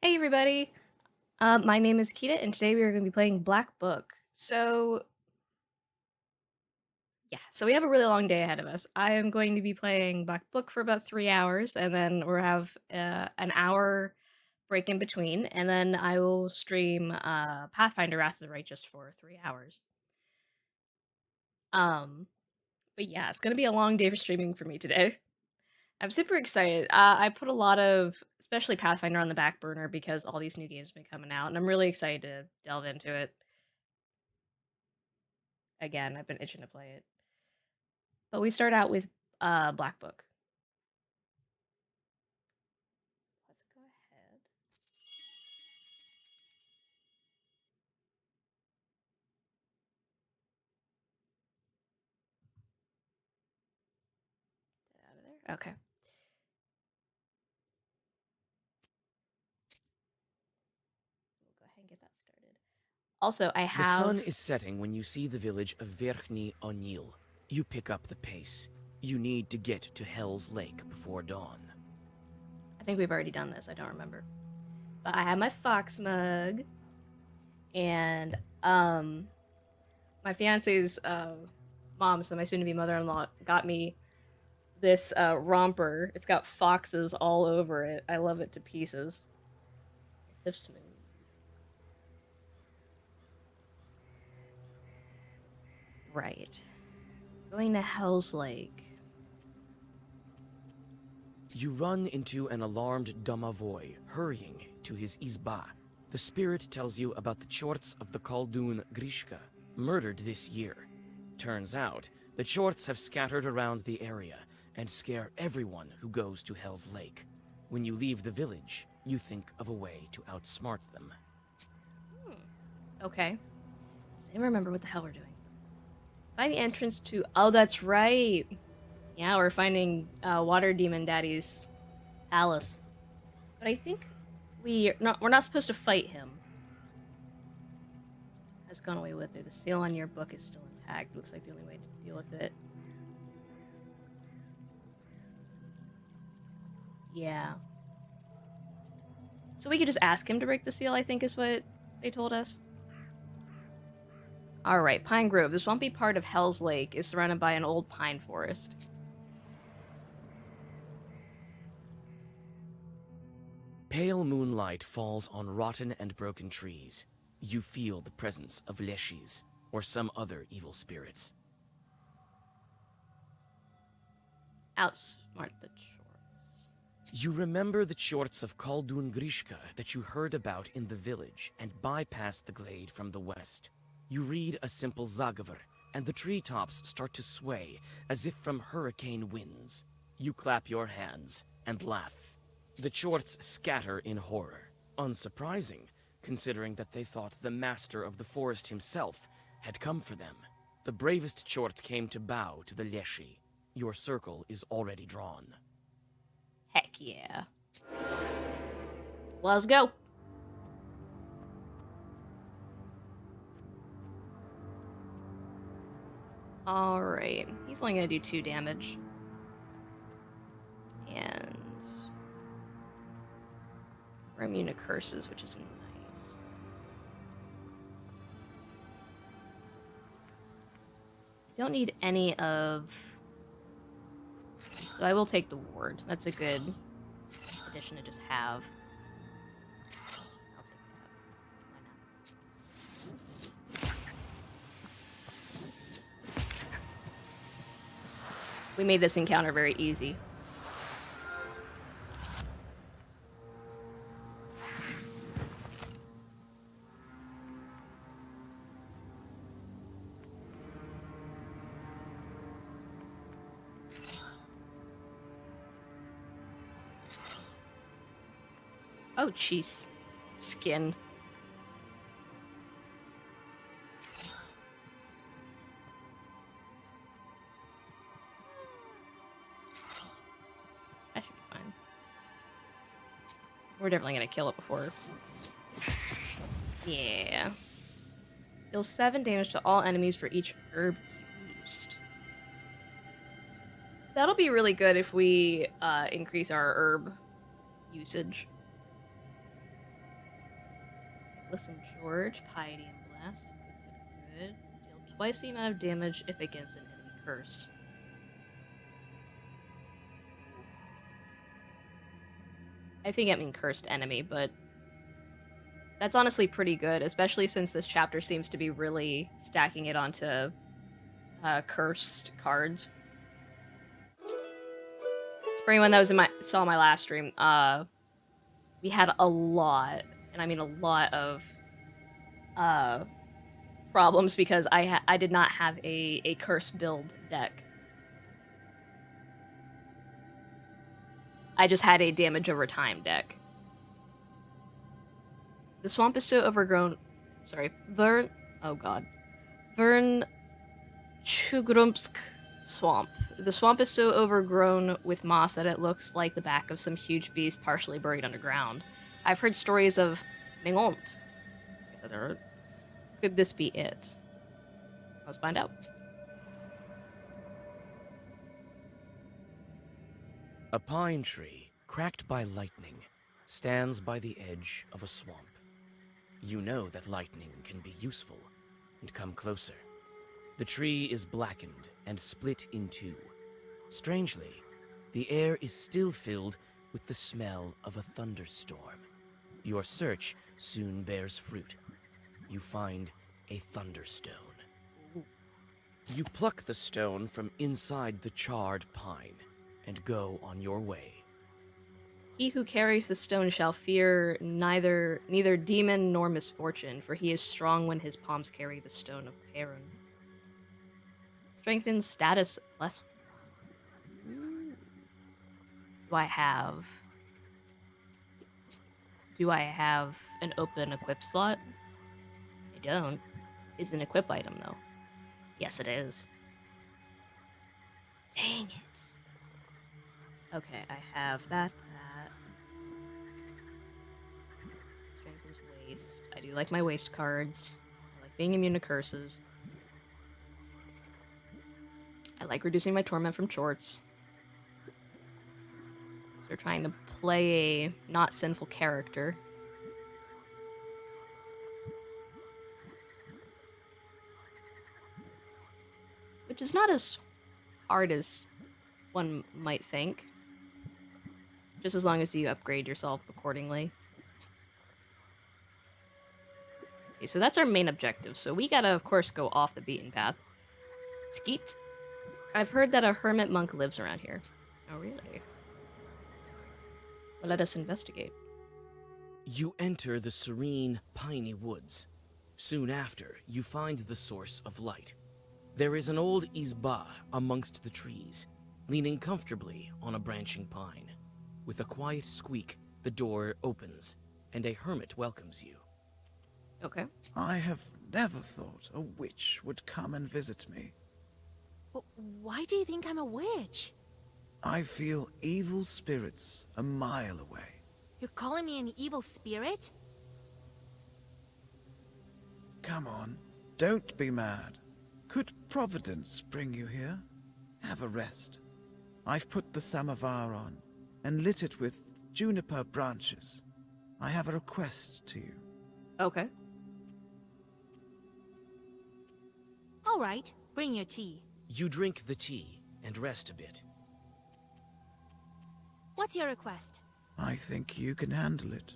Hey everybody! My name is Kita, and today we are going to be playing Black Book. So we have a really long day ahead of us. I am going to be playing Black Book for about 3 hours, and then we'll have an hour break in between, and then I will stream Pathfinder Wrath of the Righteous for 3 hours. Um, but yeah, it's going to be a long day for streaming for me today. I'm super excited. I put a lot of, especially Pathfinder, on the back burner because all these new games have been coming out, and I'm really excited to delve into it. Again, I've been itching to play it. But we start out with Black Book. Let's go ahead. Get out of there. Okay. We'll go ahead and get that started. Also, I The have. sun is setting when you see the village of Verkhny O'Neill. You pick up the pace. You need to get to Hell's Lake before dawn. I think we've already done this. I don't remember. But I have my Fox mug. And my fiance's mom, so my soon-to-be mother-in-law, got me this romper. It's got foxes all over it. I love it to pieces. It's so smooth. Right. Going to Hell's Lake. You run into an alarmed domovoi hurrying to his izba. The spirit tells you about the chorts of the Khaldun Grishka, murdered this year. Turns out, the chorts have scattered around the area and scare everyone who goes to Hell's Lake. When you leave the village, you think of a way to outsmart them. Okay. Does anyone remember what the hell we're doing? Find the entrance to. Oh, that's right. Yeah, we're finding Water Demon Daddy's palace. But I think we're not supposed to fight him. Has gone away with it. The seal on your book is still intact. Looks like the only way to deal with it. Yeah. So we could just ask him to break the seal, I think is what they told us. Alright, Pine Grove. The swampy part of Hell's Lake is surrounded by an old pine forest. Pale moonlight falls on rotten and broken trees. You feel the presence of leshis, or some other evil spirits. Outsmart the chores. You remember the chorts of Khaldun Grishka that you heard about in the village and bypass the glade from the west. You read a simple zagavr, and the treetops start to sway as if from hurricane winds. You clap your hands and laugh. The chorts scatter in horror. Unsurprising, considering that they thought the master of the forest himself had come for them. The bravest chort came to bow to the leshi. Your circle is already drawn. Heck yeah. Let's go. Alright. He's only gonna do 2 damage. And we're immune to curses, which is nice. Don't need any of. So I will take the ward. That's a good addition to just have. I'll take that. Why not? We made this encounter very easy. Oh, jeez. Skin. That should be fine. We're definitely gonna kill it before. Yeah. Deal 7 damage to all enemies for each herb used. That'll be really good if we increase our herb usage. Listen, George, Piety and Bless. Good. Deal twice the amount of damage if against an enemy curse. I think I mean cursed enemy, but that's honestly pretty good, especially since this chapter seems to be really stacking it onto cursed cards. For anyone that was saw my last stream, we had a lot, and I mean a lot of problems because I did not have a curse build deck. I just had a damage over time deck. The swamp is so overgrown. Sorry, Oh god, Vern Chugrumsk swamp. The swamp is so overgrown with moss that it looks like the back of some huge beast partially buried underground. I've heard stories of Mingont. Could this be it? Let's find out. A pine tree, cracked by lightning, stands by the edge of a swamp. You know that lightning can be useful, and come closer. The tree is blackened and split in two. Strangely, the air is still filled with the smell of a thunderstorm. Your search soon bears fruit. You find a thunderstone. You pluck the stone from inside the charred pine and go on your way. He who carries the stone shall fear neither demon nor misfortune, for he is strong when his palms carry the stone of Perun. Strengthens status plus. Do I have an open equip slot? I don't. It's an equip item though. Yes, it is. Dang it. Okay, I have that. Strengthens waste. I do like my waste cards. I like being immune to curses. I like reducing my torment from shorts. So we're trying to play a not sinful character. Which is not as hard as one might think. Just as long as you upgrade yourself accordingly. Okay, so that's our main objective. So we gotta, of course, go off the beaten path. Skeet. I've heard that a hermit monk lives around here. Oh, really? Well, let us investigate. You enter the serene, piney woods. Soon after, you find the source of light. There is an old izba amongst the trees, leaning comfortably on a branching pine. With a quiet squeak, the door opens, and a hermit welcomes you. Okay. I have never thought a witch would come and visit me. Why do you think I'm a witch? I feel evil spirits a mile away. You're calling me an evil spirit? Come on, don't be mad. Could Providence bring you here? Have a rest. I've put the samovar on and lit it with juniper branches. I have a request to you. Okay. All right, bring your tea. You drink the tea and rest a bit. What's your request? I think you can handle it.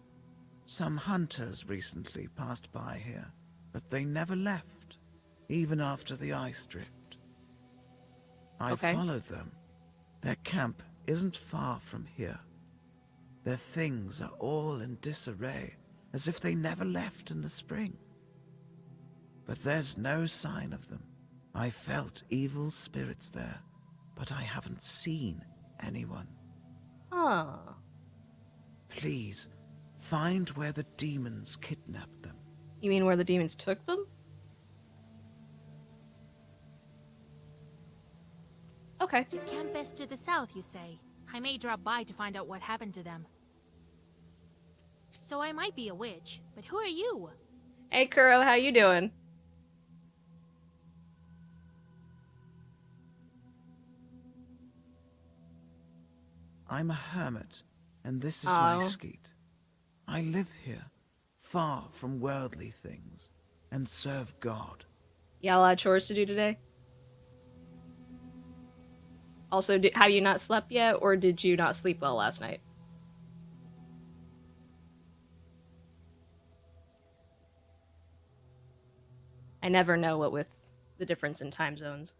Some hunters recently passed by here, but they never left, even after the ice drift. I followed them. Their camp isn't far from here. Their things are all in disarray, as if they never left in the spring. But there's no sign of them. I felt evil spirits there, but I haven't seen anyone. Ah. Please, find where the demons kidnapped them. You mean where the demons took them? Okay. The camp is to the south, you say. I may drop by to find out what happened to them. So I might be a witch, but who are you? Hey, Kuro, how you doing? I'm a hermit, and this is my skeet. I live here, far from worldly things, and serve God. You got a lot of chores to do today? Also, have you not slept yet, or did you not sleep well last night? I never know what with the difference in time zones.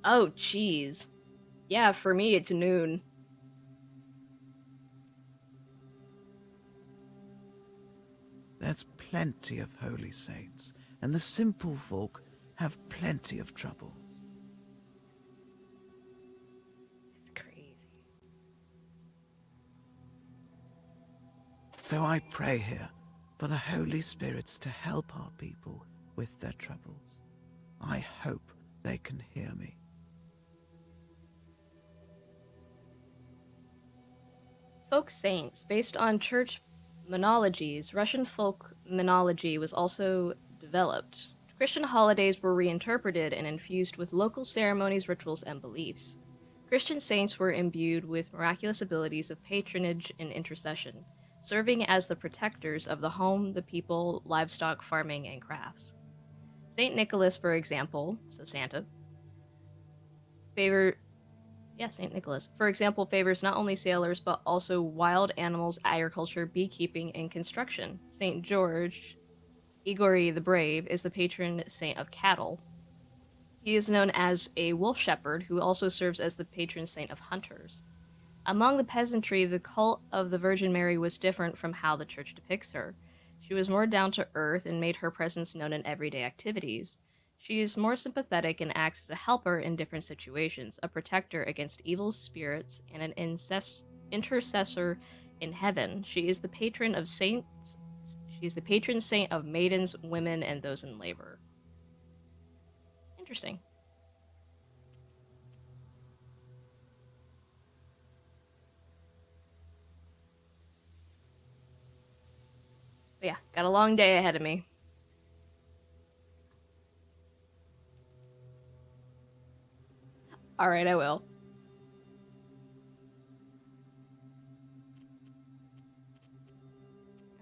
Oh, jeez. Yeah, for me it's noon. There's plenty of holy saints, and the simple folk have plenty of trouble. It's crazy. So I pray here for the Holy Spirits to help our people with their troubles. I hope they can hear me. Folk saints. Based on church monologies, Russian folk monology was also developed. Christian holidays were reinterpreted and infused with local ceremonies, rituals, and beliefs. Christian saints were imbued with miraculous abilities of patronage and intercession, serving as the protectors of the home, the people, livestock, farming, and crafts. Saint Nicholas, for example, so Santa, St. Nicholas, for example, favors not only sailors but also wild animals, agriculture, beekeeping, and construction. St. George, Igori the Brave, is the patron saint of cattle. He is known as a wolf shepherd who also serves as the patron saint of hunters. Among the peasantry, the cult of the Virgin Mary was different from how the church depicts her. She was more down to earth and made her presence known in everyday activities. She is more sympathetic and acts as a helper in different situations, a protector against evil spirits, and an intercessor in heaven. She is the patron of saints. She is the patron saint of maidens, women, and those in labor. Interesting. But yeah, got a long day ahead of me. Alright, I will.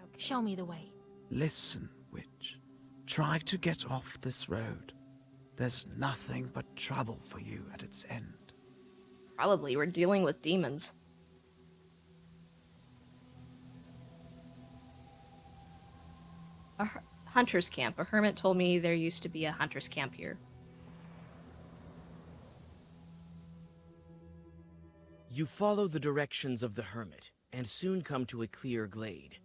Okay. Show me the way. Listen, witch. Try to get off this road. There's nothing but trouble for you at its end. Probably, we're dealing with demons. A hunter's camp. A hermit told me there used to be a hunter's camp here. You follow the directions of the hermit, and soon come to a clear glade.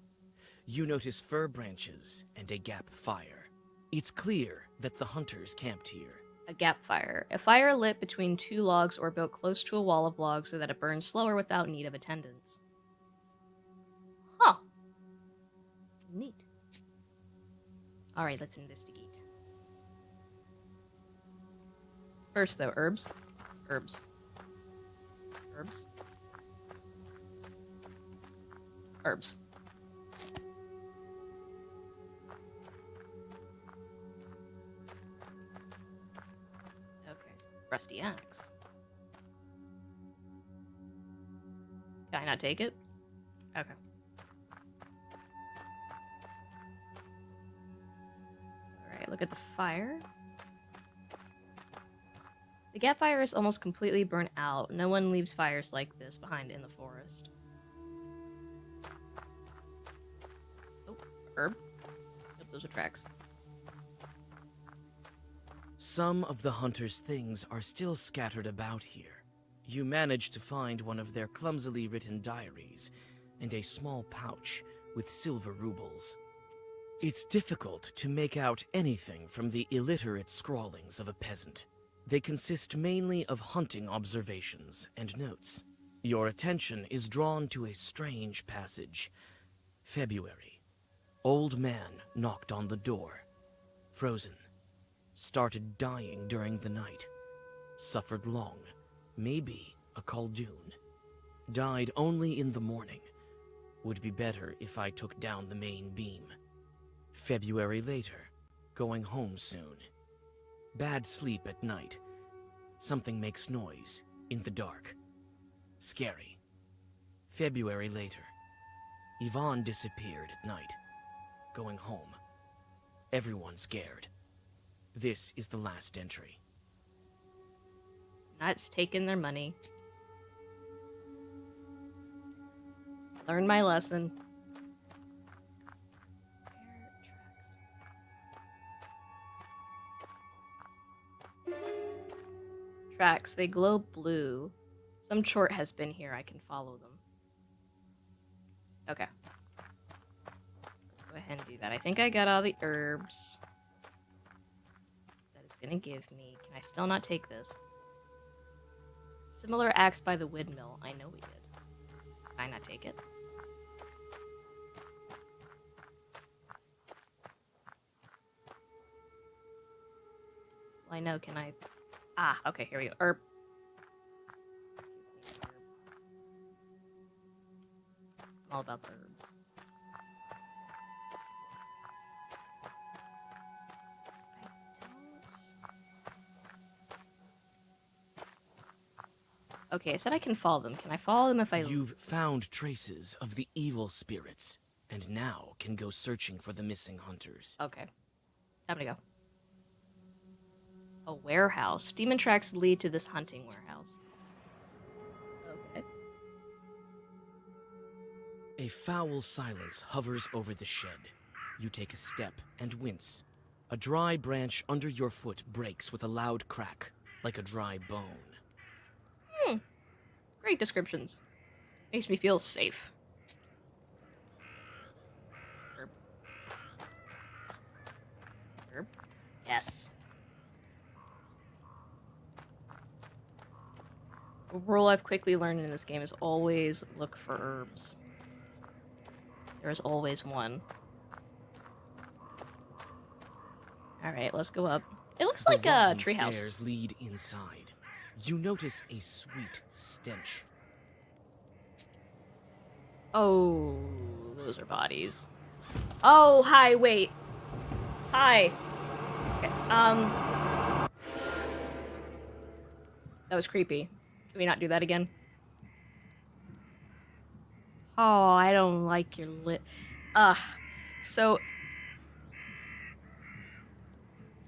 You notice fir branches and a gap fire. It's clear that the hunters camped here. A gap fire. A fire lit between two logs or built close to a wall of logs so that it burns slower without need of attendants. Huh. Neat. Alright, let's investigate. First, though, herbs. Herbs. Herbs. Herbs. Okay. Rusty axe. Can I not take it? Okay. Alright, look at the fire. The gap fire is almost completely burnt out. No one leaves fires like this behind in the forest. Oh, herb. Yep, those are tracks. Some of the hunters' things are still scattered about here. You manage to find one of their clumsily written diaries and a small pouch with silver rubles. It's difficult to make out anything from the illiterate scrawlings of a peasant. They consist mainly of hunting observations and notes. Your attention is drawn to a strange passage. February. Old man knocked on the door. Frozen. Started dying during the night. Suffered long. Maybe a Khaldoon. Died only in the morning. Would be better if I took down the main beam. February later. Going home soon. Bad sleep at night. Something makes noise in the dark. Scary. February later. Yvonne disappeared at night. Going home. Everyone scared. This is the last entry. That's taking their money. Learn my lesson. Tracks, they glow blue. Some chort has been here, I can follow them. Okay. Let's go ahead and do that. I think I got all the herbs that it's gonna give me. Can I still not take this? Similar axe by the windmill. I know we did. Can I not take it? Well, I know, can I... Ah, okay, here we go. Herb. I'm all about the herbs. Okay, I said I can follow them. Can I follow them if I... You've found traces of the evil spirits, and now can go searching for the missing hunters. Okay. Time to go. A warehouse. Demon tracks lead to this hunting warehouse. Okay. A foul silence hovers over the shed. You take a step and wince. A dry branch under your foot breaks with a loud crack, like a dry bone. Great descriptions. Makes me feel safe. Herb. Herb. Yes. A rule I've quickly learned in this game is always look for herbs. There's always one. Alright, let's go up. It looks The like a rotten treehouse. stairs lead inside. You notice a sweet stench. Oh, those are bodies. Oh, hi, wait. Hi. Okay, that was creepy. Can we not do that again? Oh, I don't like your lip. Ugh. So...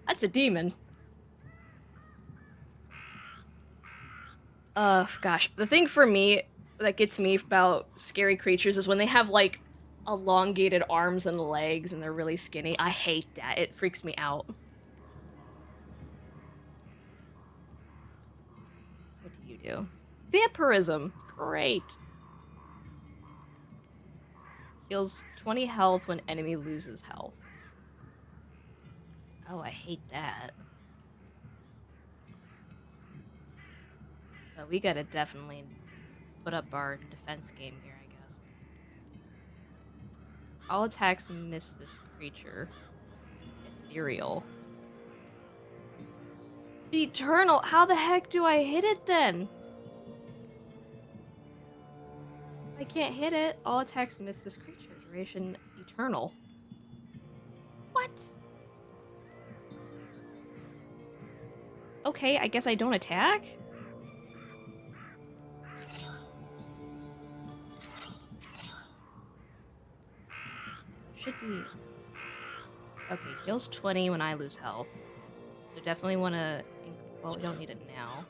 That's a demon. Gosh. The thing for me that gets me about scary creatures is when they have, like, elongated arms and legs and they're really skinny. I hate that. It freaks me out. What do you do? Vampirism. Great. Heals 20 health when enemy loses health. Oh, I hate that. So we gotta definitely put up our defense game here, I guess. All attacks miss this creature. Ethereal. The Eternal! How the heck do I hit it then? I can't hit it. All attacks miss this creature. Duration Eternal. What? Okay, I guess I don't attack? Should be... Okay, heals 20 when I lose health. So definitely want to... Well, we don't need it now.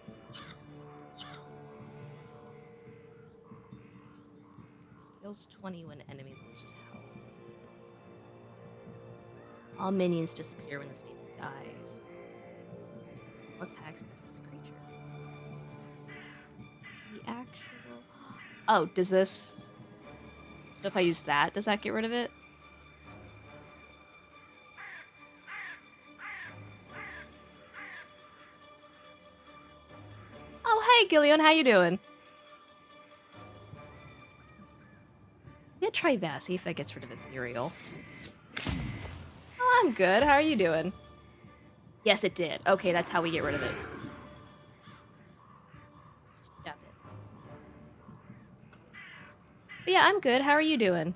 Heals 20 when enemy loses health. All minions disappear when this demon dies. What attacks miss this creature? The actual... Oh, does this... So if I use that, does that get rid of it? Oh, hey, Gillian, how you doing? Yeah, try that. See if that gets rid of Ethereal. Oh, I'm good. How are you doing? Yes, it did. Okay, that's how we get rid of it. Stop it. But yeah, I'm good. How are you doing?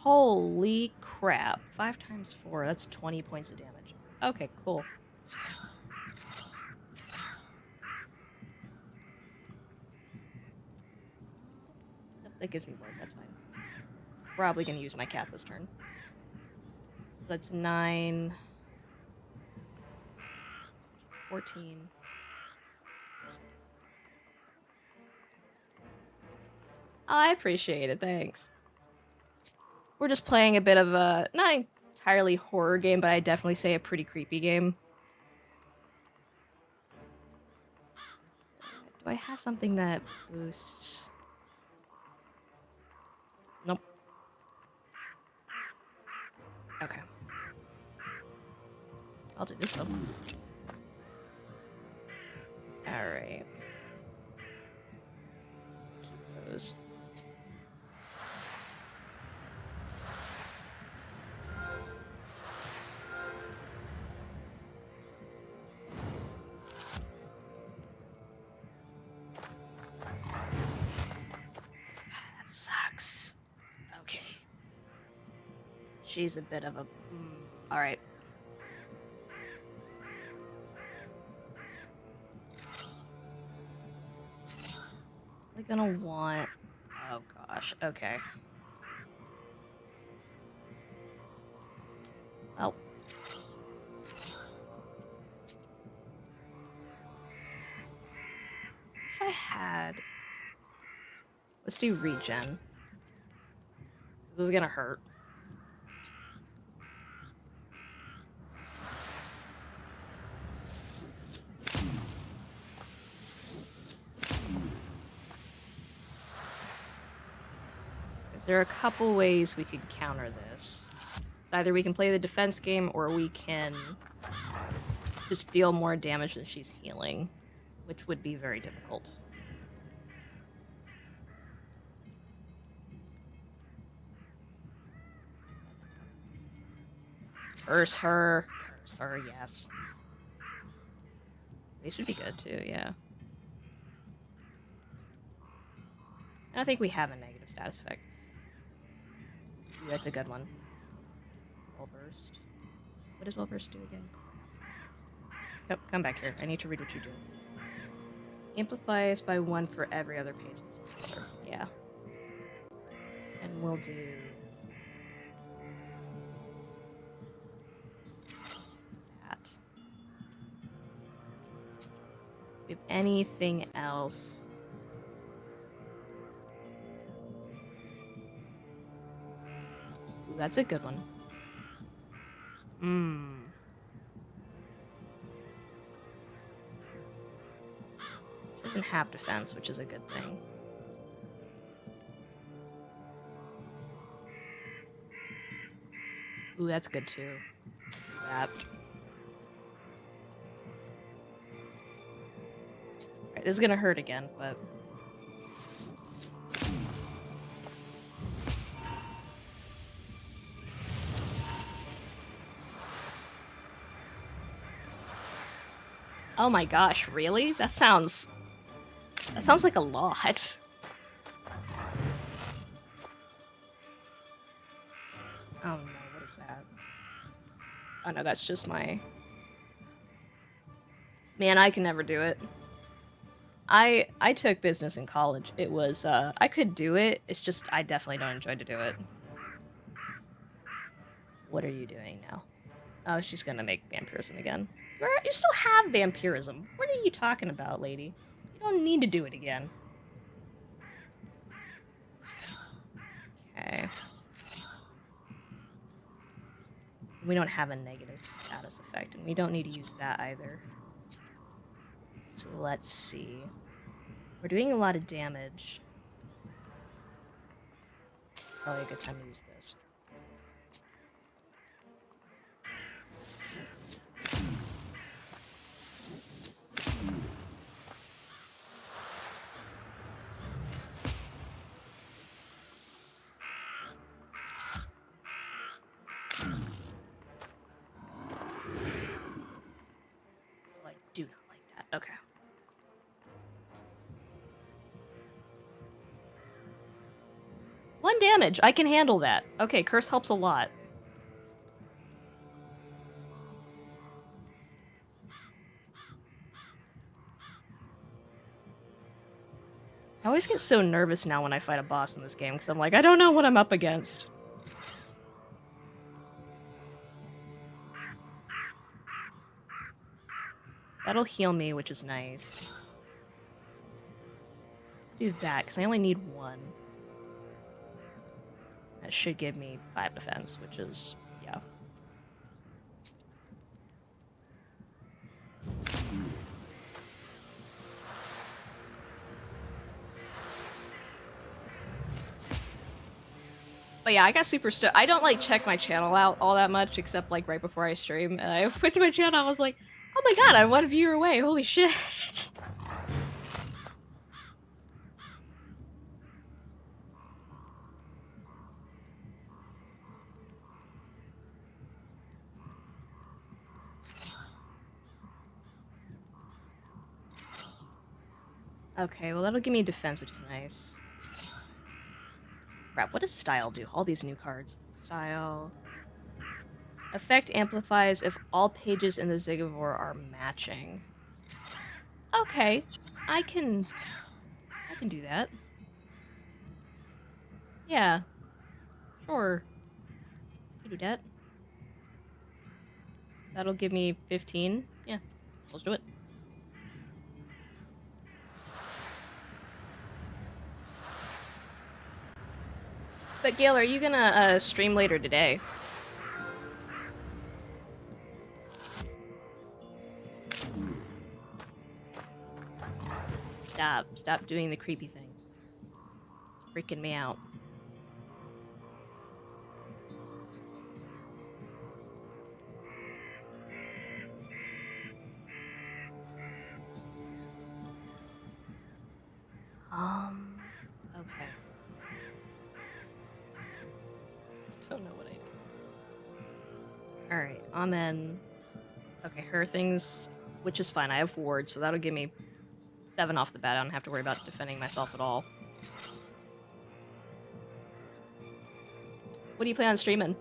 Holy crap. 5 times 4, that's 20 points of damage. Okay, cool. That gives me more, that's fine. Probably gonna use my cat this turn. So that's 9... 14... Oh, I appreciate it, thanks. We're just playing a bit of a, not entirely horror game, but I definitely say a pretty creepy game. Do I have something that boosts? Nope. Okay. I'll do this though. Alright. Keep those. That sucks. Okay. She's a bit of a... Alright. We're gonna want... Oh gosh, okay. Well. If I had... Let's do regen. This is gonna hurt. There are a couple ways we could counter this. Either we can play the defense game, or we can just deal more damage than she's healing, which would be very difficult. Curse her. Curse her, yes. These would be good too, yeah. I don't think we have a negative status effect. Ooh, that's a good one. Wellburst. What does Wellburst do again? Come back here. I need to read what you do. Amplifies by 1 for every other page in the same color. Yeah. And we'll do... that. Do we have anything else? Ooh, that's a good one. She doesn't have defense, which is a good thing. Ooh, that's good too. That. Alright, this is gonna hurt again, but... Oh my gosh, really? That sounds like a lot. Oh no, what is that? Oh no, that's just my... Man, I can never do it. I took business in college. It was, I could do it, it's just I definitely don't enjoy to do it. What are you doing now? Oh, she's gonna make vampirism again. You still have vampirism. What are you talking about, lady? You don't need to do it again. Okay. We don't have a negative status effect, and we don't need to use that either. So let's see. We're doing a lot of damage. Probably a good time to use this. I do not like that. Okay. 1 damage. I can handle that. Okay, curse helps a lot. I always get so nervous now when I fight a boss in this game, because I'm like, I don't know what I'm up against. That'll heal me, which is nice. Do that, because I only need 1. That should give me 5 defense, which is, yeah. But yeah, I got super I don't like check my channel out all that much, except like right before I stream. And I went to my channel, I was like, oh my god, I'm 1 viewer away, holy shit. Okay, well that'll give me defense, which is nice. Crap, what does style do? All these new cards. Style. Effect amplifies if all pages in the Zigavor are matching. Okay, I can do that. Yeah, sure. I can do that. That'll give me 15. Yeah, let's do it. But Gail, are you gonna stream later today? Stop doing the creepy thing. It's freaking me out. Okay. Don't know what I do. Alright, Amen. Okay, her things, which is fine. I have ward, so that'll give me 7 off the bat. I don't have to worry about defending myself at all. What do you plan on streaming?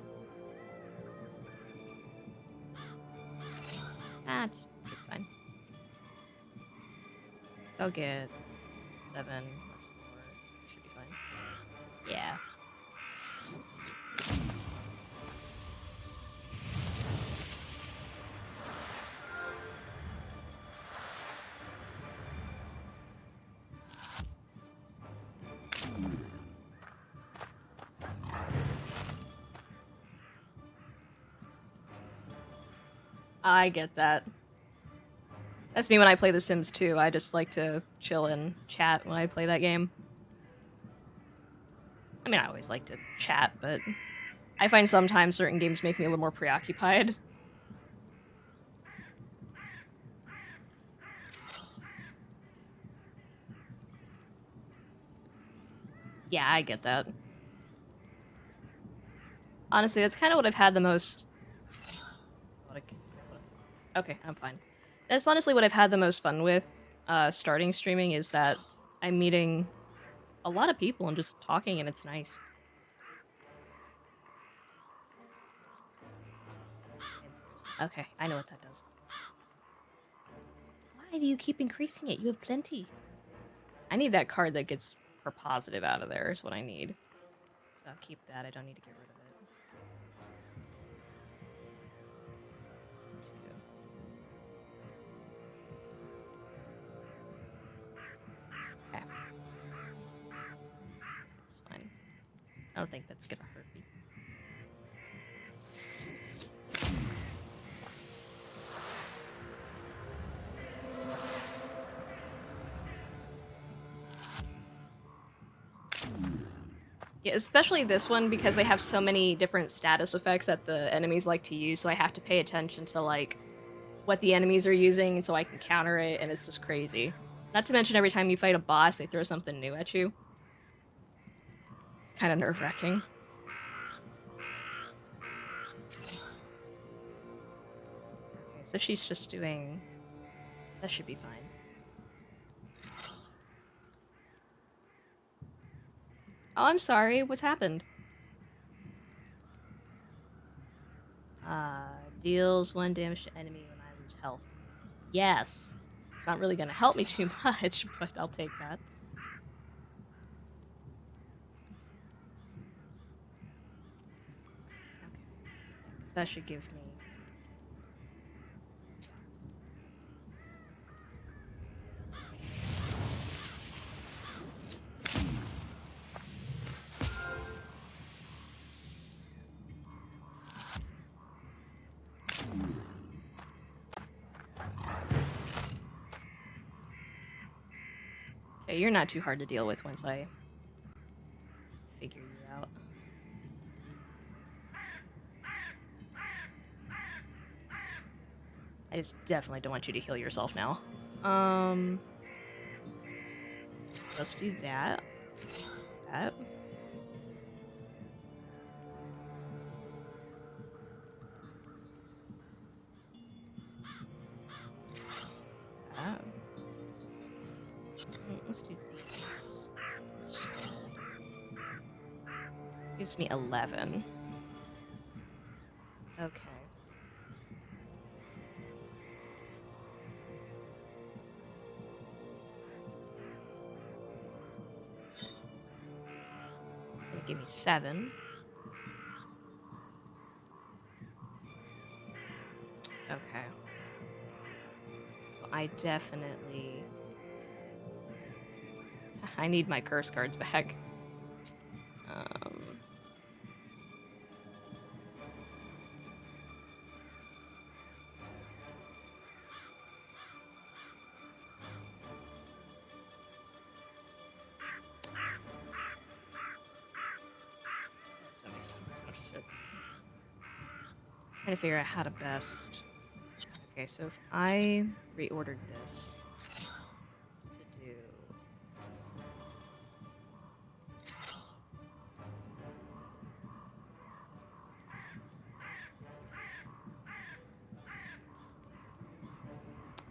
That's fine. So I'll get 7 plus 4. Should be fine. Yeah. I get that. That's me when I play The Sims 2. I just like to chill and chat when I play that game. I mean, I always like to chat, but I find sometimes certain games make me a little more preoccupied. Yeah, I get that. Honestly, that's kind of what I've had the most... Okay, I'm fine. That's honestly what I've had the most fun with starting streaming, is that I'm meeting a lot of people and just talking, and it's nice. Okay, I know what that does. Why do you keep increasing it? You have plenty. I need that card that gets her positive out of there is what I need. So I'll keep that. I don't need to get rid of it. Okay. That's fine. I don't think that's gonna hurt me. Yeah, especially this one, because they have so many different status effects that the enemies like to use, so I have to pay attention to, like, what the enemies are using so I can counter it, and it's just crazy. Not to mention every time you fight a boss, they throw something new at you. It's kind of nerve-wracking. Okay, so she's just doing... That should be fine. Oh, I'm sorry. What's happened? Deals 1 damage to enemy when I lose health. Yes. It's not really gonna help me too much, but I'll take that. Okay. Because that should give me... Okay, you're not too hard to deal with once I figure you out. I just definitely don't want you to heal yourself now. Let's do that. That. That. Let's do these. Gives me 11. Okay. Gonna give me 7. Okay. So I definitely... I need my curse cards back. Trying to figure out how to best... Okay, so if I reordered this to do...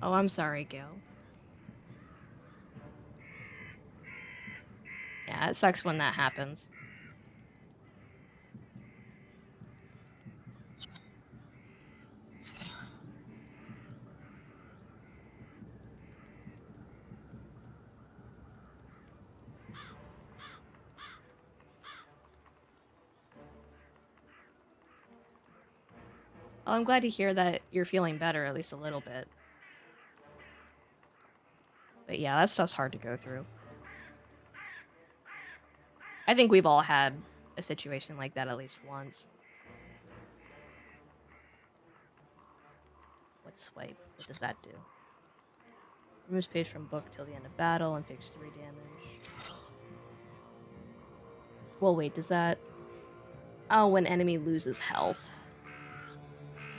Oh, I'm sorry, Gil. Yeah, it sucks when that happens. Well, I'm glad to hear that you're feeling better, at least a little bit. But yeah, that stuff's hard to go through. I think we've all had a situation like that at least once. What swipe? What does that do? Removes page from book till the end of battle and takes 3 damage. Well, wait, does that... Oh, when enemy loses health.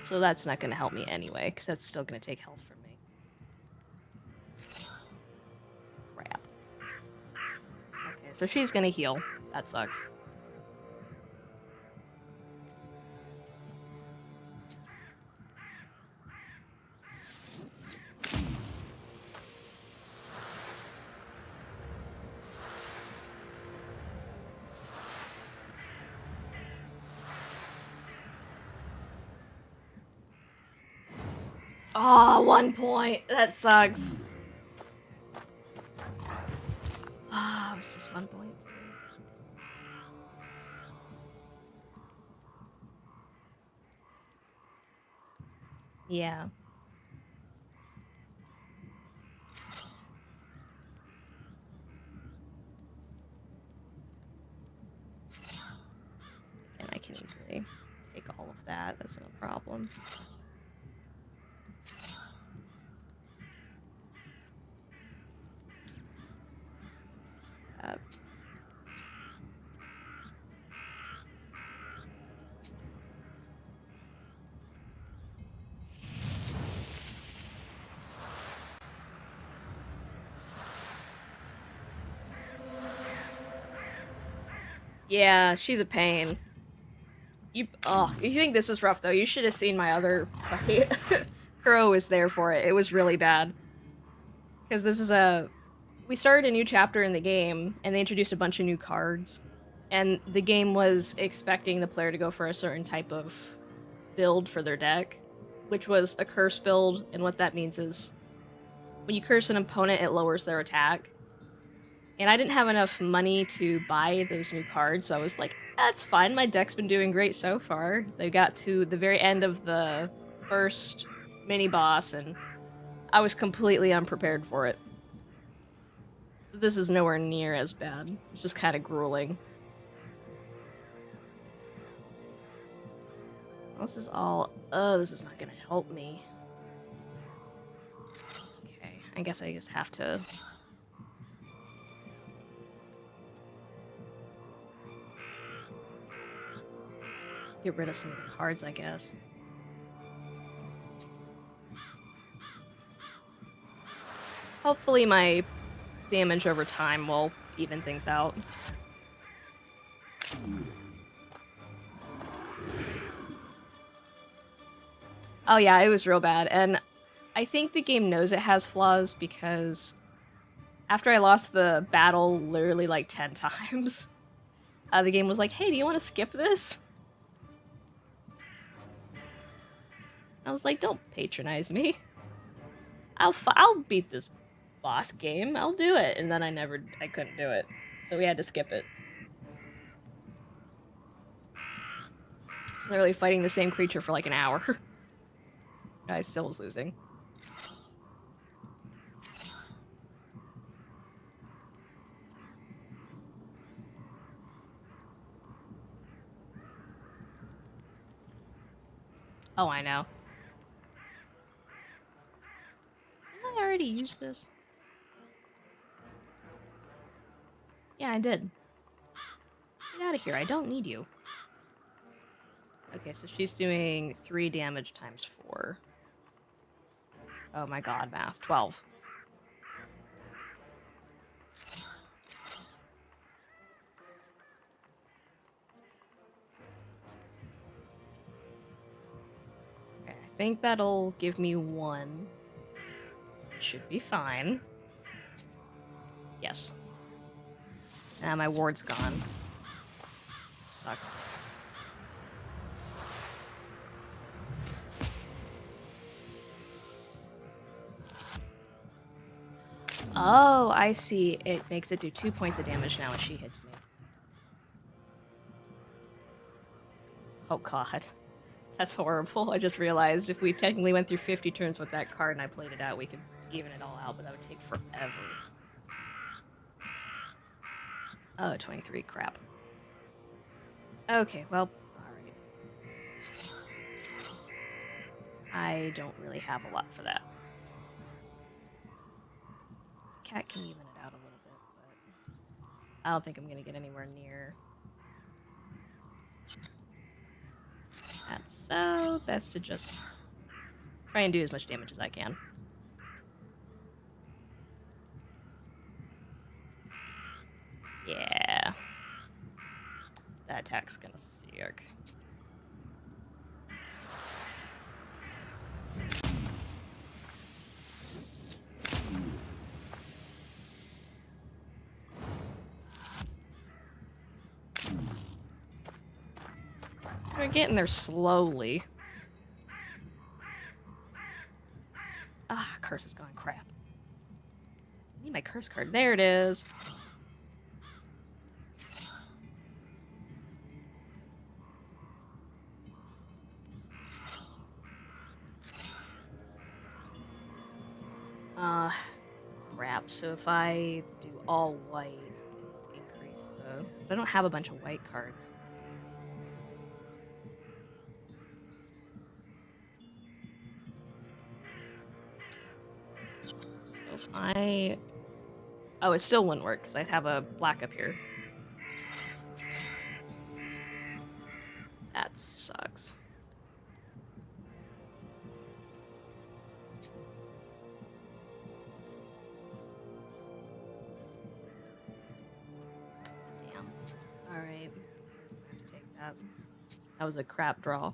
So that's not going to help me anyway, because that's still going to take health from me. Crap. Okay, so she's going to heal. That sucks. Oh, 1 point. That sucks. Ah, it was just 1 point. Yeah. And I can easily take all of that. That's no problem. Yeah, she's a pain. You think this is rough though? You should have seen my other fight. Crow was there for it. It was really bad. Because this is we started a new chapter in the game, and they introduced a bunch of new cards. and the game was expecting the player to go for a certain type of build for their deck, which was a curse build, and what that means is when you curse an opponent, it lowers their attack. And I didn't have enough money to buy those new cards, so I was like, that's fine, my deck's been doing great so far. They got to the very end of the first mini-boss, and I was completely unprepared for it. So this is nowhere near as bad. It's just kind of grueling. This is all... this is not gonna help me. Okay, I guess I just have to... get rid of some of the cards, I guess. Hopefully my damage over time will even things out. Oh yeah, it was real bad, and I think the game knows it has flaws because after I lost the battle literally like 10 times, the game was like, hey, do you want to skip this? I was like, don't patronize me. I'll beat this boss game. I'll do it. And then I couldn't do it. So we had to skip it. Just literally fighting the same creature for like an hour. I still was losing. Oh, I know. Didn't I already use this? Yeah, I did. Get out of here. I don't need you. Okay, so she's doing 3 damage times 4. Oh my god, math. 12. Okay, I think that'll give me 1. So it should be fine. Yes. Ah, my ward's gone. Sucks. Oh, I see. It makes it do 2 points of damage now when she hits me. Oh god. That's horrible. I just realized if we technically went through 50 turns with that card and I played it out, we could even it all out, but that would take forever. Oh, 23. Crap. Okay, well, alright. I don't really have a lot for that. Cat can even it out a little bit, but I don't think I'm gonna get anywhere near. That's so best to just try and do as much damage as I can. Yeah. That attack's gonna suck. We're getting there slowly. Ah, curse is gone. Crap. I need my curse card. There it is. Crap. So if I do all white, increase the... But I don't have a bunch of white cards. So if I... Oh, it still wouldn't work because I have a black up here. That sucks. Damn. Alright. I have to take that. That was a crap draw.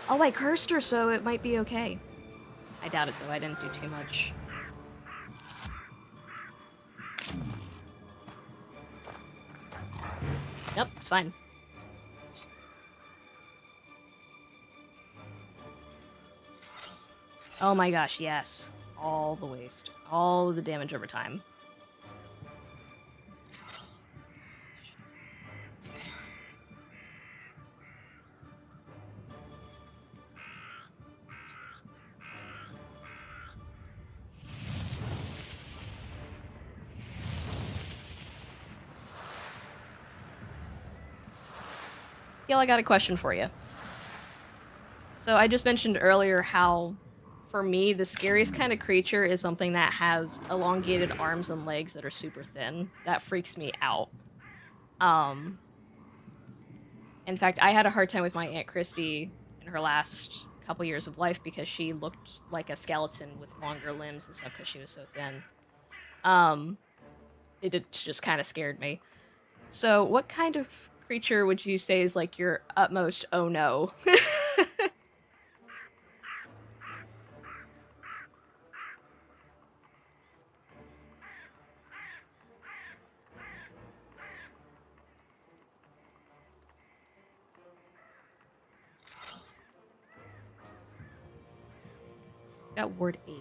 Oh, I cursed her, so it might be okay. I doubt it, though. I didn't do too much. Nope, it's fine. Oh my gosh, yes. All the waste. All of the damage over time. Gil, I got a question for you. So I just mentioned earlier how, for me, the scariest kind of creature is something that has elongated arms and legs that are super thin. That freaks me out. In fact, I had a hard time with my Aunt Christy in her last couple years of life because she looked like a skeleton with longer limbs and stuff because she was so thin. It just kind of scared me. So, what kind of creature would you say is like your utmost oh no? It's got word A's.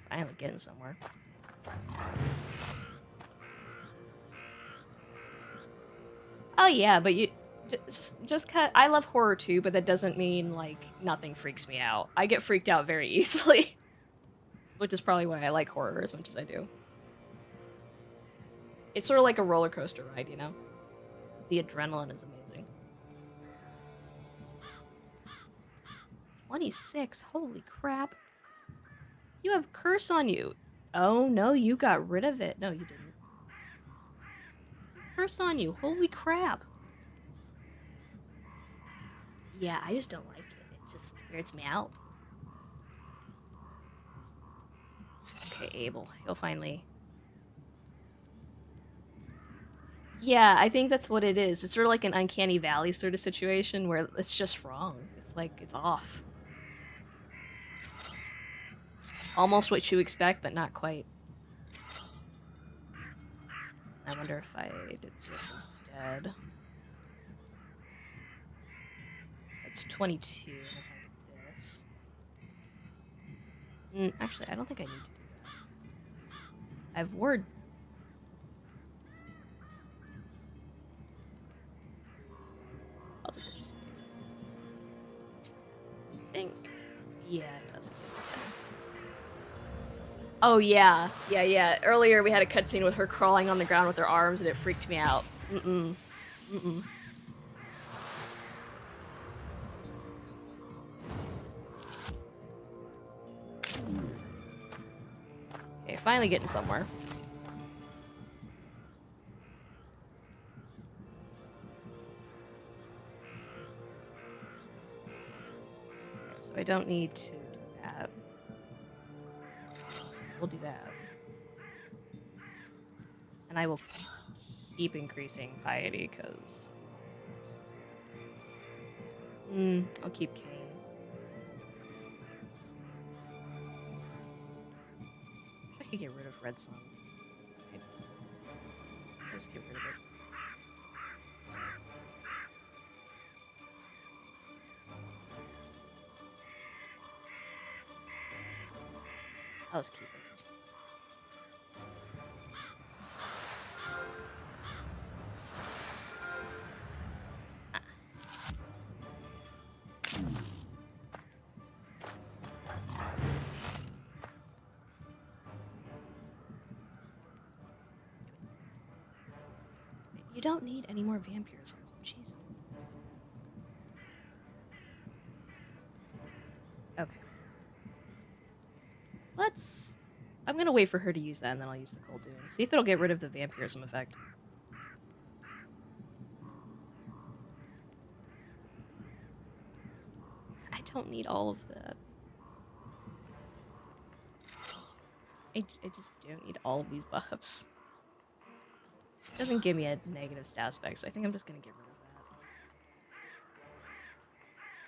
Finally getting somewhere. Oh yeah, but you just cut. I love horror too, but that doesn't mean like nothing freaks me out. I get freaked out very easily, which is probably why I like horror as much as I do. It's sort of like a roller coaster ride, you know? The adrenaline is amazing. 26, holy crap. You have curse on you. Oh no, you got rid of it. No, you didn't. Curse on you, holy crap. Yeah, I just don't like it. It just weirds me out. Okay, Abel, you'll finally... Yeah, I think that's what it is. It's sort of like an uncanny valley sort of situation where it's just wrong. It's like, it's off. Almost what you expect, but not quite. I wonder if I did this instead. It's 22 if I did this. Actually, I don't think I need to do that. I have word. I'll do this just in case. I think. Yeah, it does. Oh, yeah. Yeah. Earlier we had a cutscene with her crawling on the ground with her arms and it freaked me out. Mm-mm. Okay, finally getting somewhere. Okay, so I don't need to do that. We'll do that. And I will keep increasing piety, because... I'll keep Cain. I could get rid of Red Sun. Okay. Just get rid of it. I'll just keep it. You don't need any more vampires. Jeez. Okay. I'm gonna wait for her to use that, and then I'll use the Cold Dune. See if it'll get rid of the vampirism effect. I don't need all of that. I just don't need all of these buffs. It doesn't give me a negative stat spec, so I think I'm just gonna get rid of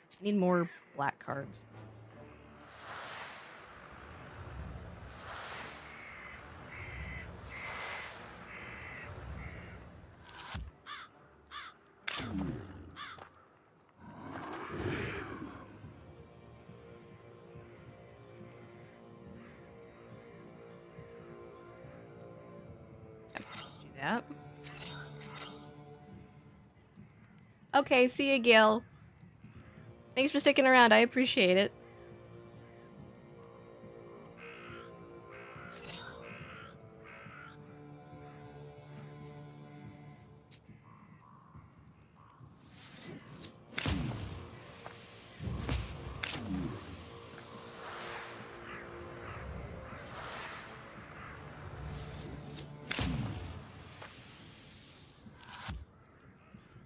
that. I need more black cards. Let's do that. Okay, see ya, Gil. Thanks for sticking around. I appreciate it.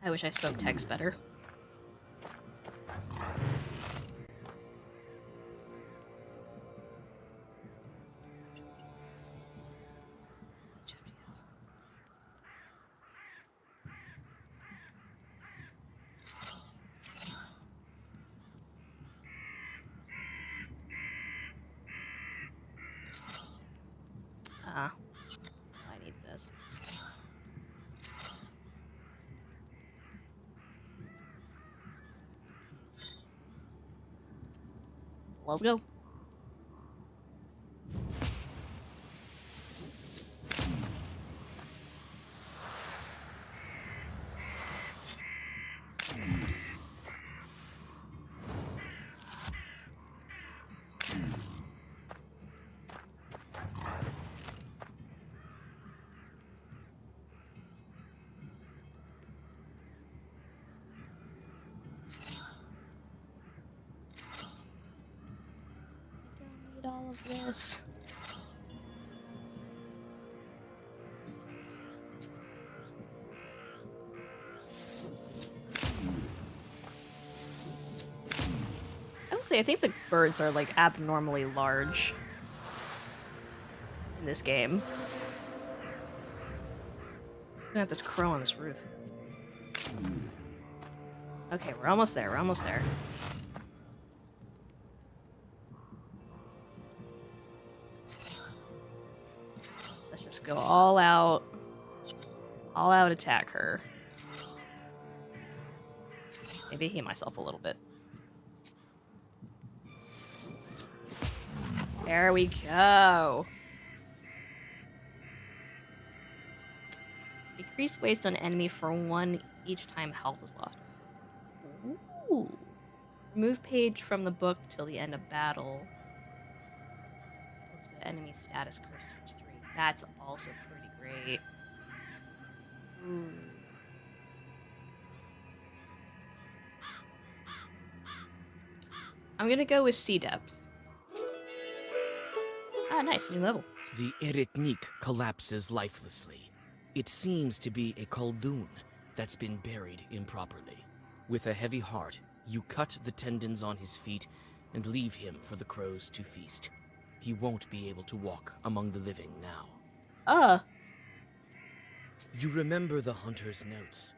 I wish I spoke text better. Ah, I need this. Logo. I don't need all of this. I will say, I think the birds are like abnormally large in this game. Looking at this crow on this roof. Okay, we're almost there. We're almost there. Let's just go all out attack her. Maybe heal myself a little bit. There we go. Decrease waste on enemy for 1 each time health is lost. Ooh. Remove page from the book till the end of battle. What's the enemy status curse times 3? That's also pretty great. Ooh. I'm gonna go with sea depth. Ah, nice, new level. The Eretnik collapses lifelessly. It seems to be a Khaldun that's been buried improperly. With a heavy heart, you cut the tendons on his feet and leave him for the crows to feast. He won't be able to walk among the living now. You remember the hunter's notes.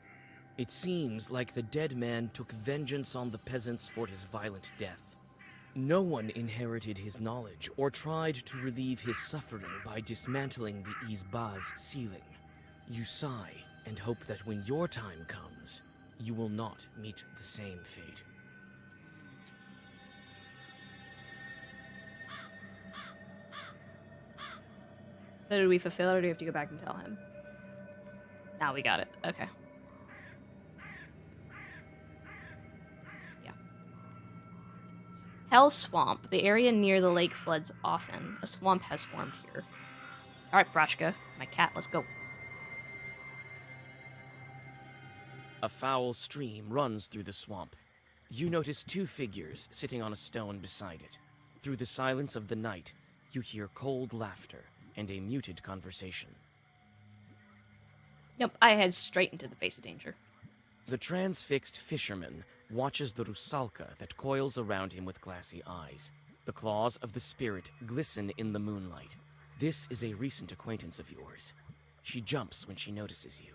It seems like the dead man took vengeance on the peasants for his violent death. No one inherited his knowledge or tried to relieve his suffering by dismantling the Izbaz ceiling. You sigh and hope that when your time comes, you will not meet the same fate. So did we fulfill it, or do we have to go back and tell him? Now we got it. Okay. Yeah. Hell Swamp. The area near the lake floods often. A swamp has formed here. Alright, Brashka. My cat, let's go. A foul stream runs through the swamp. You notice 2 figures sitting on a stone beside it. Through the silence of the night, you hear cold laughter and a muted conversation. Nope, I head straight into the face of danger. The transfixed fisherman watches the rusalka that coils around him with glassy eyes. The claws of the spirit glisten in the moonlight. This is a recent acquaintance of yours. She jumps when she notices you.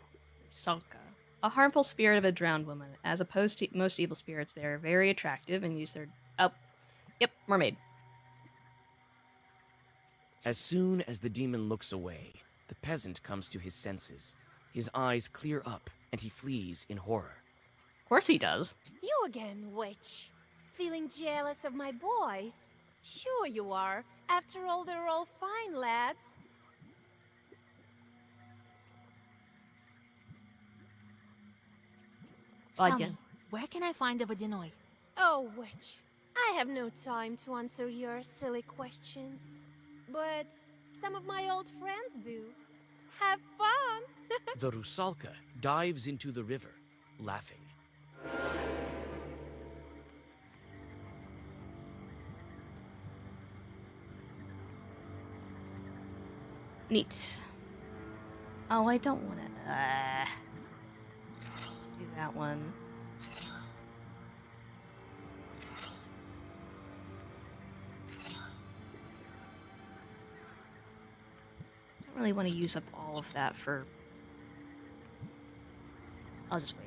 Salka. A harmful spirit of a drowned woman. As opposed to most evil spirits, they are very attractive and use their... Oh, yep, mermaid. As soon as the demon looks away, the peasant comes to his senses. His eyes clear up, and he flees in horror. Of course he does. You again, witch. Feeling jealous of my boys? Sure you are. After all, they're all fine lads. Tell me, where can I find a Vodinoi? Oh, witch. I have no time to answer your silly questions. But some of my old friends do. Have fun! The Rusalka dives into the river, laughing. Neat. Oh, I don't want to... do that one. I don't really want to use up all of that for... I'll just wait.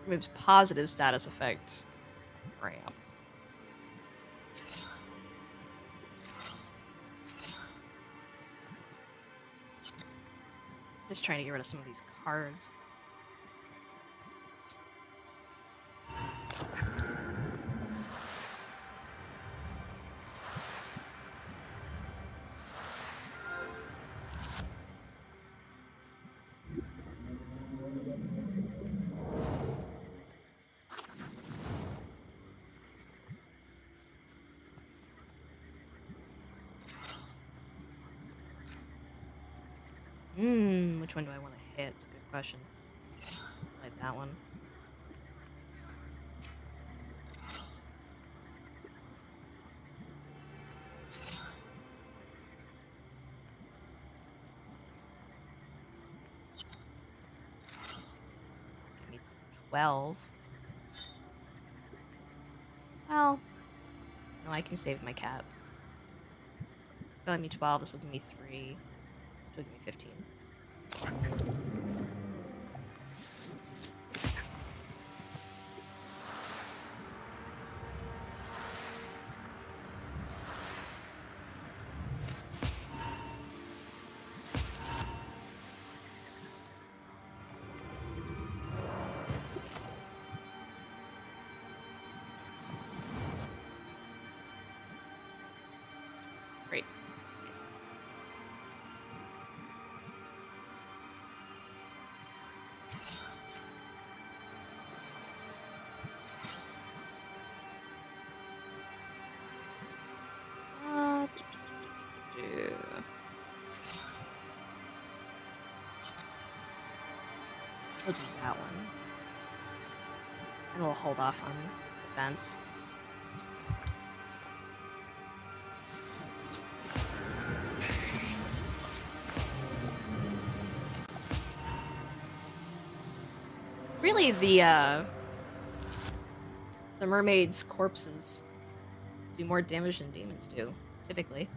Removes positive status effect. Ramp. Just trying to get rid of some of these cards. Which one do I want to hit? It's a good question. Like that one. Give me 12. Well, no, I can save my cat. So let me 12, this will give me 3. This will give me 15. Great. Nice. We'll do that one. And we'll hold off on defense. Really, the mermaid's corpses do more damage than demons do, typically.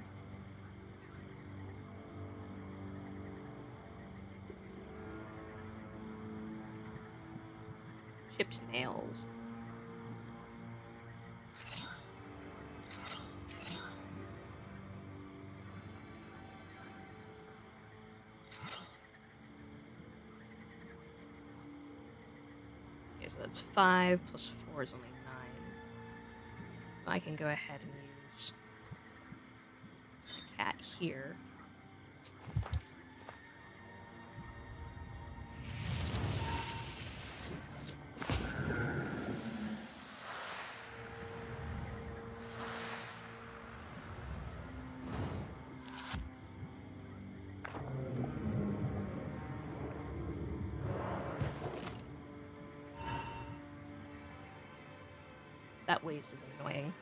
Chipped nails. Okay, so that's 5 plus 4 is only 9. So I can go ahead and use the cat here. That waste is annoying.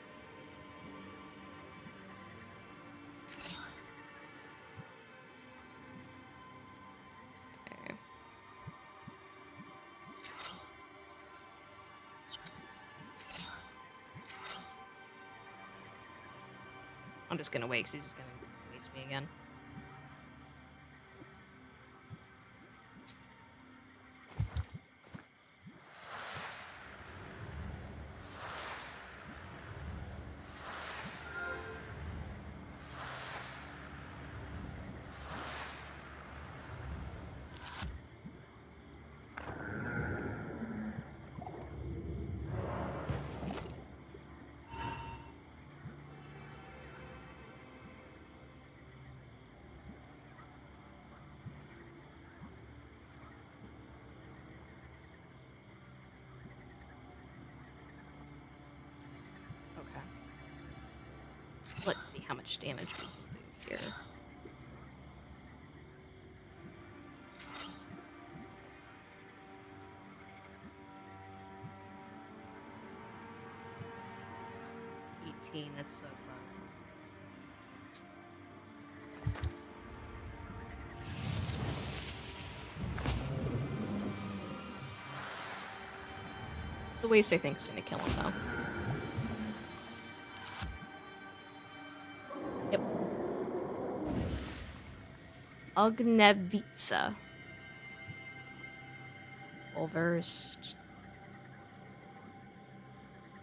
Okay. I'm just gonna wait because he's just gonna waste me again. Okay. Let's see how much damage we can do here. That's so close. The waste, I think, is gonna kill him, though. Yep. Ognevitsa. Pulversed.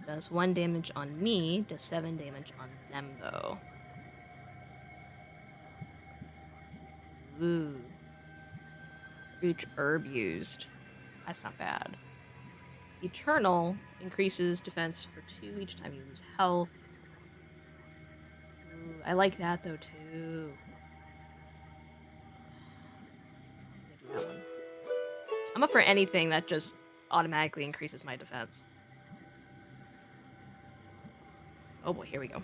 Does 1 damage on me, does 7 damage on them, though. Ooh. Each herb used. That's not bad. Eternal increases defense for 2 each time you lose health. Ooh, I like that, though, too. I'm gonna do that one. I'm up for anything that just automatically increases my defense. Oh boy, here we go.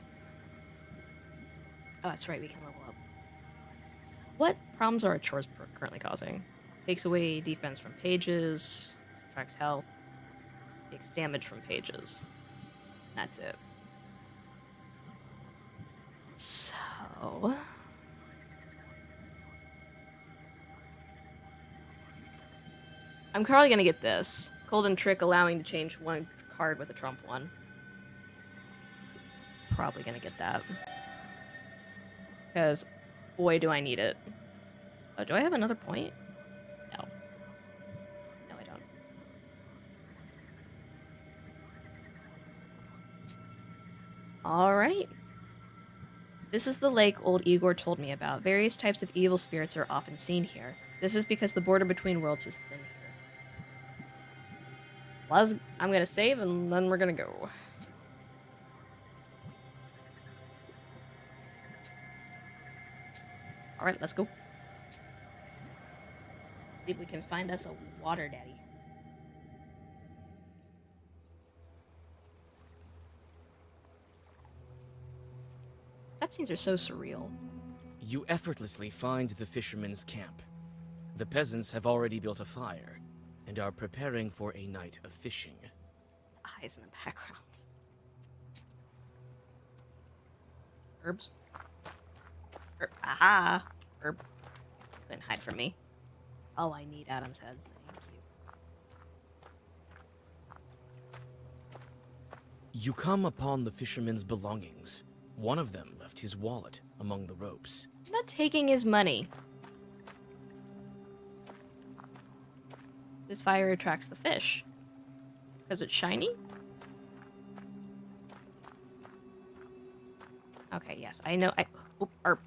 Oh, that's right, we can level up. What problems are our chores currently causing? Takes away defense from pages, affects health, takes damage from pages. That's it. So... I'm probably gonna get this. Cold and Trick allowing to change 1 card with a trump one. Probably gonna get that. Because, boy, do I need it. Oh, do I have another point? No. No, I don't. Alright. This is the lake old Igor told me about. Various types of evil spirits are often seen here. This is because the border between worlds is thin here. Well, I'm gonna save and then we're gonna go. Alright, let's go. See if we can find us a water daddy. Cutscenes are so surreal. You effortlessly find the fisherman's camp. The peasants have already built a fire and are preparing for a night of fishing. Eyes in the background. Herbs. Aha! Herb. Couldn't hide from me. Oh, I need Adam's heads. Thank you. You come upon the fisherman's belongings. One of them left his wallet among the ropes. I'm not taking his money. This fire attracts the fish. Because it's shiny? Okay, yes, I know. Oh, herb.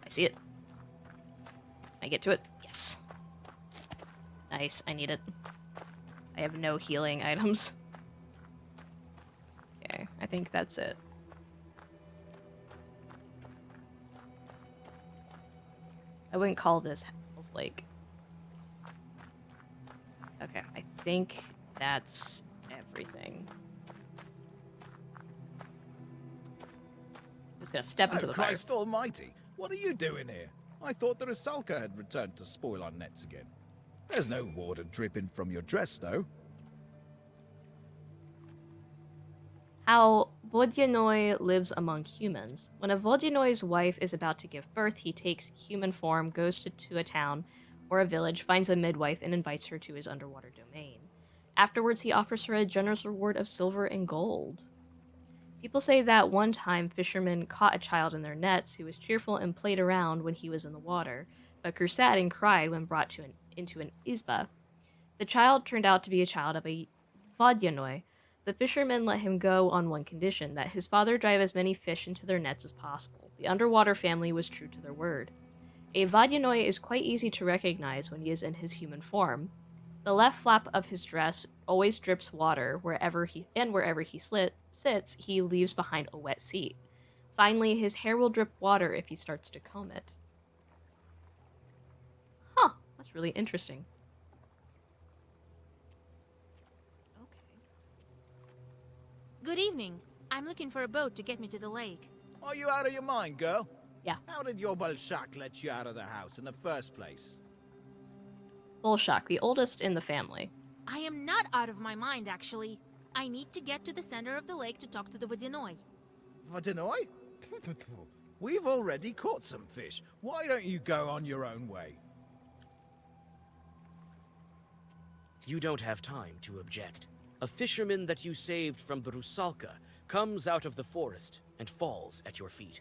I see it. Can I get to it? Yes. Nice, I need it. I have no healing items. Okay, I think that's it. I wouldn't call this Hell's Lake. Okay, I think that's everything. Just gonna step into the fire. Christ almighty! What are you doing here? I thought the Rusalka had returned to spoil our nets again. There's no water dripping from your dress, though. how Vodyanoi lives among humans. When a Vodyanoi's wife is about to give birth, he takes human form, goes to a town or a village, finds a midwife, and invites her to his underwater domain. Afterwards, he offers her a generous reward of silver and gold. People say that one time fishermen caught a child in their nets who was cheerful and played around when he was in the water, but grew sad and cried when brought into an izba. The child turned out to be a child of a Vodyanoi. The fishermen let him go on one condition, that his father drive as many fish into their nets as possible. The underwater family was true to their word. A Vodyanoi is quite easy to recognize when he is in his human form. The left flap of his dress always drips water wherever he sits, he leaves behind a wet seat. Finally, his hair will drip water if he starts to comb it. Huh, that's really interesting. Okay. Good evening. I'm looking for a boat to get me to the lake. Are you out of your mind, girl? Yeah. How did your Bolshak let you out of the house in the first place? Bolshak, the oldest in the family. I am not out of my mind, actually. I need to get to the center of the lake to talk to the Vodyanoi. Vodyanoi? We've already caught some fish. Why don't you go on your own way? You don't have time to object. A fisherman that you saved from the Rusalka comes out of the forest and falls at your feet.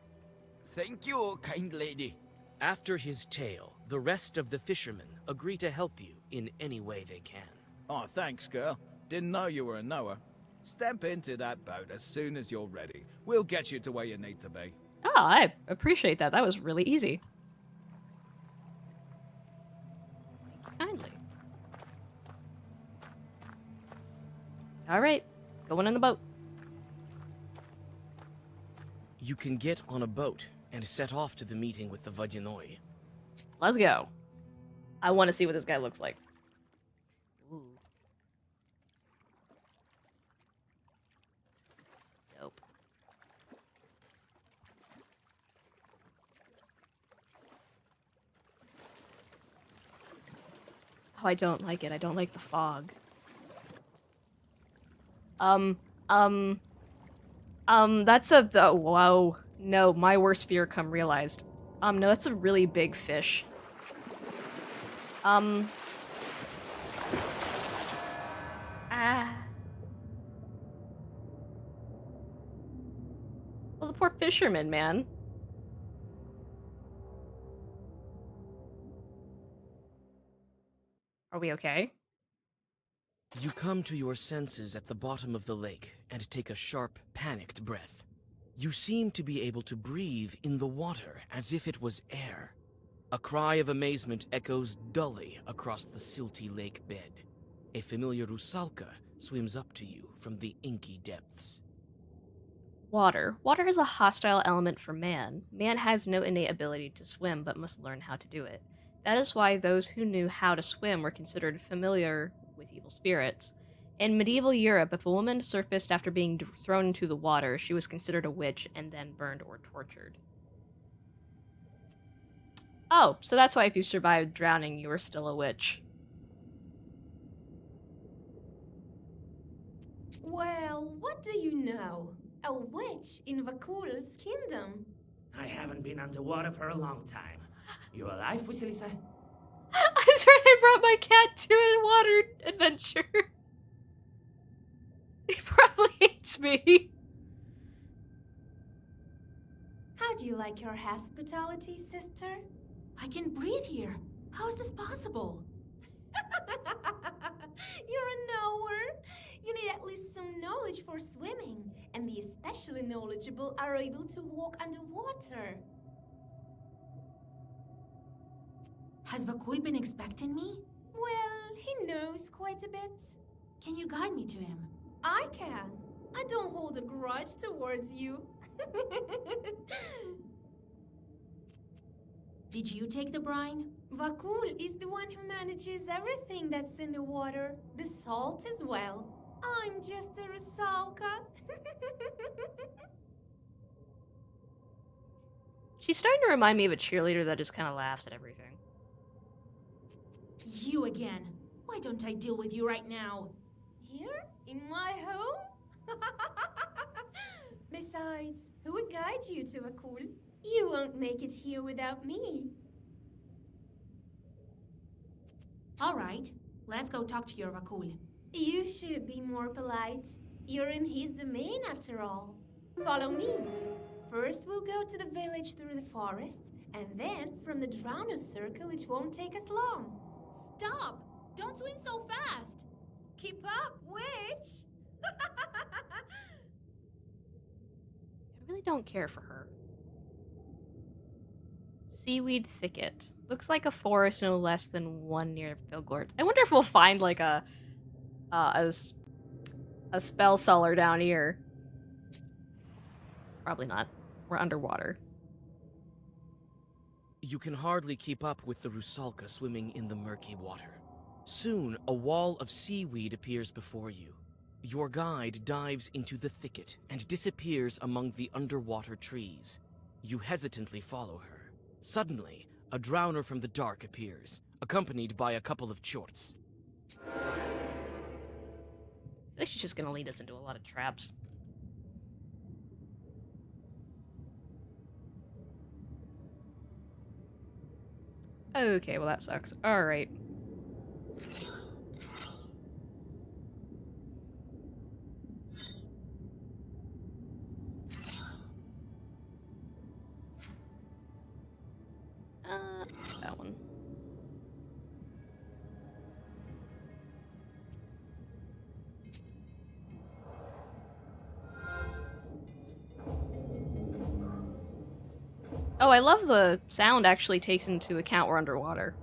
Thank you, kind lady. After his tale, the rest of the fishermen agree to help you in any way they can. Oh, thanks, girl. Didn't know you were a knower. Step into that boat as soon as you're ready. We'll get you to where you need to be. Oh, I appreciate that. That was really easy. Thank you kindly. Alright, going in the boat. You can get on a boat and set off to the meeting with the Vodyanoi. Let's go. I want to see what this guy looks like. Ooh. Dope. Oh, I don't like it. I don't like the fog. That's a, whoa. No, my worst fear come realized. No, that's a really big fish. Ah. Well, the poor fisherman, man. Are we okay? You come to your senses at the bottom of the lake and take a sharp, panicked breath. You seem to be able to breathe in the water as if it was air. A cry of amazement echoes dully across the silty lake bed. A familiar rusalka swims up to you from the inky depths. Water. Water is a hostile element for man. Man has no innate ability to swim, but must learn how to do it. That is why those who knew how to swim were considered familiar with evil spirits. In medieval Europe, if a woman surfaced after being thrown into the water, she was considered a witch and then burned or tortured. Oh, so that's why if you survived drowning, you were still a witch. Well, what do you know? A witch in Vakul's kingdom. I haven't been underwater for a long time. You alive, Vasilisa? That's right, I brought my cat to a water adventure. He probably hates me. How do you like your hospitality, sister? I can breathe here. How is this possible? You're a knower. You need at least some knowledge for swimming, and the especially knowledgeable are able to walk underwater. Has Vakul been expecting me? Well, he knows quite a bit. Can you guide me to him? I can. I don't hold a grudge towards you. Did you take the brine? Vakul is the one who manages everything that's in the water, the salt as well. I'm just a rusalka. She's starting to remind me of a cheerleader that just kind of laughs at everything. You again. Why don't I deal with you right now? Here? In my home? Besides, who would guide you to Akul? You won't make it here without me. All right, let's go talk to your Vakul. You should be more polite. You're in his domain after all. Follow me. First, we'll go to the village through the forest, and then from the Drowners Circle, it won't take us long. Stop! Don't swim so fast! Keep up, witch! I really don't care for her. Seaweed thicket. Looks like a forest no less than one near Vilgort. I wonder if we'll find like a spell cellar down here. Probably not. We're underwater. You can hardly keep up with the Rusalka swimming in the murky water. Soon, a wall of seaweed appears before you. Your guide dives into the thicket and disappears among the underwater trees. You hesitantly follow her. Suddenly, a drowner from the dark appears, accompanied by a couple of chorts. I feel like she's just gonna lead us into a lot of traps. Okay, well that sucks. Alright. That one. Oh, I love the sound actually takes into account we're underwater.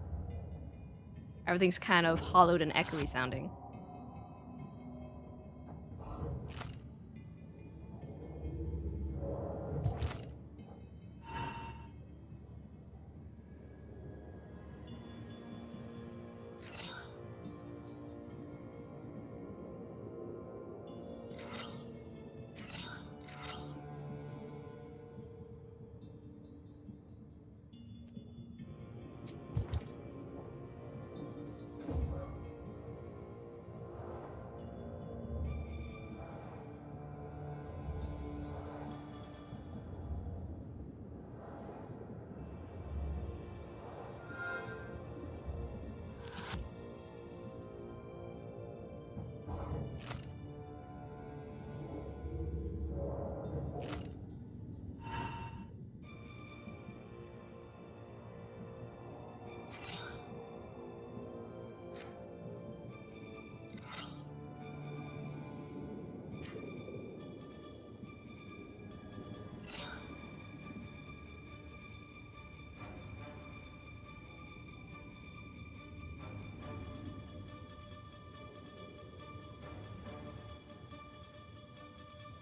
Everything's kind of hollowed and echoey sounding.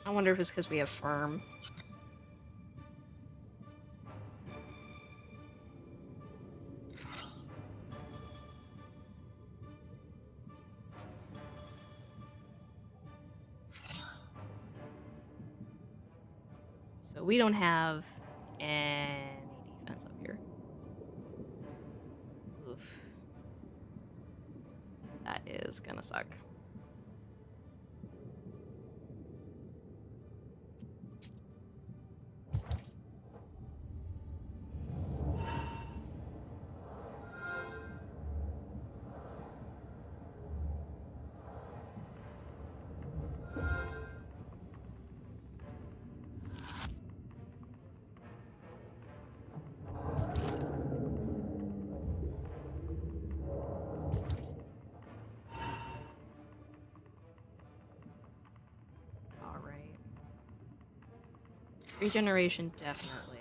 I wonder if it's because we have firm. So we don't have any defense up here. Oof. That is gonna suck. Regeneration, definitely.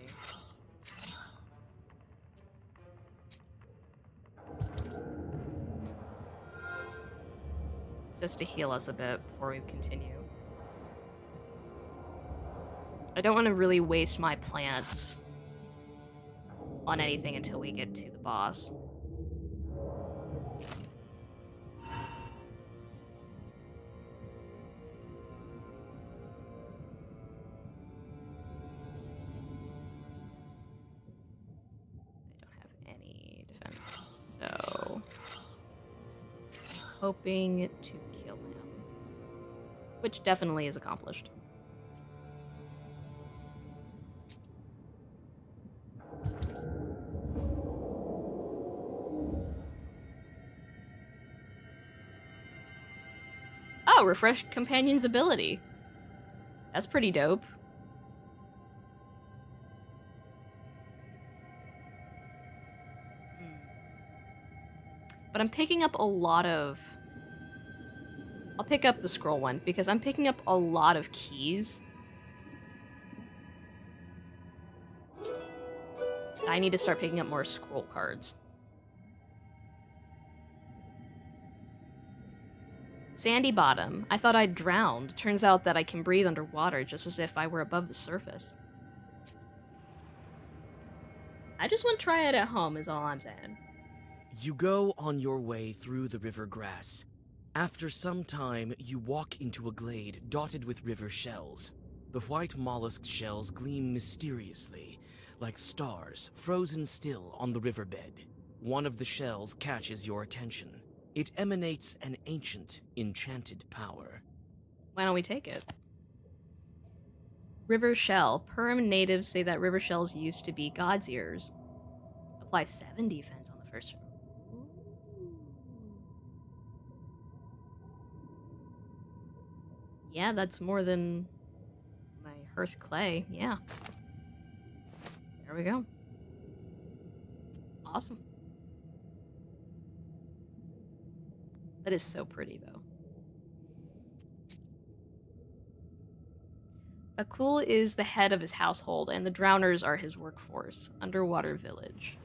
Just to heal us a bit before we continue. I don't want to really waste my plants on anything until we get to the boss. So, hoping to kill him. Which definitely is accomplished. Oh, refresh companion's ability. That's pretty dope. But I'm picking up a lot of... I'll pick up the scroll one, because I'm picking up a lot of keys. I need to start picking up more scroll cards. Sandy bottom. I thought I'd drowned. Turns out that I can breathe underwater just as if I were above the surface. I just want to try it at home is all I'm saying. You go on your way through the river grass. After some time, you walk into a glade dotted with river shells. The white mollusk shells gleam mysteriously, like stars frozen still on the riverbed. One of the shells catches your attention. It emanates an ancient, enchanted power. Why don't we take it? River shell. Perm natives say that river shells used to be God's ears. Apply 7 defense on the first. Yeah, that's more than my hearth clay. Yeah. There we go. Awesome. That is so pretty, though. Akul is the head of his household, and the drowners are his workforce. Underwater village.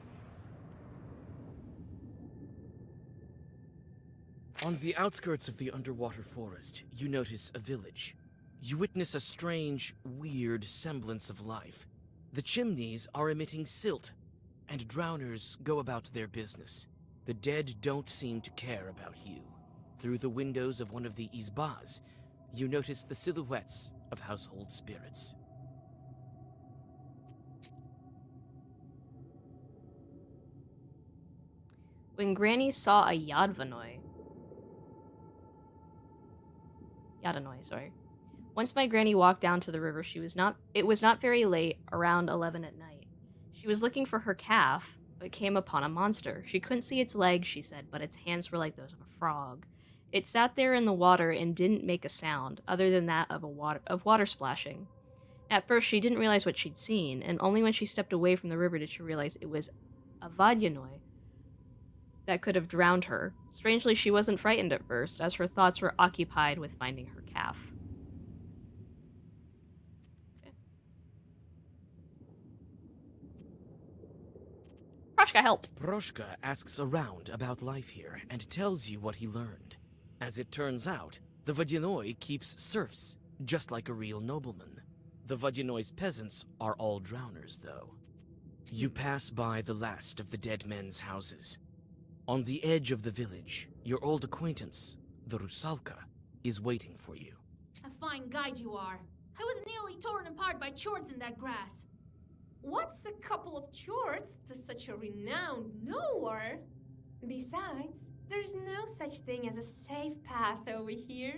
On the outskirts of the underwater forest, you notice a village. You witness a strange, weird semblance of life. The chimneys are emitting silt, and drowners go about their business. The dead don't seem to care about you. Through the windows of one of the izbas, you notice the silhouettes of household spirits. When Granny saw a Yadvanoi, sorry. Once my granny walked down to the river, it was not very late, around 11 at night. She was looking for her calf, but came upon a monster. She couldn't see its legs, she said, but its hands were like those of a frog. It sat there in the water and didn't make a sound, other than that of water splashing. At first, she didn't realize what she'd seen, and only when she stepped away from the river did she realize it was a Vadyanoi that could have drowned her. Strangely, she wasn't frightened at first, as her thoughts were occupied with finding her calf. Okay. Proshka, help! Proshka asks around about life here and tells you what he learned. As it turns out, the Vadyanoi keeps serfs, just like a real nobleman. The Vadyanoi's peasants are all drowners, though. You pass by the last of the dead men's houses. On the edge of the village, your old acquaintance, the Rusalka, is waiting for you. A fine guide you are. I was nearly torn apart by chords in that grass. What's a couple of chords to such a renowned knower? Besides, there's no such thing as a safe path over here.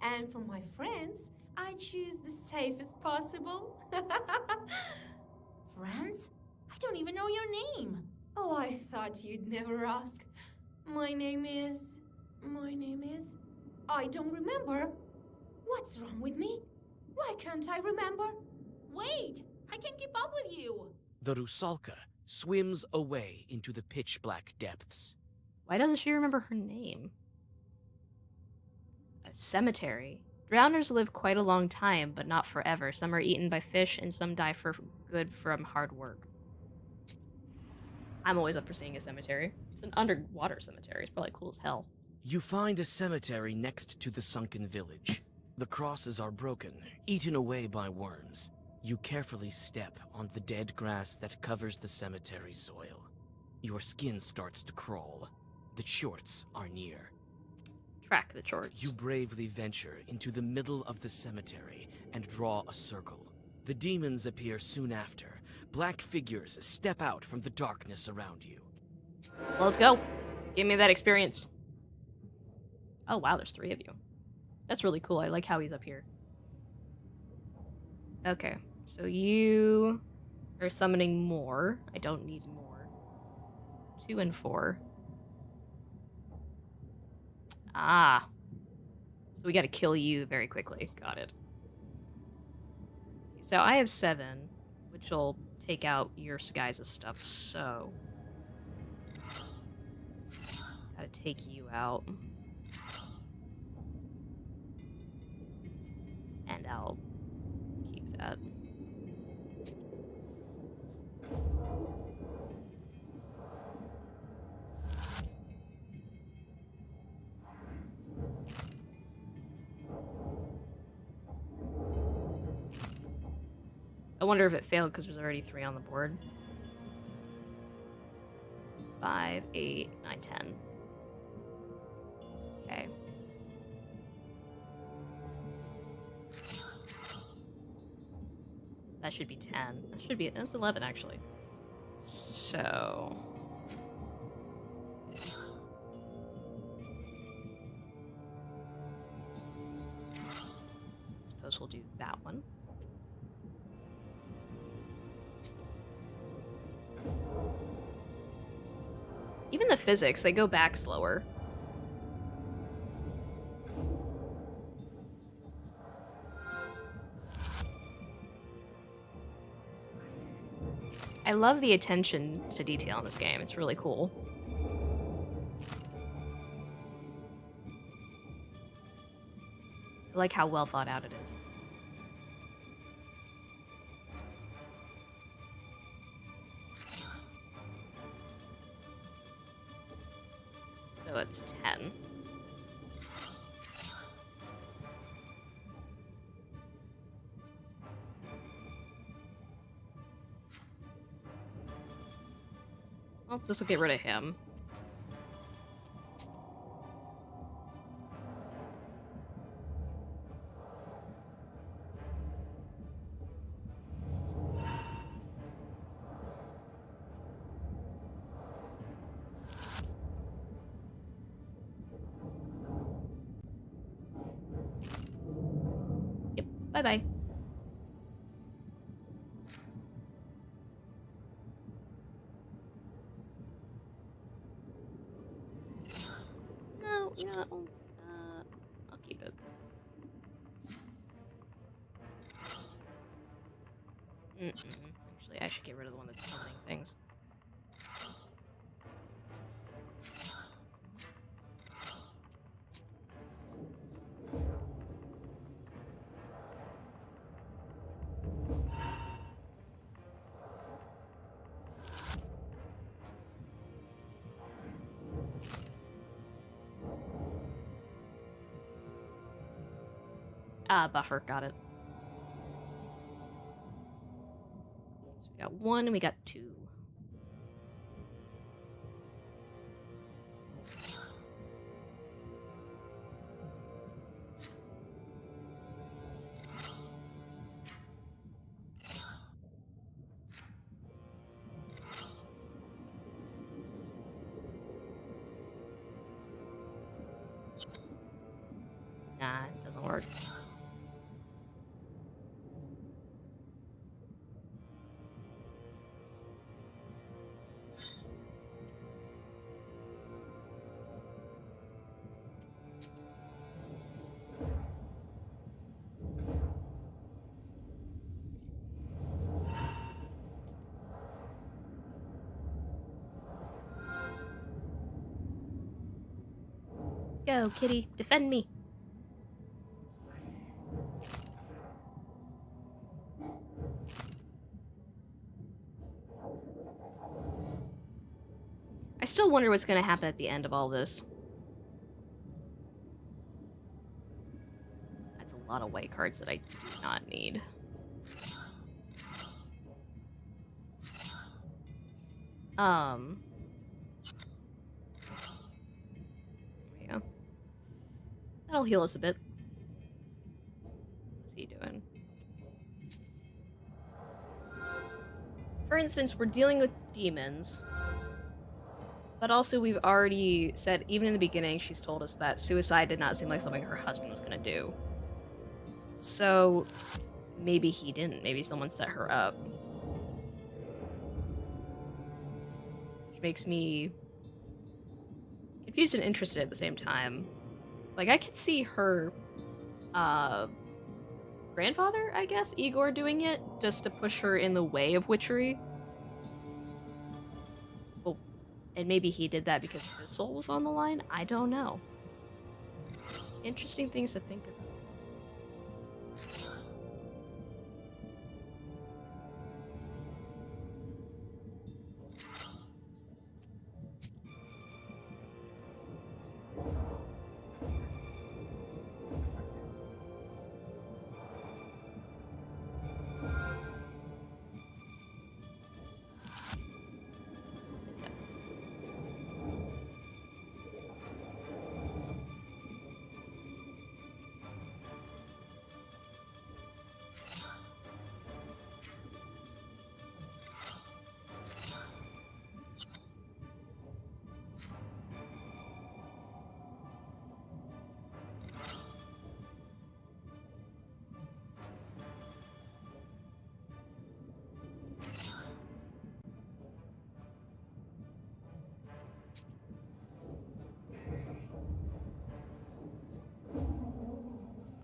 And for my friends, I choose the safest possible. Friends? I don't even know your name. Oh, I thought you'd never ask. My name is... I don't remember. What's wrong with me? Why can't I remember? Wait! I can't keep up with you! The Rusalka swims away into the pitch-black depths. Why doesn't she remember her name? A cemetery. Drowners live quite a long time, but not forever. Some are eaten by fish, and some die for good from hard work. I'm always up for seeing a cemetery. It's an underwater cemetery. It's probably cool as hell. You find a cemetery next to the sunken village. The crosses are broken, eaten away by worms. You carefully step on the dead grass that covers the cemetery soil. Your skin starts to crawl. The chorts are near. Track the chorts. You bravely venture into the middle of the cemetery and draw a circle. The demons appear soon after. Black figures step out from the darkness around you. Let's go. Give me that experience. Oh wow, there's 3 of you. That's really cool. I like how he's up here. Okay, so you are summoning more. I don't need more. 2 and 4. Ah. we gotta kill you very quickly. Got it. So I have 7, which will take out your guys' stuff, so... Gotta take you out. And I'll keep that. I wonder if it failed because there's already 3 on the board. 5, 8, 9, 10. Okay. That should be 10. That should be... That's 11, actually. So... Suppose we'll do that one. Even the physics, they go back slower. I love the attention to detail in this game. It's really cool. I like how well thought out it is. So it's 10. Well, this will get rid of him. Yep, bye-bye. No, yeah, I'll keep it. Actually, I should get rid of the one that's summoning things. Buffer, got it. So we got 1 and we got 2. Nah, it doesn't work. Go, kitty, defend me. I still wonder what's going to happen at the end of all this. That's a lot of white cards that I do not need. There we go. That'll heal us a bit. What's he doing? For instance, we're dealing with demons. But also, we've already said, even in the beginning, she's told us that suicide did not seem like something her husband was gonna do. So, maybe he didn't. Maybe someone set her up. Which makes me confused and interested at the same time. Like, I could see her grandfather, I guess, Igor, doing it just to push her in the way of witchery. Oh, and maybe he did that because his soul was on the line? I don't know. Interesting things to think about.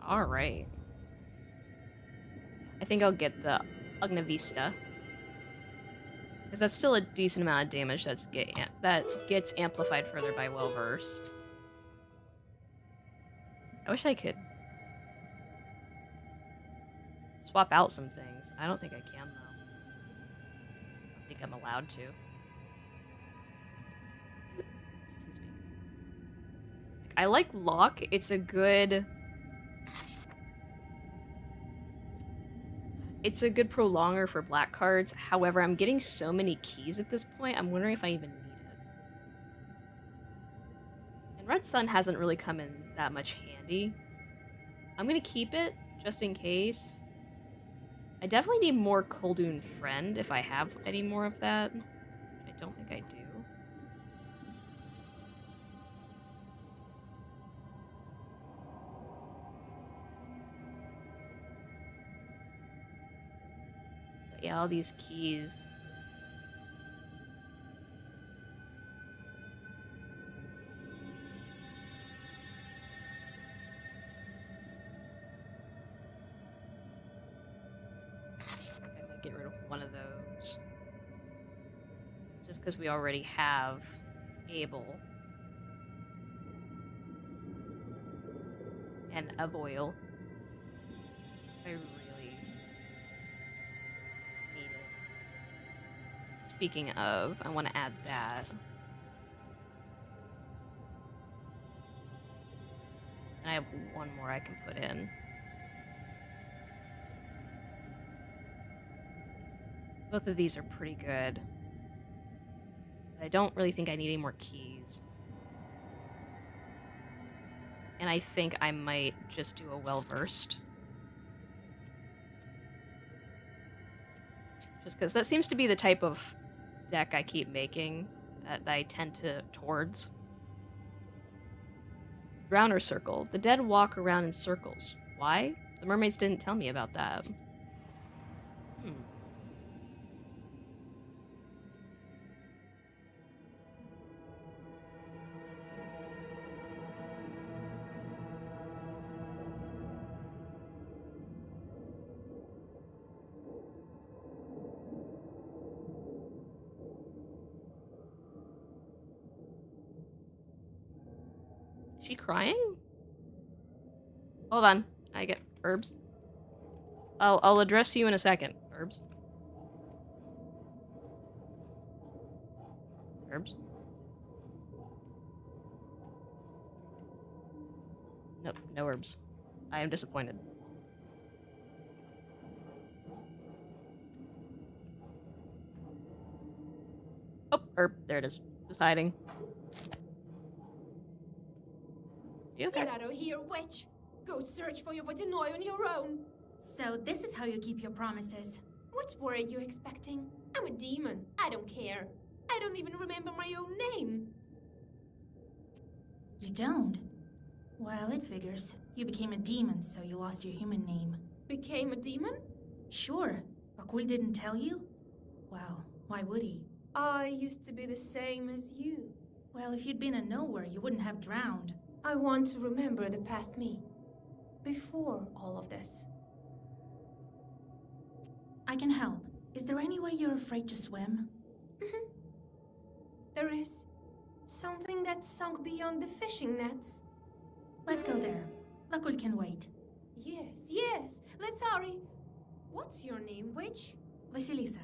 Alright. I think I'll get the Agnavista. Because that's still a decent amount of damage that gets amplified further by Well-Versed. I wish I could swap out some things. I don't think I can, though. I don't think I'm allowed to. Excuse me. I like Locke. It's a good prolonger for black cards. However, I'm getting so many keys at this point, I'm wondering if I even need it. And Red Sun hasn't really come in that much handy. I'm gonna keep it, just in case. I definitely need more Koldun Friend, if I have any more of that. I don't think I do. Yeah, all these keys. I think I might get rid of one of those. Just because we already have Abel. And Aboil. I really need it. Speaking of, I want to add that. And I have one more I can put in. Both of these are pretty good. I don't really think I need any more keys. And I think I might just do a Well-Versed. Just because that seems to be the type of deck I keep making, that I tend towards. Drowner Circle. The dead walk around in circles. Why? The mermaids didn't tell me about that. Is she crying? Hold on. I get herbs. I'll address you in a second. Herbs. Herbs. Nope, no herbs. I am disappointed. Oh, herb. There it is. Just hiding. You okay? Get out of here, witch! Go search for your Vodinoi on your own! So this is how you keep your promises. What were you expecting? I'm a demon. I don't care. I don't even remember my own name. You don't? Well, it figures. You became a demon, so you lost your human name. Became a demon? Sure. Bakul didn't tell you? Well, why would he? I used to be the same as you. Well, if you'd been a nowhere, you wouldn't have drowned. I want to remember the past me. before all of this? I can help. Is there anywhere you're afraid to swim? There is something that sunk beyond the fishing nets. Let's go there. Makul can wait. Yes, yes, let's hurry. What's your name, witch? Vasilisa.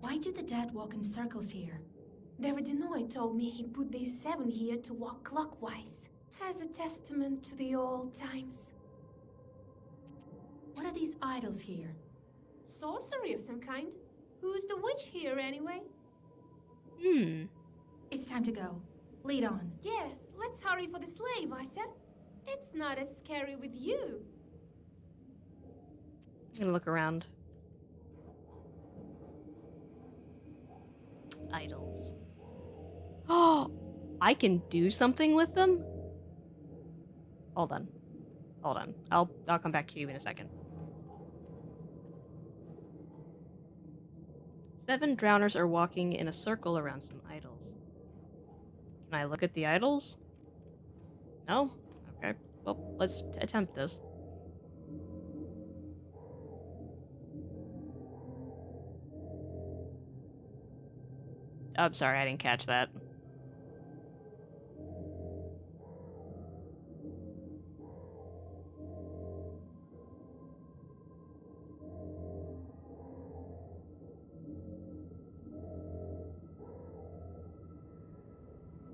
Why do the dead walk in circles here? The Vodinoi told me he put these 7 here to walk clockwise, as a testament to the old times. What are these idols here? Sorcery of some kind. Who's the witch here, anyway? It's time to go. Lead on. Yes, let's hurry for the slave, Isa. It's not as scary with you. I'm gonna look around. Idols. Oh, I can do something with them? Hold on. Hold on. I'll come back to you in a second. 7 drowners are walking in a circle around some idols. Can I look at the idols? No? Okay. Well, let's attempt this. I'm sorry, I didn't catch that.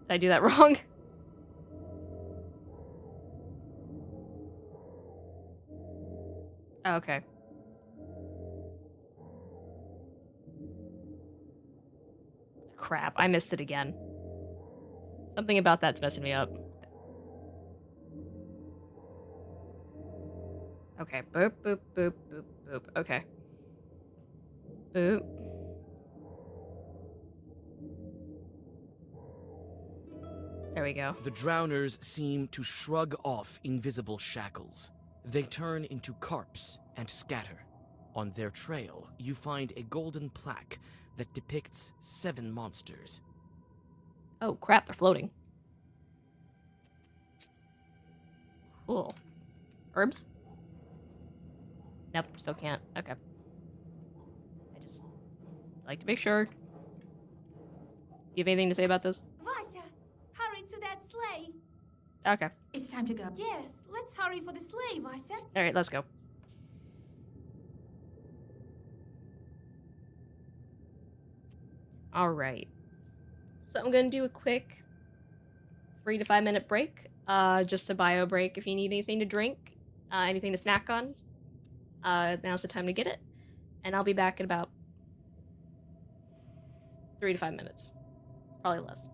Did I do that wrong? Oh, okay. Crap, I missed it again. Something about that's messing me up. Okay, boop, boop, boop, boop, boop. Okay. Boop. There we go. The drowners seem to shrug off invisible shackles. They turn into carps and scatter. On their trail, you find a golden plaque that depicts 7 monsters. Oh, crap, they're floating. Cool. Herbs? Nope, still can't. Okay. I just like to make sure. You have anything to say about this? Vasa, hurry to that sleigh. Okay. It's time to go. Yes, let's hurry for the sleigh, Vasa. Alright, let's go. Alright. So I'm gonna do a quick 3 to 5 minute break. Just a bio break if you need anything to drink, anything to snack on. Now's the time to get it. And I'll be back in about 3 to 5 minutes. Probably less.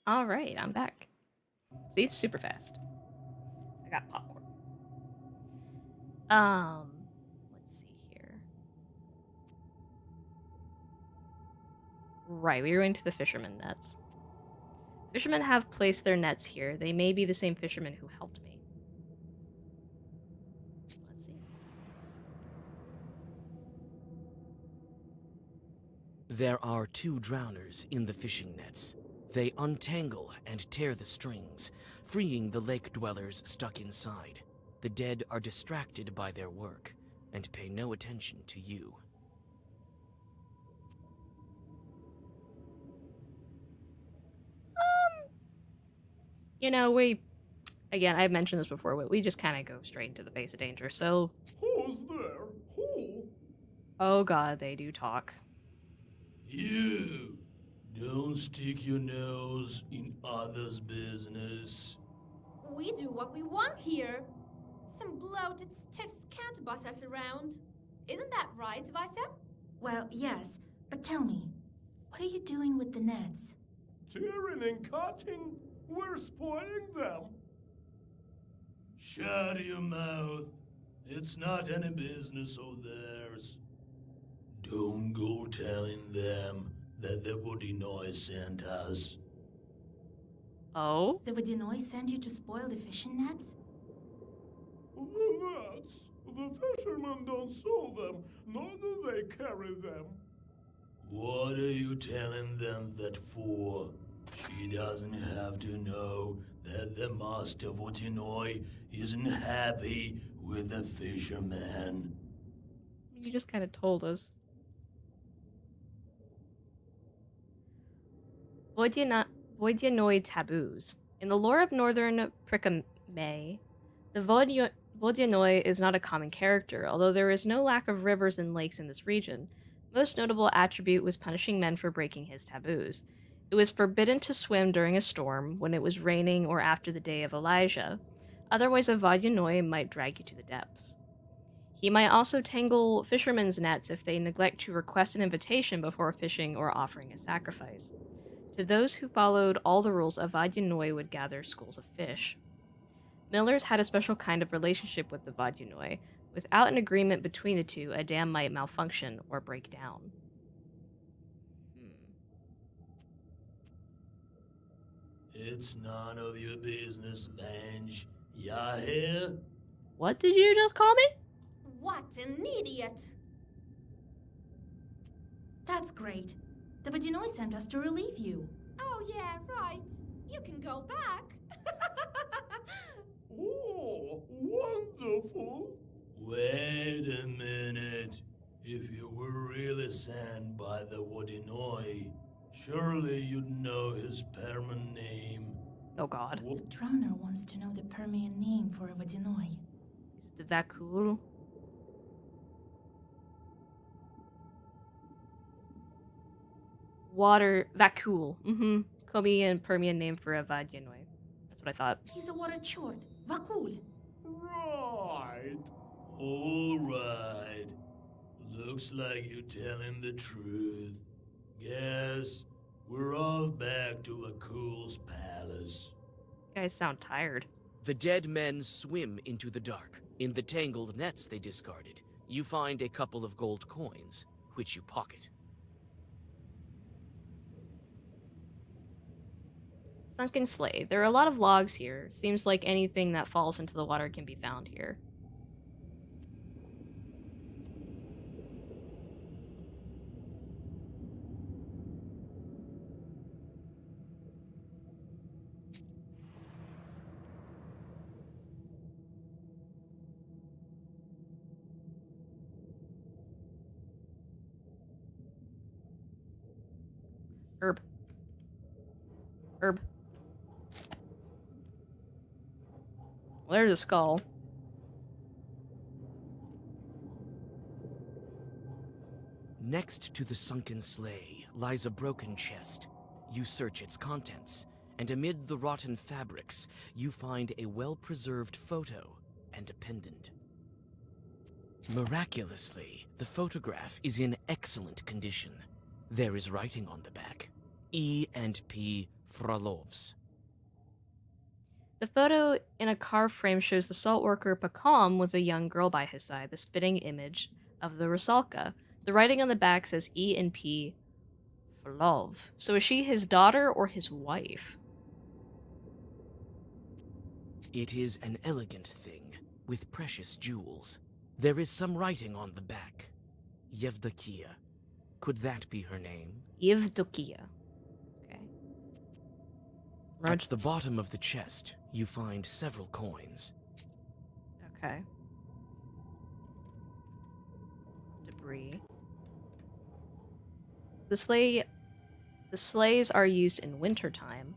All right, I'm back. See, it's super fast. I got popcorn. Let's see here. Right, we were going to the fisherman nets. Fishermen have placed their nets here. They may be the same fishermen who helped me. Let's see. There are 2 drowners in the fishing nets. They untangle and tear the strings, freeing the lake dwellers stuck inside. The dead are distracted by their work and pay no attention to you. You know, again, I've mentioned this before, but we just kind of go straight into the face of danger, so... Who's there? Who? Oh god, they do talk. You! Don't stick your nose in others' business. We do what we want here. Some bloated, stiffs can't boss us around. Isn't that right, Vaisa? Well, yes, but tell me, what are you doing with the nets? Tearing and cutting? We're spoiling them. Shut your mouth. It's not any business of theirs. Don't go telling them that the Vodinoi sent us. Oh? The Vodinoi sent you to spoil the fishing nets? The nets. The fishermen don't sew them, nor do they carry them. What are you telling them that for? She doesn't have to know that the master Vodinoi isn't happy with the fisherman. You just kind of told us. Vodyanoi taboos. In the lore of northern Pricamay, the Vodyanoi is not a common character, although there is no lack of rivers and lakes in this region. Most notable attribute was punishing men for breaking his taboos. It was forbidden to swim during a storm, when it was raining, or after the day of Elijah. Otherwise, a Vodyanoi might drag you to the depths. He might also tangle fishermen's nets if they neglect to request an invitation before fishing or offering a sacrifice. To those who followed all the rules, a Vodyanoi would gather schools of fish. Millers had a special kind of relationship with the Vodyanoi. Without an agreement between the two, a dam might malfunction or break down. It's none of your business, Vange. Ya hear? What did you just call me? What an idiot! That's great. The Vodinoi sent us to relieve you. Oh yeah, right. You can go back. Oh, wonderful. Wait a minute. If you were really sent by the Vodinoi, surely you'd know his Perman name. Oh god. The Drowner wants to know the Permian name for a Vodinoi. Is it that cool? Water Vakul. Kobe and Permian name for a Vodyanoi. That's what I thought. He's a water short. Vakul. Right. All right. Looks like you're telling the truth. Guess we're off back to Vakul's palace. You guys sound tired. The dead men swim into the dark. In the tangled nets they discarded, you find a couple of gold coins, which you pocket. Sunken sleigh. There are a lot of logs here. Seems like anything that falls into the water can be found here. Herb. Herb. Well, there's a skull. Next to the sunken sleigh lies a broken chest. You search its contents, and amid the rotten fabrics, you find a well-preserved photo and a pendant. Miraculously, the photograph is in excellent condition. There is writing on the back. E&P Frolovs. The photo in a car frame shows the salt worker Pacom with a young girl by his side, the spitting image of the Rusalka. The writing on the back says E and P Frolov. So is she his daughter or his wife? It is an elegant thing, with precious jewels. There is some writing on the back. Yevdokia. Could that be her name? Yevdokia. Okay. At the bottom of the chest, you find several coins. Okay. Debris. The sleighs are used in wintertime.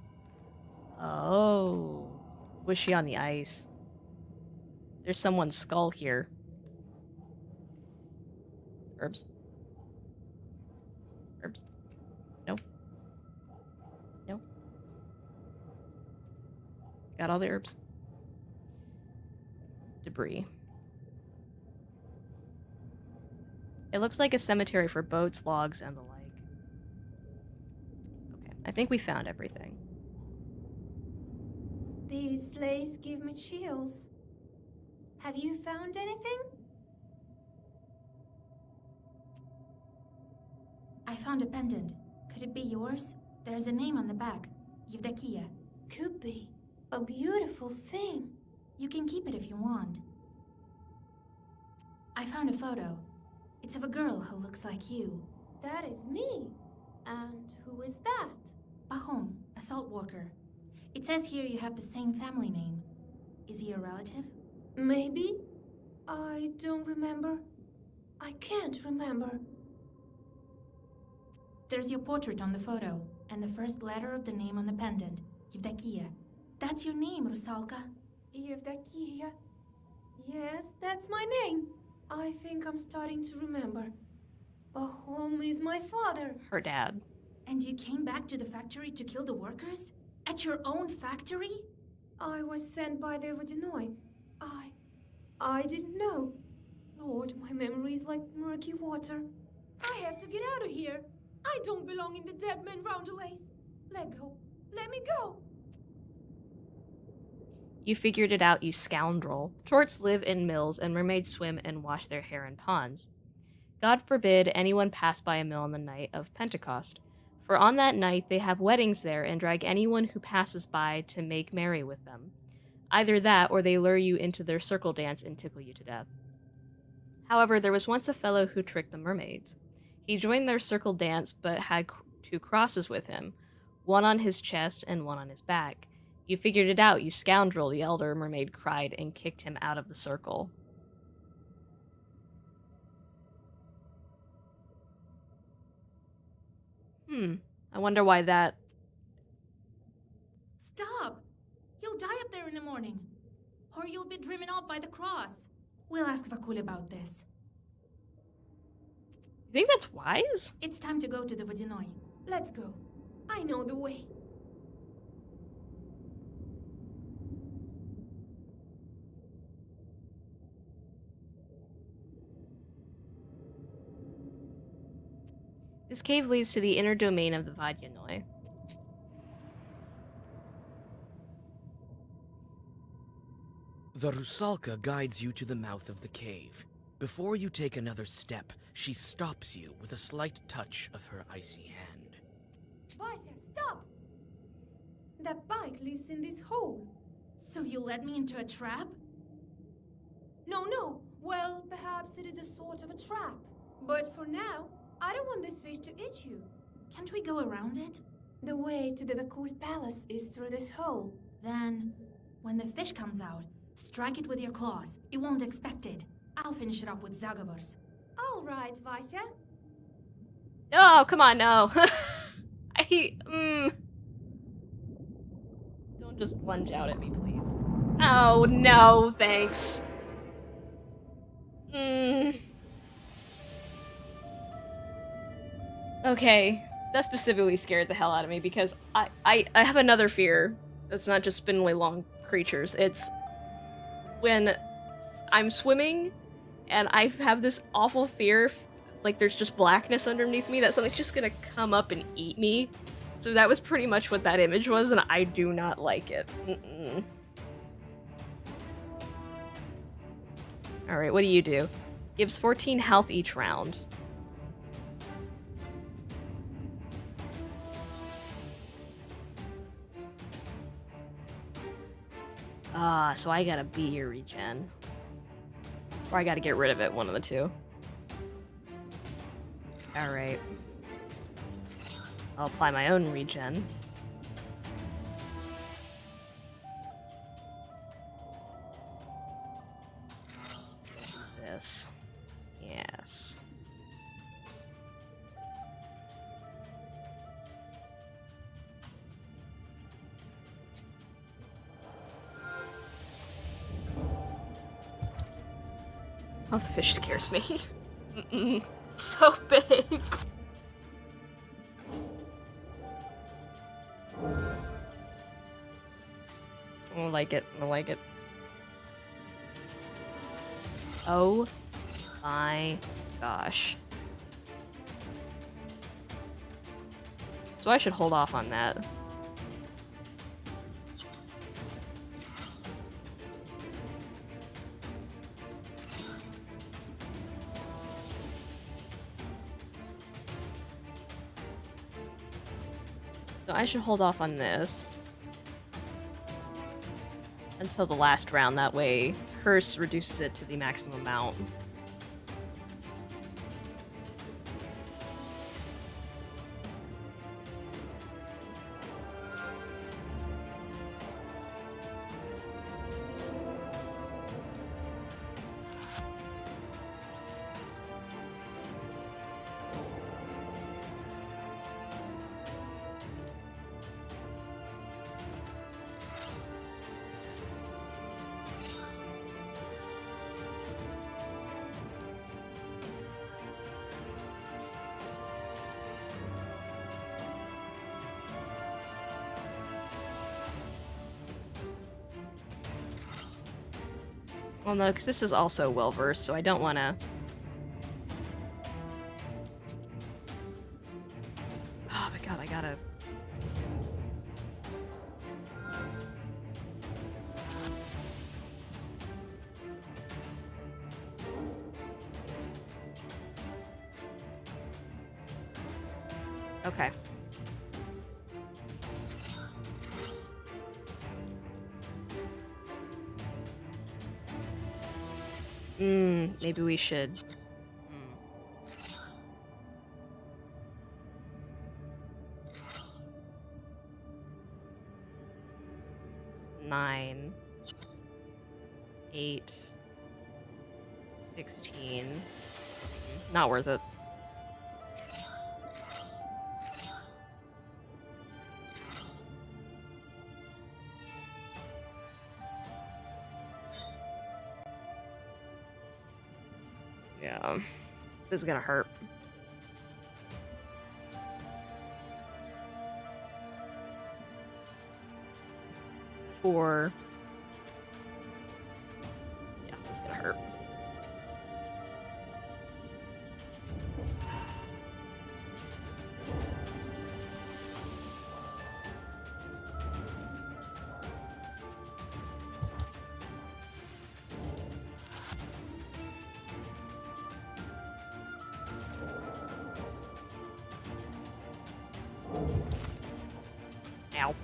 Oh. Was she on the ice? There's someone's skull here. Herbs. Herbs. No. No. Got all the herbs. Debris. It looks like a cemetery for boats, logs, and the like. Okay, I think we found everything. These sleighs give me chills. Have you found anything? I found a pendant. Could it be yours? There's a name on the back. Yevdokia. Could be. A beautiful thing. You can keep it if you want. I found a photo. It's of a girl who looks like you. That is me. And who is that? Pahom, a salt worker. It says here you have the same family name. Is he a relative? Maybe. I don't remember. I can't remember. There's your portrait on the photo, and the first letter of the name on the pendant, Yevdokia. That's your name, Rusalka. Yevdokia. Yes, that's my name. I think I'm starting to remember. Pahom is my father. Her dad. And you came back to the factory to kill the workers? At your own factory? I was sent by the Vodinoy. I didn't know. Lord, my memory is like murky water. I have to get out of here. I don't belong in the dead man roundelays. Let go. Let me go. You figured it out, you scoundrel. Chorts live in mills, and mermaids swim and wash their hair in ponds. God forbid anyone pass by a mill on the night of Pentecost, for on that night they have weddings there and drag anyone who passes by to make merry with them. Either that, or they lure you into their circle dance and tickle you to death. However, there was once a fellow who tricked the mermaids. He joined their circle dance, but had two crosses with him, one on his chest and one on his back. You figured it out, you scoundrel, the elder mermaid cried and kicked him out of the circle. I wonder why that... Stop! You'll die up there in the morning. Or you'll be driven off by the cross. We'll ask Vakul about this. You think that's wise? It's time to go to the Vodinoy. Let's go. I know the way. This cave leads to the inner domain of the Vadyanoi. The Rusalka guides you to the mouth of the cave. Before you take another step, she stops you with a slight touch of her icy hand. Vasya, stop! That bike lives in this hole. So you led me into a trap? No. Well, perhaps it is a sort of a trap. But for now, I don't want this fish to eat you. Can't we go around it? The way to the Vakul's palace is through this hole. Then, when the fish comes out, strike it with your claws. It won't expect it. I'll finish it off with Zagavars. All right, Vasya. Oh, come on, no. Don't just lunge out at me, please. Oh, no, thanks. Okay, that specifically scared the hell out of me because I have another fear that's not just spindly long creatures. It's when I'm swimming and I have this awful fear, like there's just blackness underneath me, that something's just gonna come up and eat me. So that was pretty much what that image was, and I do not like it. Alright, what do you do? Gives 14 health each round. So I gotta be your regen. Or I gotta get rid of it, one of the two. Alright. I'll apply my own regen. This. Yes. Oh, the fish scares me. So big. I like it. I like it. Oh my gosh. So I should hold off on that. So I should hold off on this until the last round. That way, Curse reduces it to the maximum amount. Well, no, because this is also well-versed, so I don't want to... Oh my god, I gotta... Okay. Maybe we should... 9, 8, 16. Not worth it. Yeah, this is gonna hurt. For... Yeah, this is gonna hurt. Ow.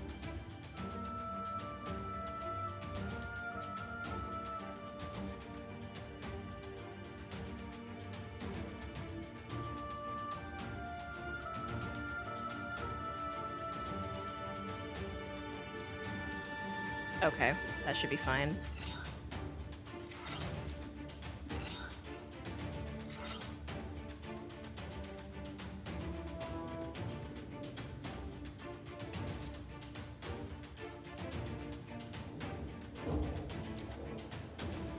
Okay, that should be fine.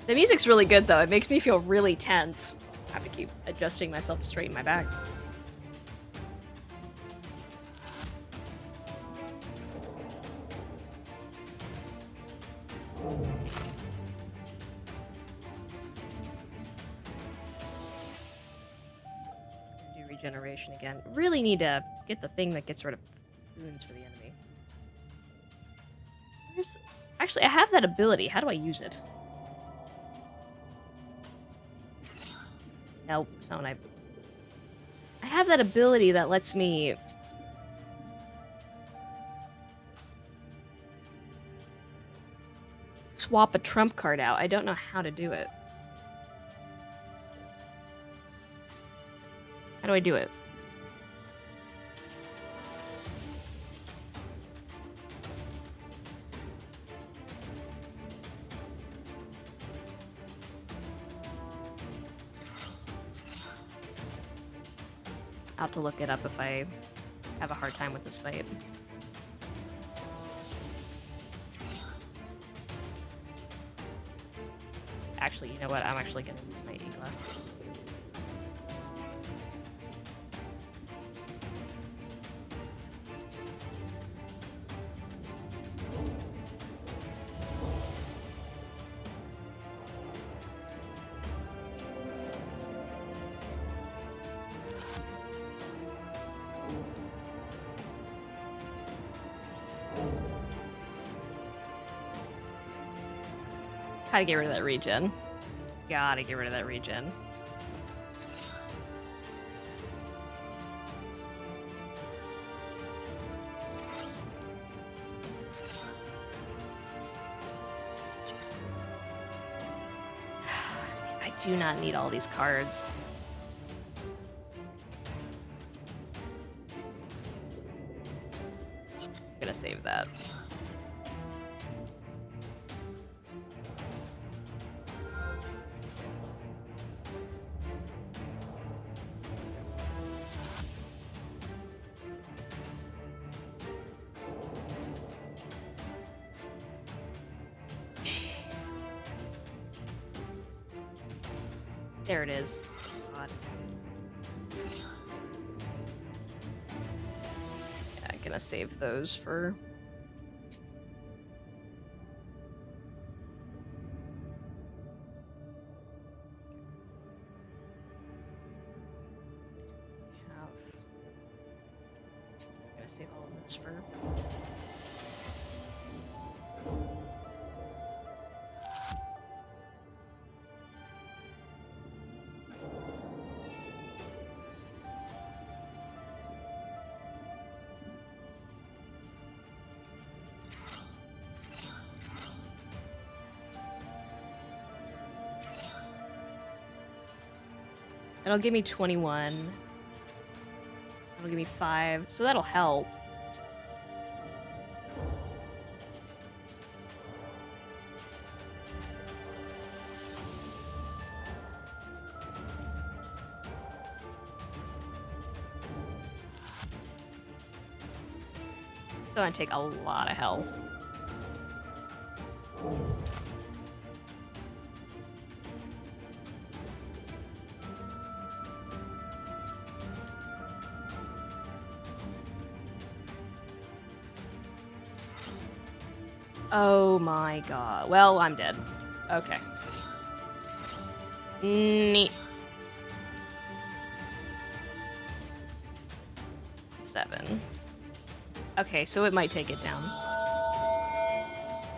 The music's really good, though. It makes me feel really tense. I have to keep adjusting myself to straighten my back. Do regeneration again. Really need to get the thing that gets rid of wounds for the enemy. Actually, I have that ability. How do I use it? Nope, it's not what I have that ability that lets me... swap a trump card out. I don't know how to do it. How do I do it? I'll have to look it up if I have a hard time with this fight. Actually, you know what? I'm actually gonna use my Igla. Gotta get rid of that regen. Gotta get rid of that regen. I do not need all these cards. I'm gonna save that. There it is. God. Yeah, I'm gonna save those for... I'm gonna save all of those for... It'll give me 21. It'll give me 5, so that'll help. So I take a lot of health. Oh my god. Well, I'm dead. Okay. Neat. 7. Okay, so it might take it down.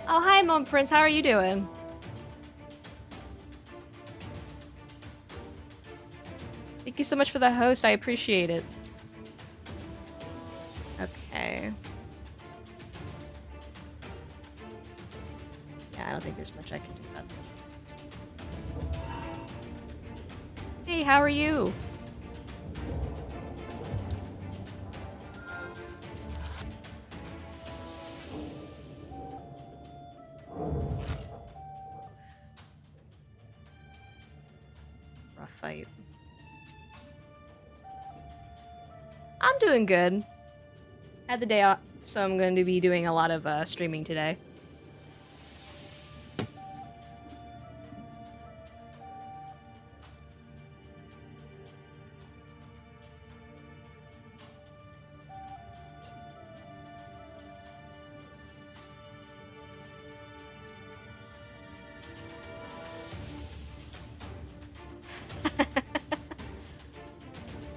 Oh, hi, Mom Prince. How are you doing? Thank you so much for the host. I appreciate it. Okay. Yeah, I don't think there's much I can do about this. Hey, how are you? Rough fight. I'm doing good. Had the day off, so I'm going to be doing a lot of streaming today.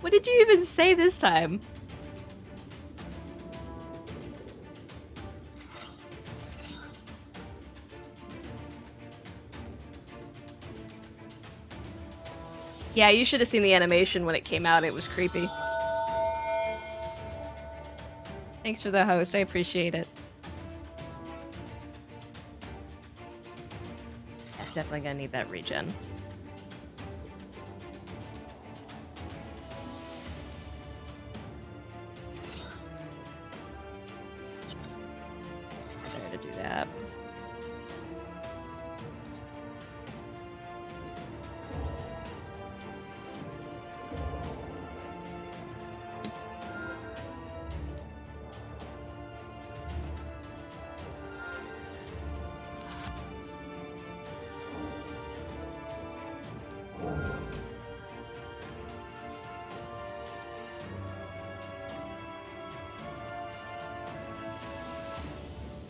What did you even say this time? Yeah, you should have seen the animation when it came out. It was creepy. Thanks for the host. I appreciate it. Yeah, definitely gonna need that regen. Better to do that.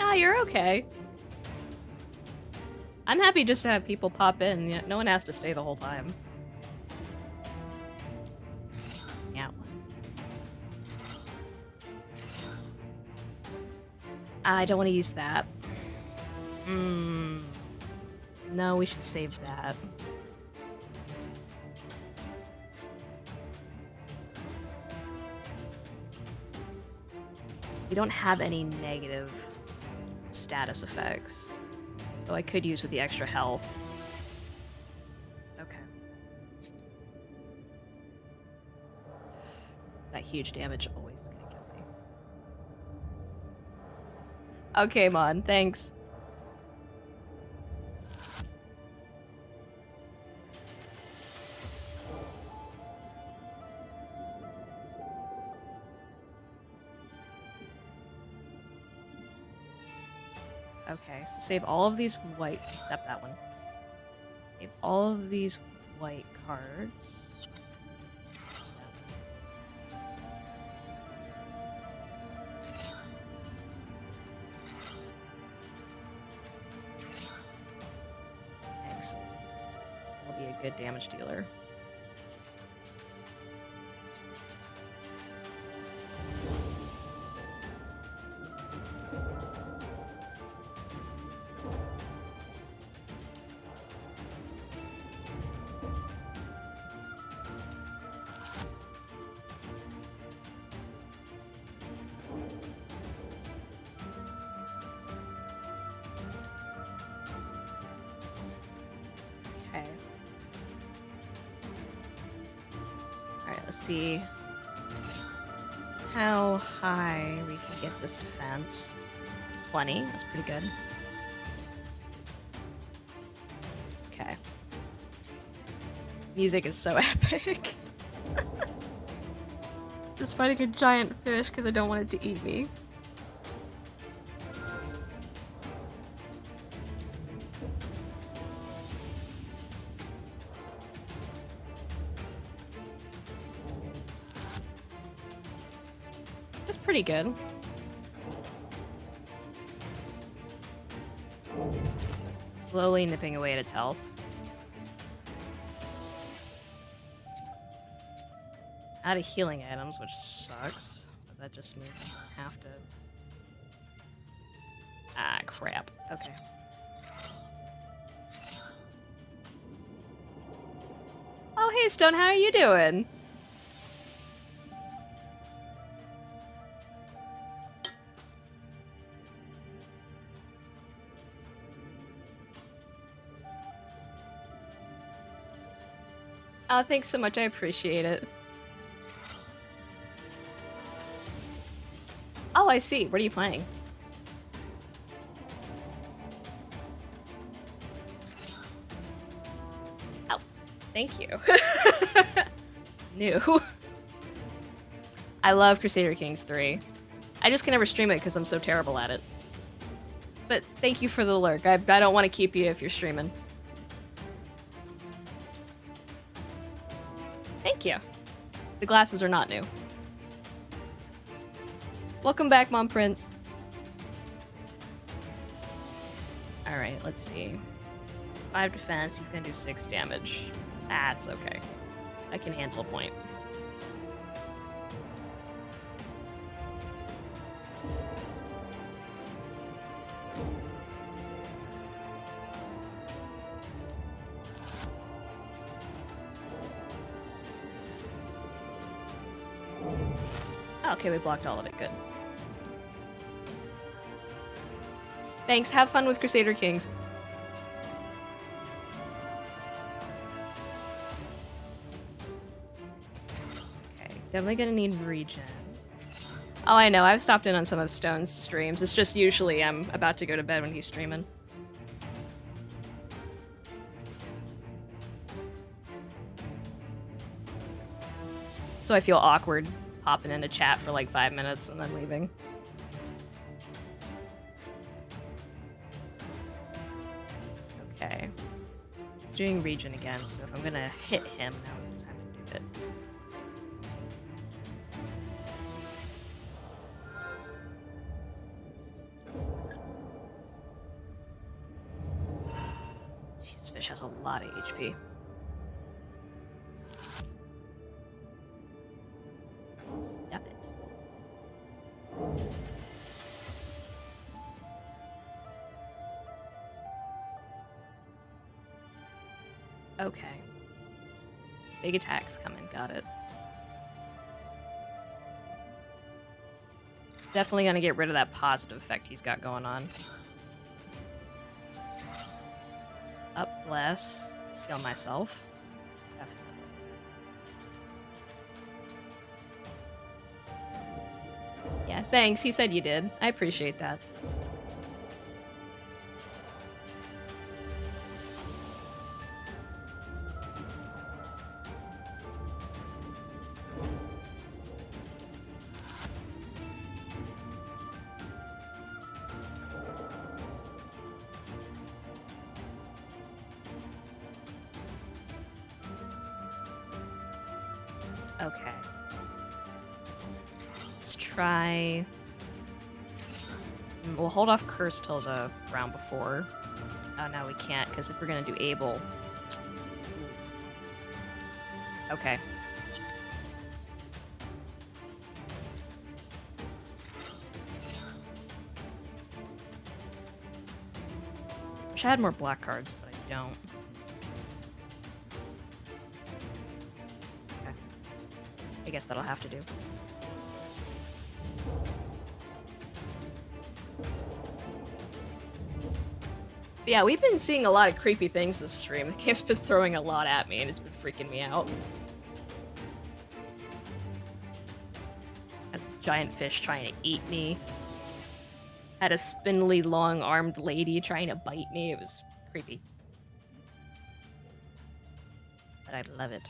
Ah, you're okay. I'm happy just to have people pop in. No one has to stay the whole time. Yeah. I don't want to use that. No, we should save that. We don't have any negative status effects, though I could use with the extra health. Okay. That huge damage always is gonna kill me. Okay, Mon, thanks. Okay, so save all of these white, except that one. Save all of these white cards. Excellent. I'll be a good damage dealer. Okay. Alright, let's see how high we can get this defense. 20, that's pretty good. Okay. Music is so epic. Just fighting a giant fish because I don't want it to eat me. That's pretty good. Slowly nipping away at its health. Out of healing items, which sucks. But that just means I have to... Ah, crap. Okay. Oh, hey, Stone, how are you doing? Oh, thanks so much. I appreciate it. Oh, I see. What are you playing? Oh, thank you. It's new. I love Crusader Kings 3. I just can never stream it because I'm so terrible at it. But thank you for the lurk. I don't want to keep you if you're streaming. Thank you. The glasses are not new. Welcome back, Mom Prince. Alright, let's see. 5 defense, he's gonna do 6 damage. That's okay. I can handle a point. Oh, okay, we blocked all of it. Good. Thanks. Have fun with Crusader Kings. Okay, definitely gonna need regen. Oh, I know. I've stopped in on some of Stone's streams. It's just usually I'm about to go to bed when he's streaming. So I feel awkward hopping into chat for like 5 minutes and then leaving. Okay. He's doing regen again, so if I'm gonna hit him, now's the time to do it. This fish has a lot of HP. Stop it. Okay. Big attacks coming, got it. Definitely gonna get rid of that positive effect he's got going on. Up, bless. Heal myself. Definitely. Yeah, thanks. He said you did. I appreciate that. Okay. Let's try... We'll hold off Curse till the round before. Oh, no, we can't, because if we're going to do Able... Okay. Wish I had more black cards, but I don't. I guess that'll have to do. But yeah, we've been seeing a lot of creepy things this stream. The game's been throwing a lot at me and it's been freaking me out. A giant fish trying to eat me. Had a spindly, long-armed lady trying to bite me. It was creepy. But I love it.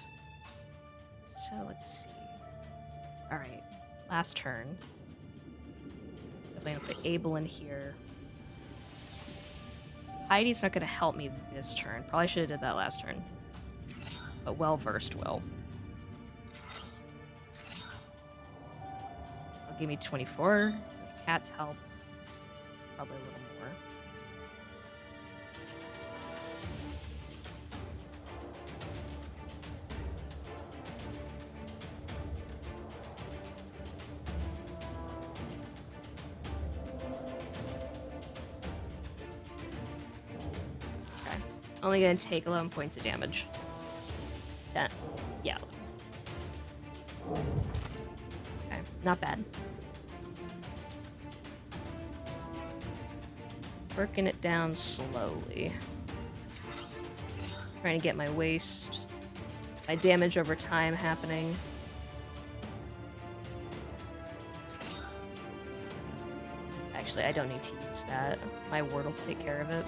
So let's see. Alright, last turn. Definitely gonna put Abel in here. Heidi's not gonna help me this turn. Probably should have did that last turn. But well-versed will. I'll give me 24. Cat's help. Probably a little more. Only gonna take 11 points of damage. That, yeah. Okay, not bad. Working it down slowly. Trying to get my waste, my damage over time happening. Actually, I don't need to use that. My ward will take care of it.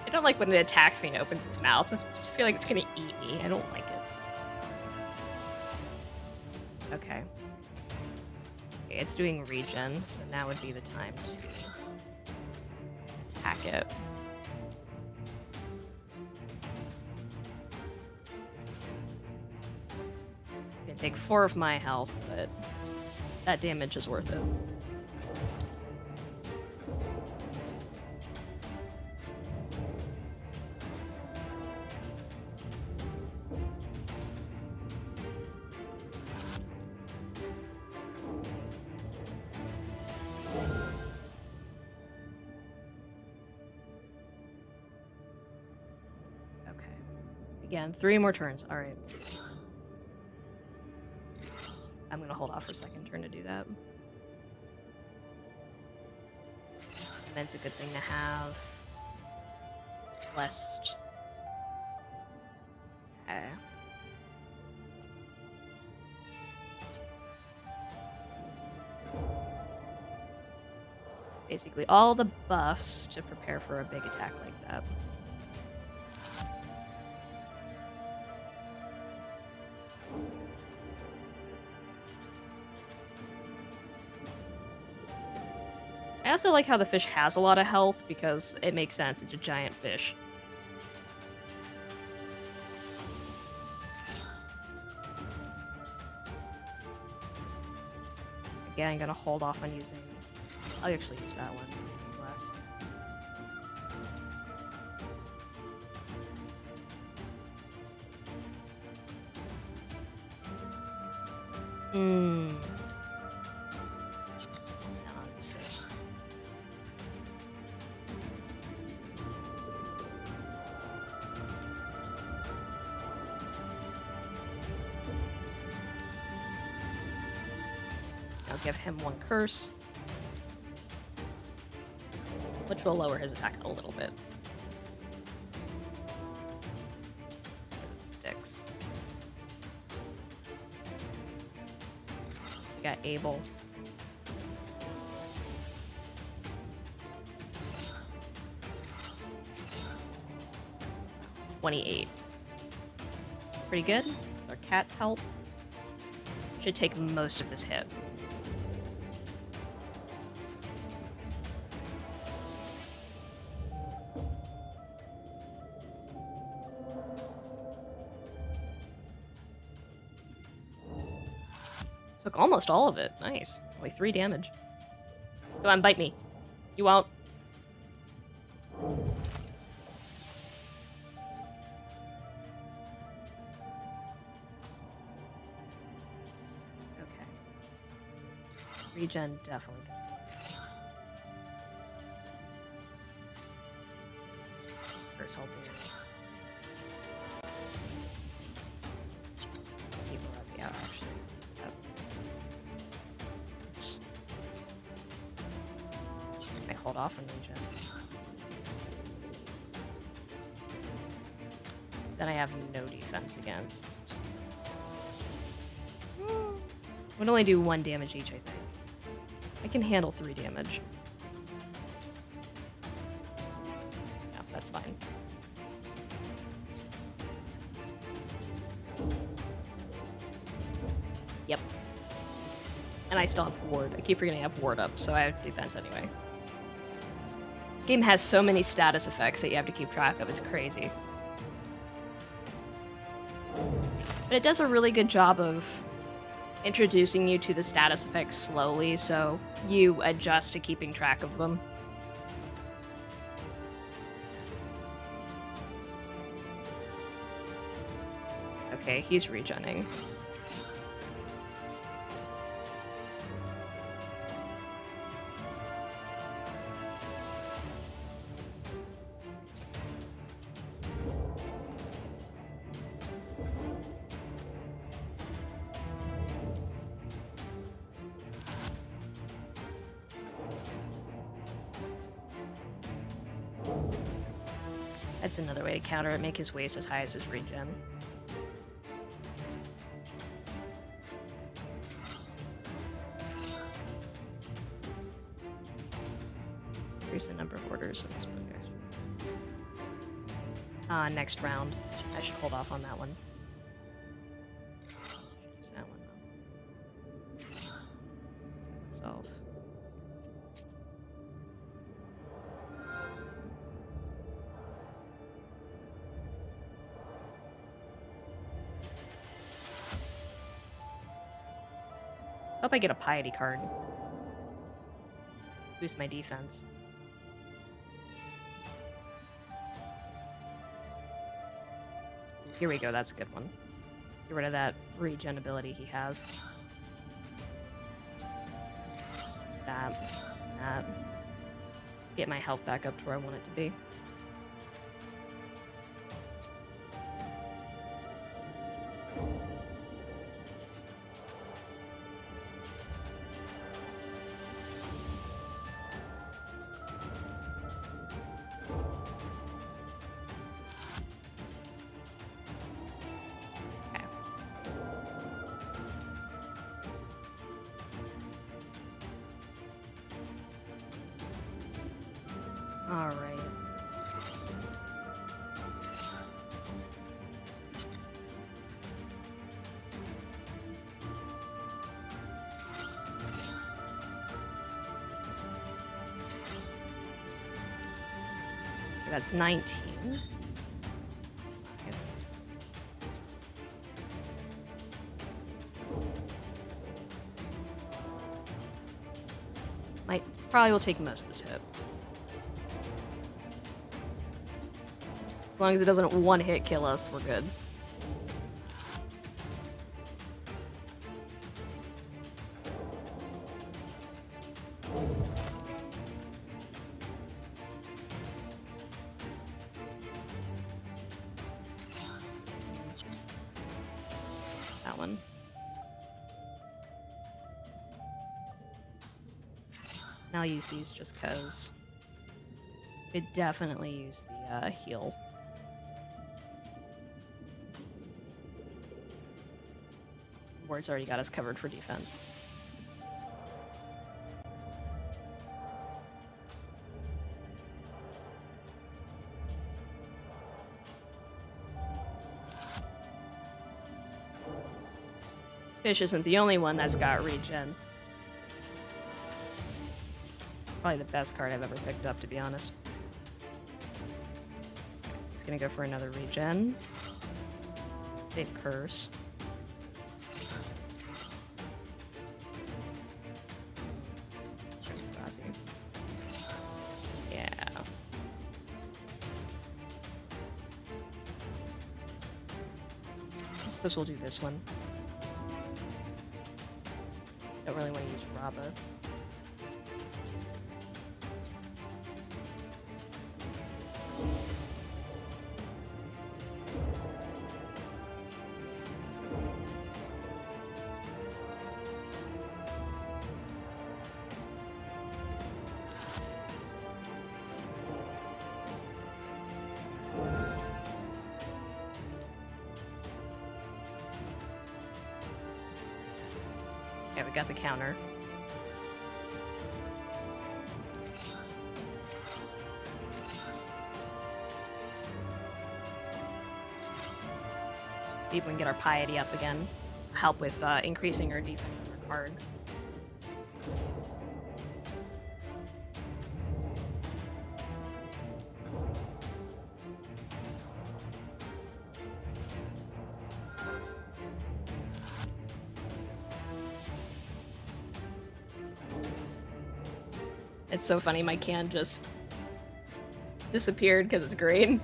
I don't like when it attacks me and opens its mouth. I just feel like it's gonna eat me. I don't like it. Okay. Okay, it's doing regen, so now would be the time to attack it. It's gonna take 4 of my health, but that damage is worth it. Yeah, 3 more turns. All right. I'm gonna hold off for a second turn to do that. That's a good thing to have. Blessed. Okay. Basically all the buffs to prepare for a big attack like that. I also like how the fish has a lot of health because it makes sense. It's a giant fish. Again, I'm gonna hold off on using... I'll actually use that one last. No, I'll use this. I'll give him 1 curse, which will lower his attack a little bit. Sticks. So you got Abel. $28. Pretty good. Our cat's help should take most of this hit. Took almost all of it. Nice. Only 3 damage. Come on, bite me. You won't. Okay. Regen, definitely. First, I'll do keep Rosie out, actually. Yep. I hold off on regen. Then I have no defense against. Would only do 1 damage each, I think. I can handle 3 damage. No, that's fine. Yep. And I still have ward. I keep forgetting I have ward up, so I have defense anyway. This game has so many status effects that you have to keep track of. It's crazy. But it does a really good job of introducing you to the status effects slowly, so you adjust to keeping track of them. Okay, he's regenning. That's another way to counter it, make his waste as high as his regen. Increase the number of orders of this book. Next round. I should hold off on that one. Use that one though. Myself. Hope I get a piety card. Boost my defense. Here we go, that's a good one. Get rid of that regen ability he has. That. Get my health back up to where I want it to be. Alright. Okay, that's 19. Okay. Probably will take most of this hit. As long as it doesn't one hit kill us, we're good. That one. And I'll use these just because it definitely use the heal. Ward's already got us covered for defense. Fish isn't the only one that's got regen. Probably the best card I've ever picked up, to be honest. He's gonna go for another regen. Save curse. Yeah. I suppose we'll do this one. Don't really want to use Raba. Okay, we got the counter. See if we can get our piety up again. Help with increasing our defense on our cards. It's so funny, my can just disappeared because it's green.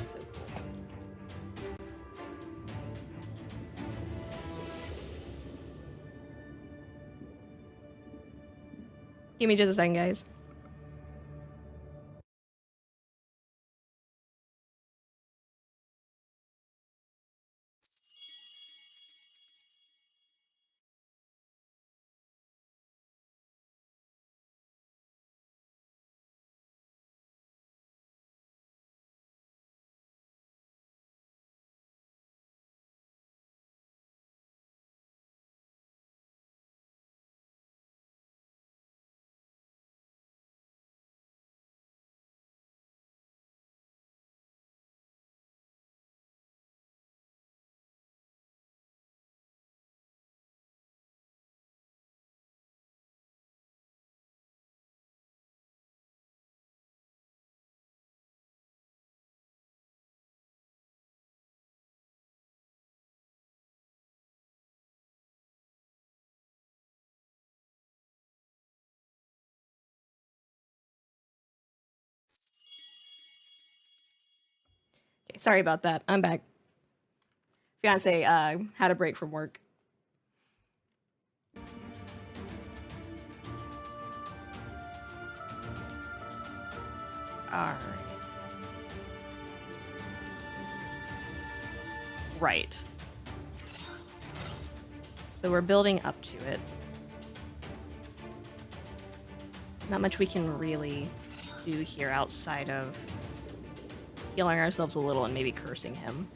So cool. Give me just a second, guys. Okay, sorry about that. I'm back. Fiance had a break from work. Alright. Right. So we're building up to it. Not much we can really do here outside of healing ourselves a little and maybe cursing him.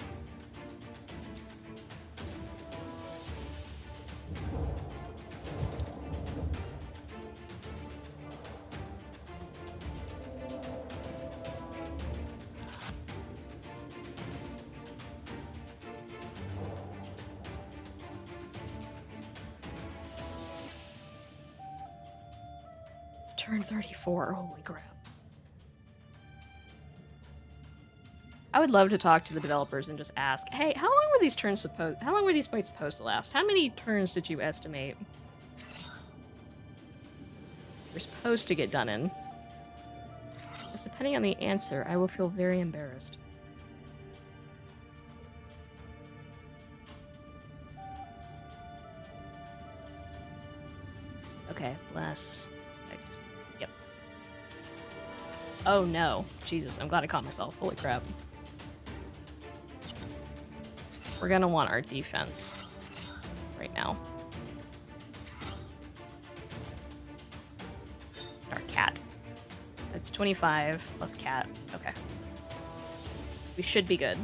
turn 34. Holy crap. I would love to talk to the developers and just ask, hey, how long were these fights supposed to last? How many turns did you estimate we're supposed to get done in? Because depending on the answer, I will feel very embarrassed. Okay, bless. Yep. Oh no. Jesus, I'm glad I caught myself. Holy crap. We're gonna want our defense right now. Our cat. It's 25 plus cat. Okay. We should be good.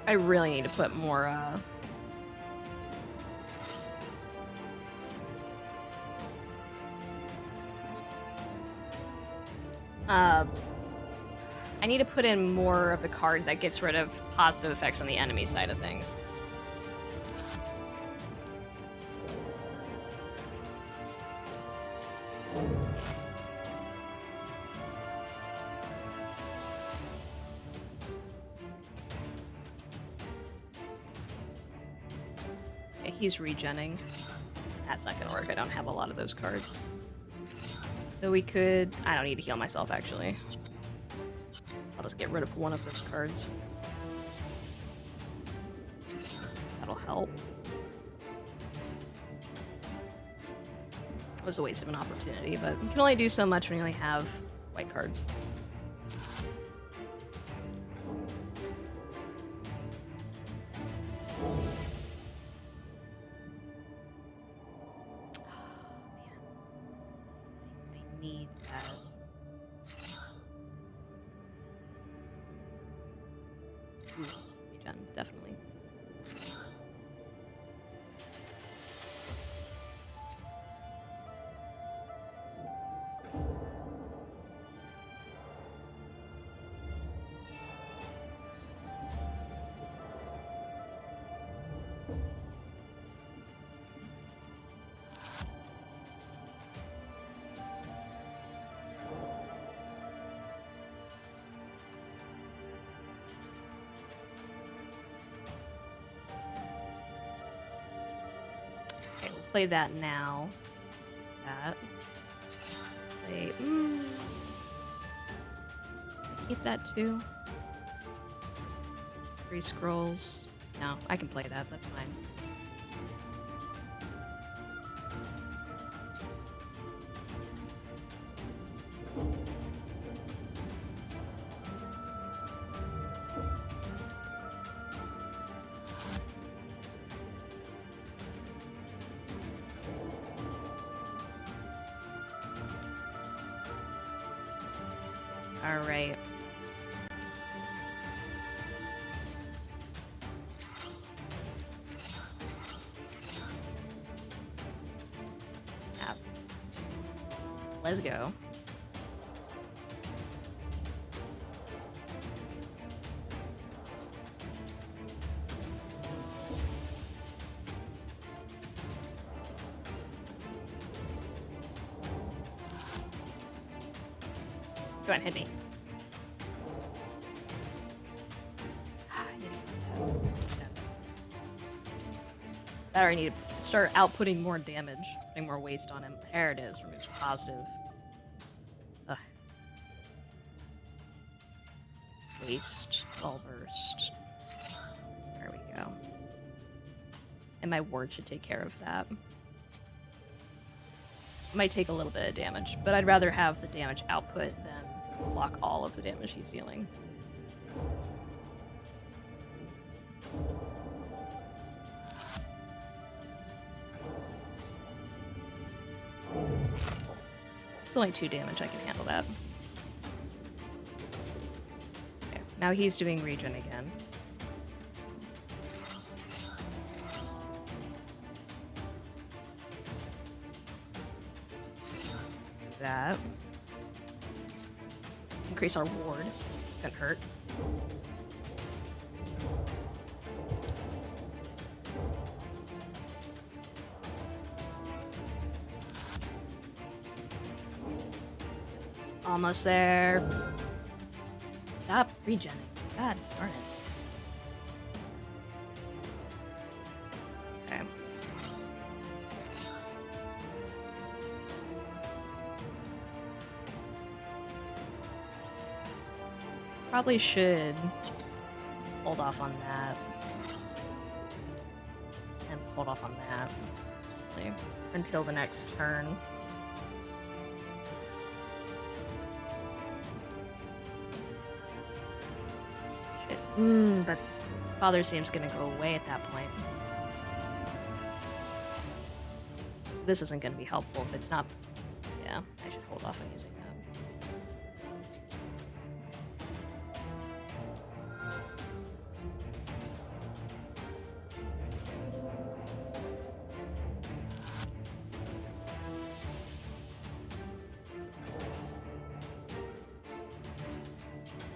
I really need to put more, I need to put in more of the card that gets rid of positive effects on the enemy side of things. Okay, he's regenning. That's not gonna work. I don't have a lot of those cards. So we could... I don't need to heal myself, actually. I'll just get rid of one of those cards. That'll help. It was a waste of an opportunity, but you can only do so much when you only have white cards. Definitely. Okay, we'll play that now. That. Play. Keep that too. 3 scrolls. No, I can play that. That's fine. All right. Let's go. Go ahead, hit me. I need to start outputting more damage, putting more waste on him. There it is, removes positive. Ugh. Waste, Ball Burst. There we go. And my ward should take care of that. Might take a little bit of damage, but I'd rather have the damage output than block all of the damage he's dealing. It's only 2 damage, I can handle that. Okay, now he's doing regen again. that. Increase our ward. Couldn't hurt. Almost there. Stop regenning. God darn it. Okay. Probably should hold off on that. And hold off on that. Honestly, until the next turn. But Father Seam's gonna go away at that point. This isn't gonna be helpful if it's not. Yeah, I should hold off on using that.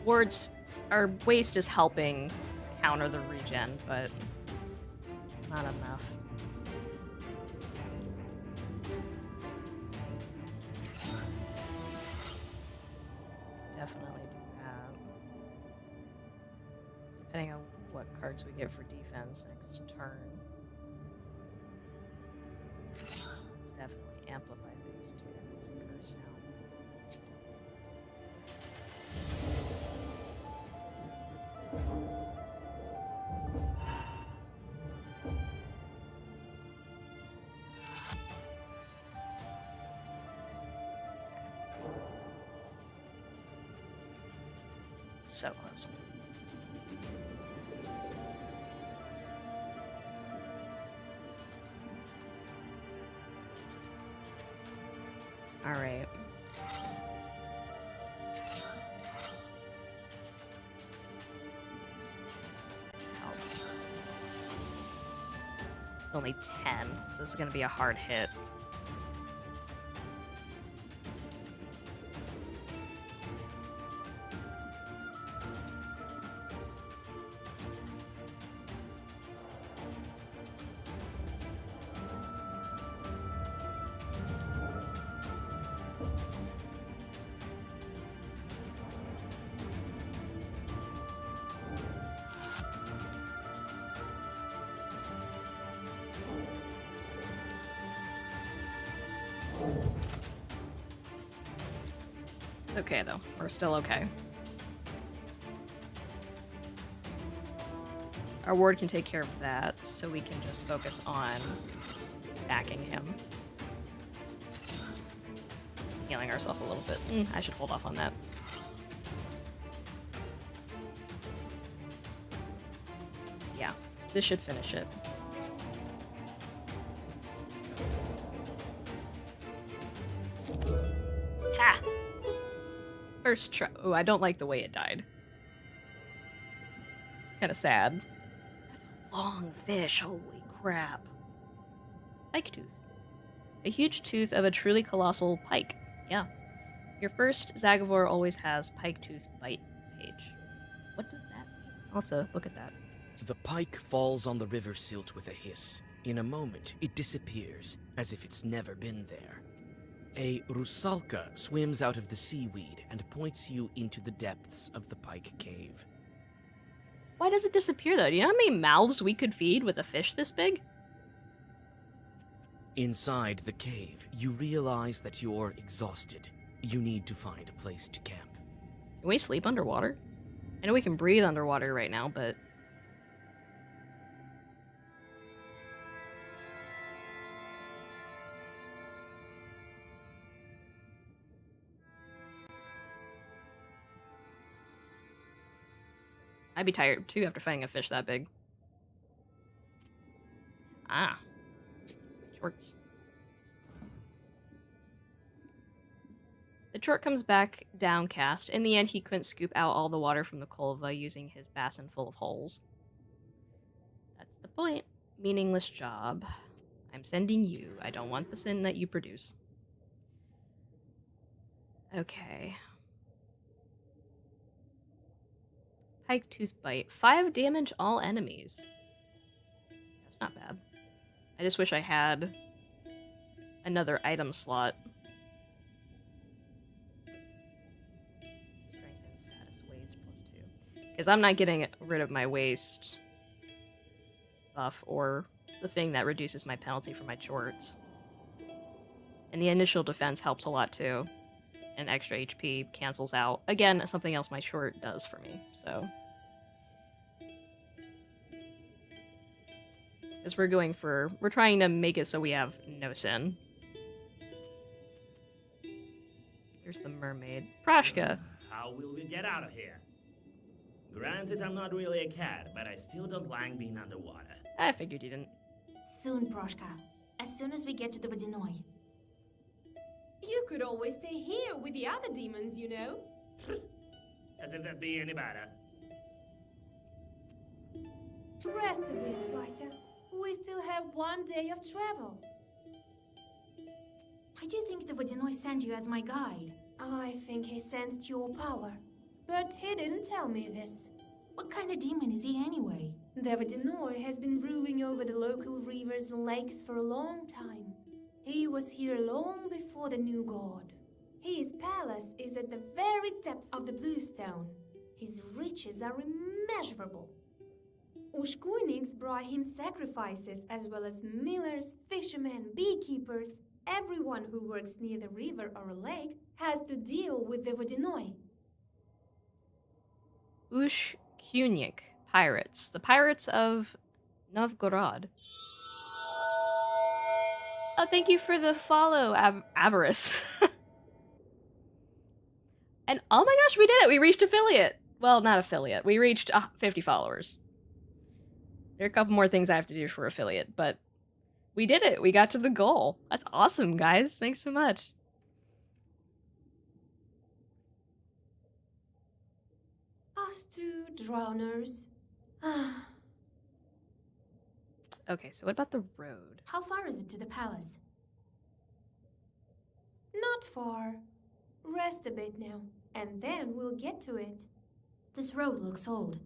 Wards. Our waste is helping counter the regen, but not enough. Definitely do that. Depending on what cards we get for defense next turn. Definitely amplify things too. There's the curse now. So close. All right. It's only 10, so this is going to be a hard hit. Okay, though. We're still okay. Our ward can take care of that, so we can just focus on attacking him. Healing ourselves a little bit. I should hold off on that. Yeah, this should finish it. Ha! First try. Oh, I don't like the way it died. It's kind of sad. That's a long fish. Holy crap. Pike tooth. A huge tooth of a truly colossal pike. Yeah. Your first Zagavor always has pike tooth bite page. What does that mean? I'll have to look at that. The pike falls on the river silt with a hiss. In a moment, it disappears, as if it's never been there. A rusalka swims out of the seaweed and points you into the depths of the pike cave. Why does it disappear, though? Do you know how many mouths we could feed with a fish this big? Inside the cave, you realize that you're exhausted. You need to find a place to camp. Can we sleep underwater? I know we can breathe underwater right now, but... I'd be tired, too, after fighting a fish that big. Ah. Shorts. The Chort comes back downcast. In the end, he couldn't scoop out all the water from the Kolva using his basin full of holes. That's the point. Meaningless job. I'm sending you. I don't want the sin that you produce. Okay. Pike Tooth Bite. 5 damage all enemies. That's not bad. I just wish I had another item slot. Strength and status waste +2. Because I'm not getting rid of my waste buff or the thing that reduces my penalty for my shorts. And the initial defense helps a lot too. And extra HP cancels out. Again, something else my short does for me, so. Because we're trying to make it so we have no sin. Here's the mermaid. Prashka! How will we get out of here? Granted, I'm not really a cat, but I still don't like being underwater. I figured you didn't. Soon, Proshka. As soon as we get to the Vodyanoi. You could always stay here with the other demons, you know. As if that'd be any better. Rest a bit, Vasya. We still have 1 day of travel. I do think the Vodyanoi sent you as my guide. I think he sensed your power. But he didn't tell me this. What kind of demon is he anyway? The Vodyanoi has been ruling over the local rivers and lakes for a long time. He was here long before the new god. His palace is at the very depths of the Bluestone. His riches are immeasurable. Ushkuiniks brought him sacrifices as well as millers, fishermen, beekeepers. Everyone who works near the river or a lake has to deal with the Vodyanoi. Ushkunik pirates. The pirates of Novgorod. Oh, thank you for the follow, Avarice. And oh my gosh, we did it! We reached affiliate! Well, not affiliate. We reached 50 followers. There are a couple more things I have to do for affiliate, but we did it! We got to the goal. That's awesome, guys. Thanks so much. Us two drowners. Okay, so what about the road? How far is it to the palace? Not far. Rest a bit now, and then we'll get to it. This road looks old.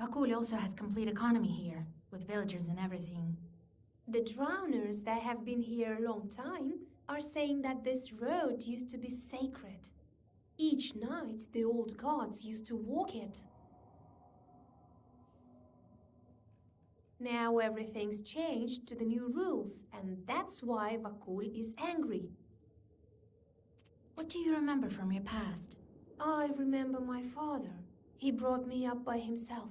Vakul also has complete economy here, with villagers and everything. The drowners that have been here a long time are saying that this road used to be sacred. Each night, the old gods used to walk it. Now everything's changed to the new rules, and that's why Vakul is angry. What do you remember from your past? I remember my father. He brought me up by himself.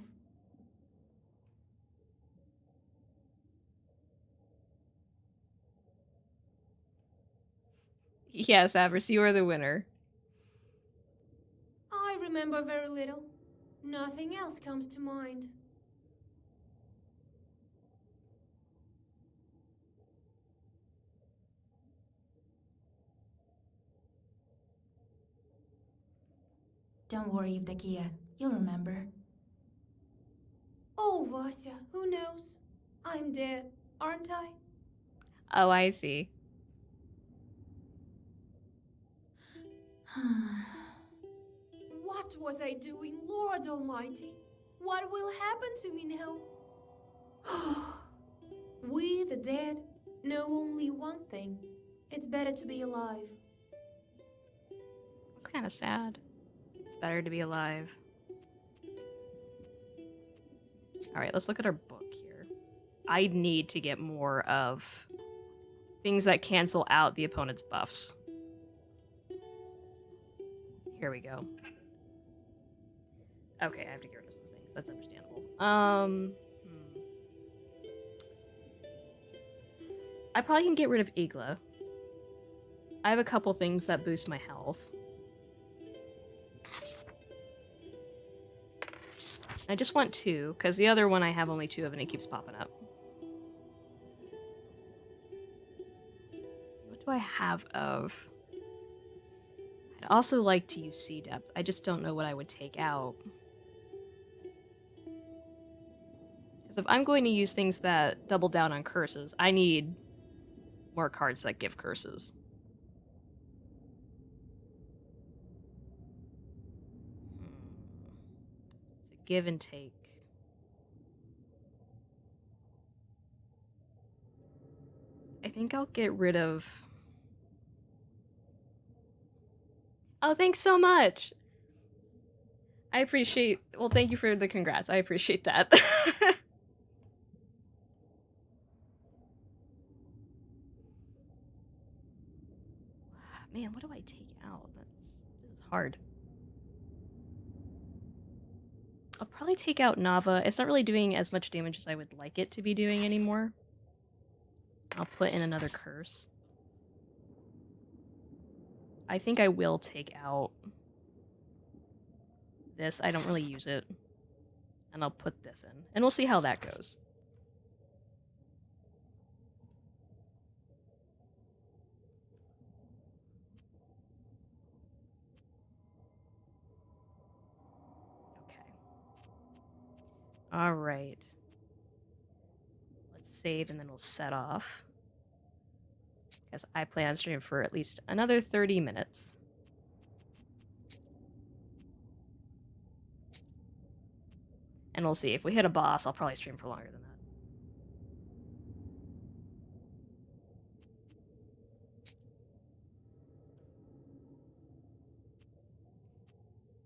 Yes, Avarice, you are the winner. I remember very little. Nothing else comes to mind. Don't worry, Evdokia. You'll remember. Oh, Vasya, who knows? I'm dead, aren't I? Oh, I see. What was I doing, Lord Almighty? What will happen to me now? We, the dead, know only one thing. It's better to be alive. It's kind of sad. It's better to be alive. Alright, let's look at our book here. I need to get more of things that cancel out the opponent's buffs. Here we go. Okay, I have to get rid of some things. That's understandable. I probably can get rid of Igla. I have a couple things that boost my health. I just want 2, because the other one I have only 2 of and it keeps popping up. What do I have of? I'd also like to use Sea Depth. I just don't know what I would take out. Because if I'm going to use things that double down on curses, I need more cards that give curses. give and take. I think I'll get rid of... Oh, thanks so much! I appreciate... Well, thank you for the congrats. I appreciate that. Man, what do I take out? This is hard. I'll probably take out Nava. It's not really doing as much damage as I would like it to be doing anymore. I'll put in another curse. I think I will take out this. I don't really use it. And I'll put this in. And we'll see how that goes. Okay. Alright. Let's save and then we'll set off. Because I plan on streaming for at least another 30 minutes. And we'll see. If we hit a boss, I'll probably stream for longer than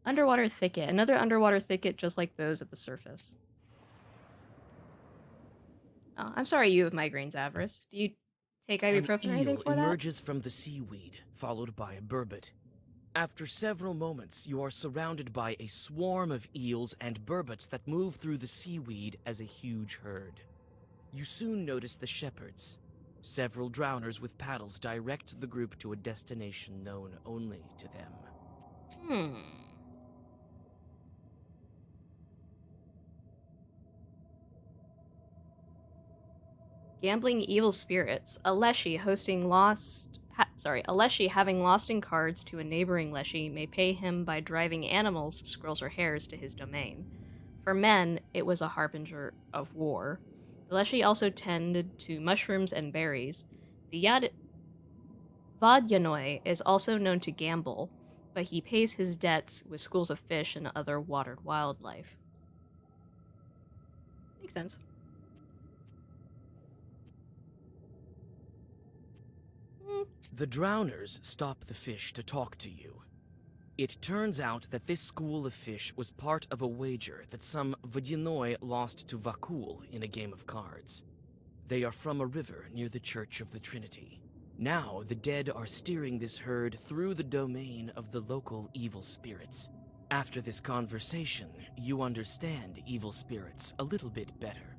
that. Underwater thicket. Another underwater thicket just like those at the surface. Oh, I'm sorry you have migraines, Avarice. Do you take ibuprofen or anything for that? Emerges from the seaweed, followed by a burbot. After several moments, you are surrounded by a swarm of eels and burbots that move through the seaweed as a huge herd. You soon notice the shepherds. Several drowners with paddles direct the group to a destination known only to them. Gambling evil spirits. A Leshy hosting lost... a Leshy having lost in cards to a neighboring Leshy may pay him by driving animals, squirrels or hares, to his domain. For men, it was a harbinger of war. The Leshy also tended to mushrooms and berries. The Vodyanoi is also known to gamble, but he pays his debts with schools of fish and other watered wildlife. Makes sense. The drowners stop the fish to talk to you. It turns out that this school of fish was part of a wager that some Vodyanoi lost to Vakul in a game of cards. They are from a river near the Church of the Trinity. Now the dead are steering this herd through the domain of the local evil spirits. After this conversation, you understand evil spirits a little bit better.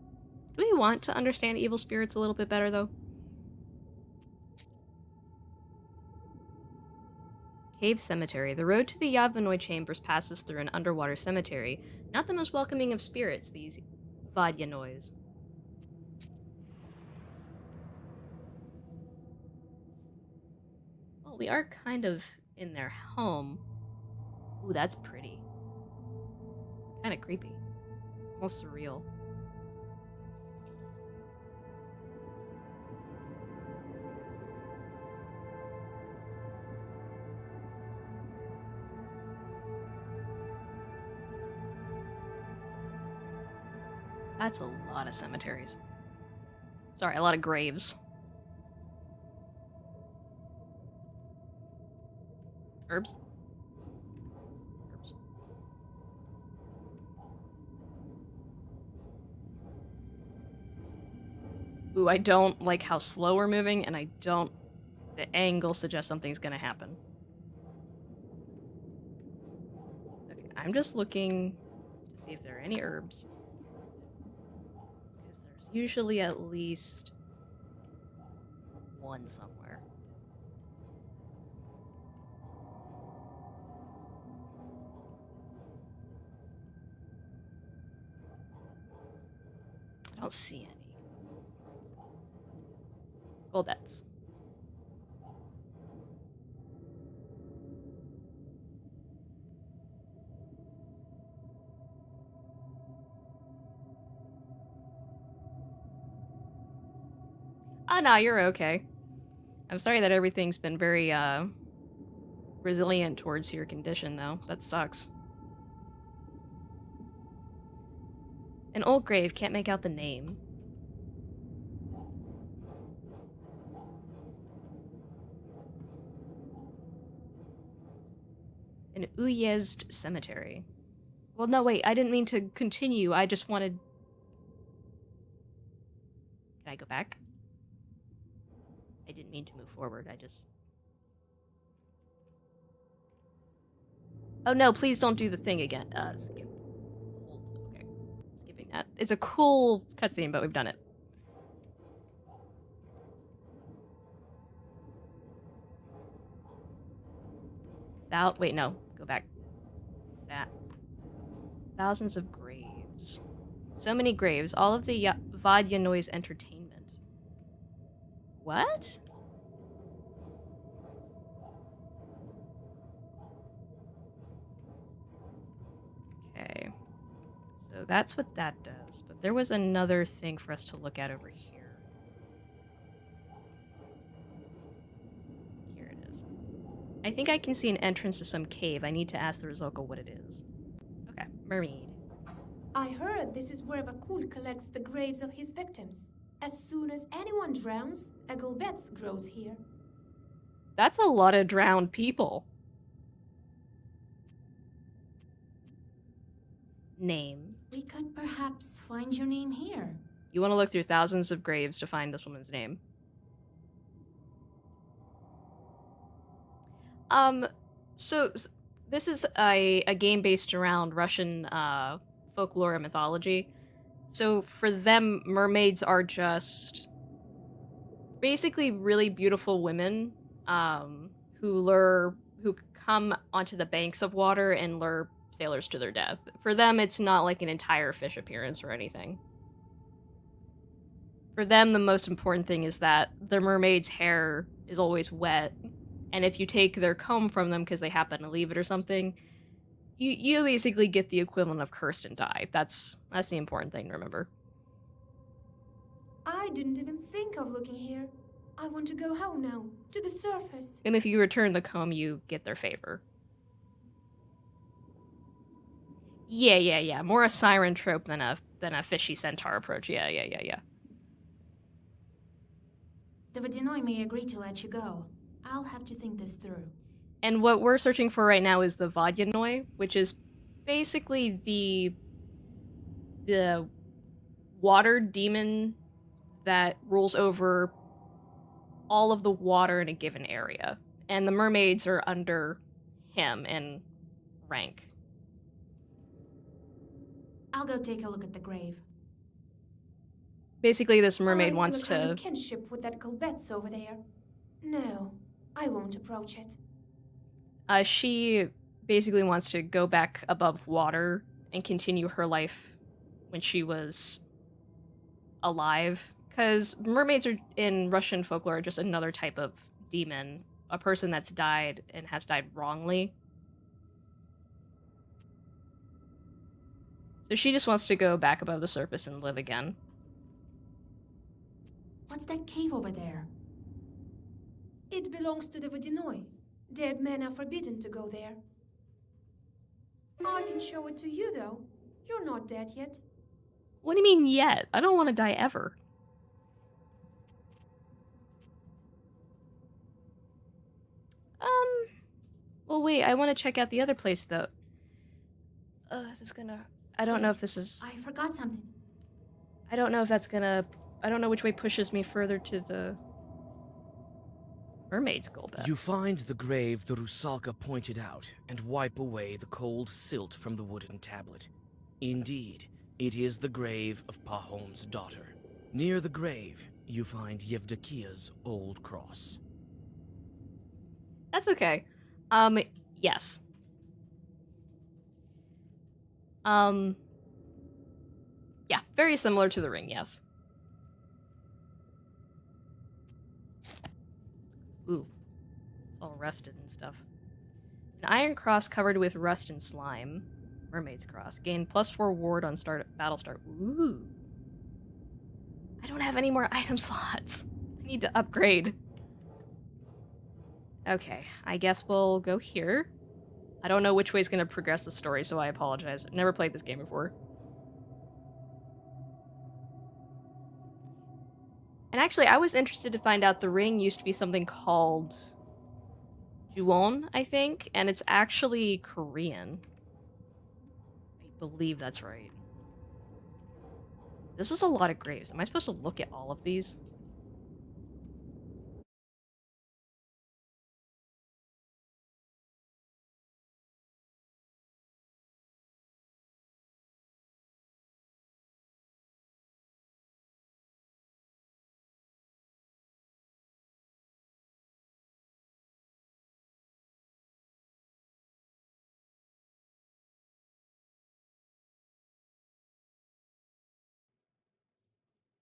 Do we want to understand evil spirits a little bit better, though? Cave Cemetery. The road to the Yavanoy Chambers passes through an underwater cemetery. Not the most welcoming of spirits, these Vadyanois. Well, we are kind of in their home. Ooh, that's pretty. Kind of creepy. Almost surreal. That's a lot of cemeteries. Sorry, a lot of graves. Herbs? Herbs. Ooh, I don't like how slow we're moving, and I don't... The angle suggests something's gonna happen. Okay, I'm just looking to see if there are any herbs. Usually at least one somewhere. I don't see any. Gold bets. Ah, nah, you're okay. I'm sorry that everything's been very, resilient towards your condition, though. That sucks. An old grave, can't make out the name. An Uyezd cemetery. Well, no, wait, I didn't mean to continue. I just wanted... Can I go back? I didn't mean to move forward. I just... Oh no, please don't do the thing again. Skip. Hold. Okay. Skipping that. It's a cool cutscene, but we've done it. Wait, no. Go back. That. Thousands of graves. So many graves. All of the Vadya noise entertainment. What? Okay. So that's what that does. But there was another thing for us to look at over here. Here it is. I think I can see an entrance to some cave. I need to ask the Rizoko what it is. Okay, Mermaid. I heard this is where Vakul collects the graves of his victims. As soon as anyone drowns, a gulbets grows here. That's a lot of drowned people. Name. We could perhaps find your name here. You want to look through thousands of graves to find this woman's name. So this is a game based around Russian folklore and mythology. So for them, mermaids are just basically really beautiful women who come onto the banks of water and lure sailors to their death. For them, it's not like an entire fish appearance or anything. For them, the most important thing is that the mermaid's hair is always wet, and if you take their comb from them because they happen to leave it or something, you basically get the equivalent of cursed and die. That's the important thing to remember. I didn't even think of looking here. I want to go home now, to the surface. And if you return the comb, you get their favor. Yeah. More a siren trope than a fishy centaur approach. Yeah. The Vodyanoi may agree to let you go. I'll have to think this through. And what we're searching for right now is the Vodyanoi, which is basically the water demon that rules over all of the water in a given area. And the mermaids are under him in rank. I'll go take a look at the grave. Basically, this mermaid wants I feel a kind to... of kinship with that Gulbets over there. No, I won't approach it. She basically wants to go back above water and continue her life when she was alive. Because mermaids are in Russian folklore are just another type of demon. A person that's died and has died wrongly. So she just wants to go back above the surface and live again. What's that cave over there? It belongs to the Vodyanoi. Dead men are forbidden to go there. I can show it to you, though. You're not dead yet. What do you mean yet? I don't want to die ever. Well, wait, I want to check out the other place, though. Is this gonna... I don't know if this is... I forgot something. I don't know if that's gonna... I don't know which way pushes me further to the... mermaid's gulbet. You find the grave the Rusalka pointed out and wipe away the cold silt from the wooden tablet. Indeed, it is the grave of Pahom's daughter. Near the grave, you find Yevdokia's old cross. That's okay. Yes. Yeah, very similar to the ring, yes. Ooh. It's all rusted and stuff. An iron cross covered with rust and slime. Mermaid's cross. Gain +4 ward on battle start. Ooh. I don't have any more item slots. I need to upgrade. Okay, I guess we'll go here. I don't know which way is going to progress the story, so I apologize. I've never played this game before. And actually, I was interested to find out the ring used to be something called Juon, I think, and it's actually Korean. I believe that's right. This is a lot of graves. Am I supposed to look at all of these?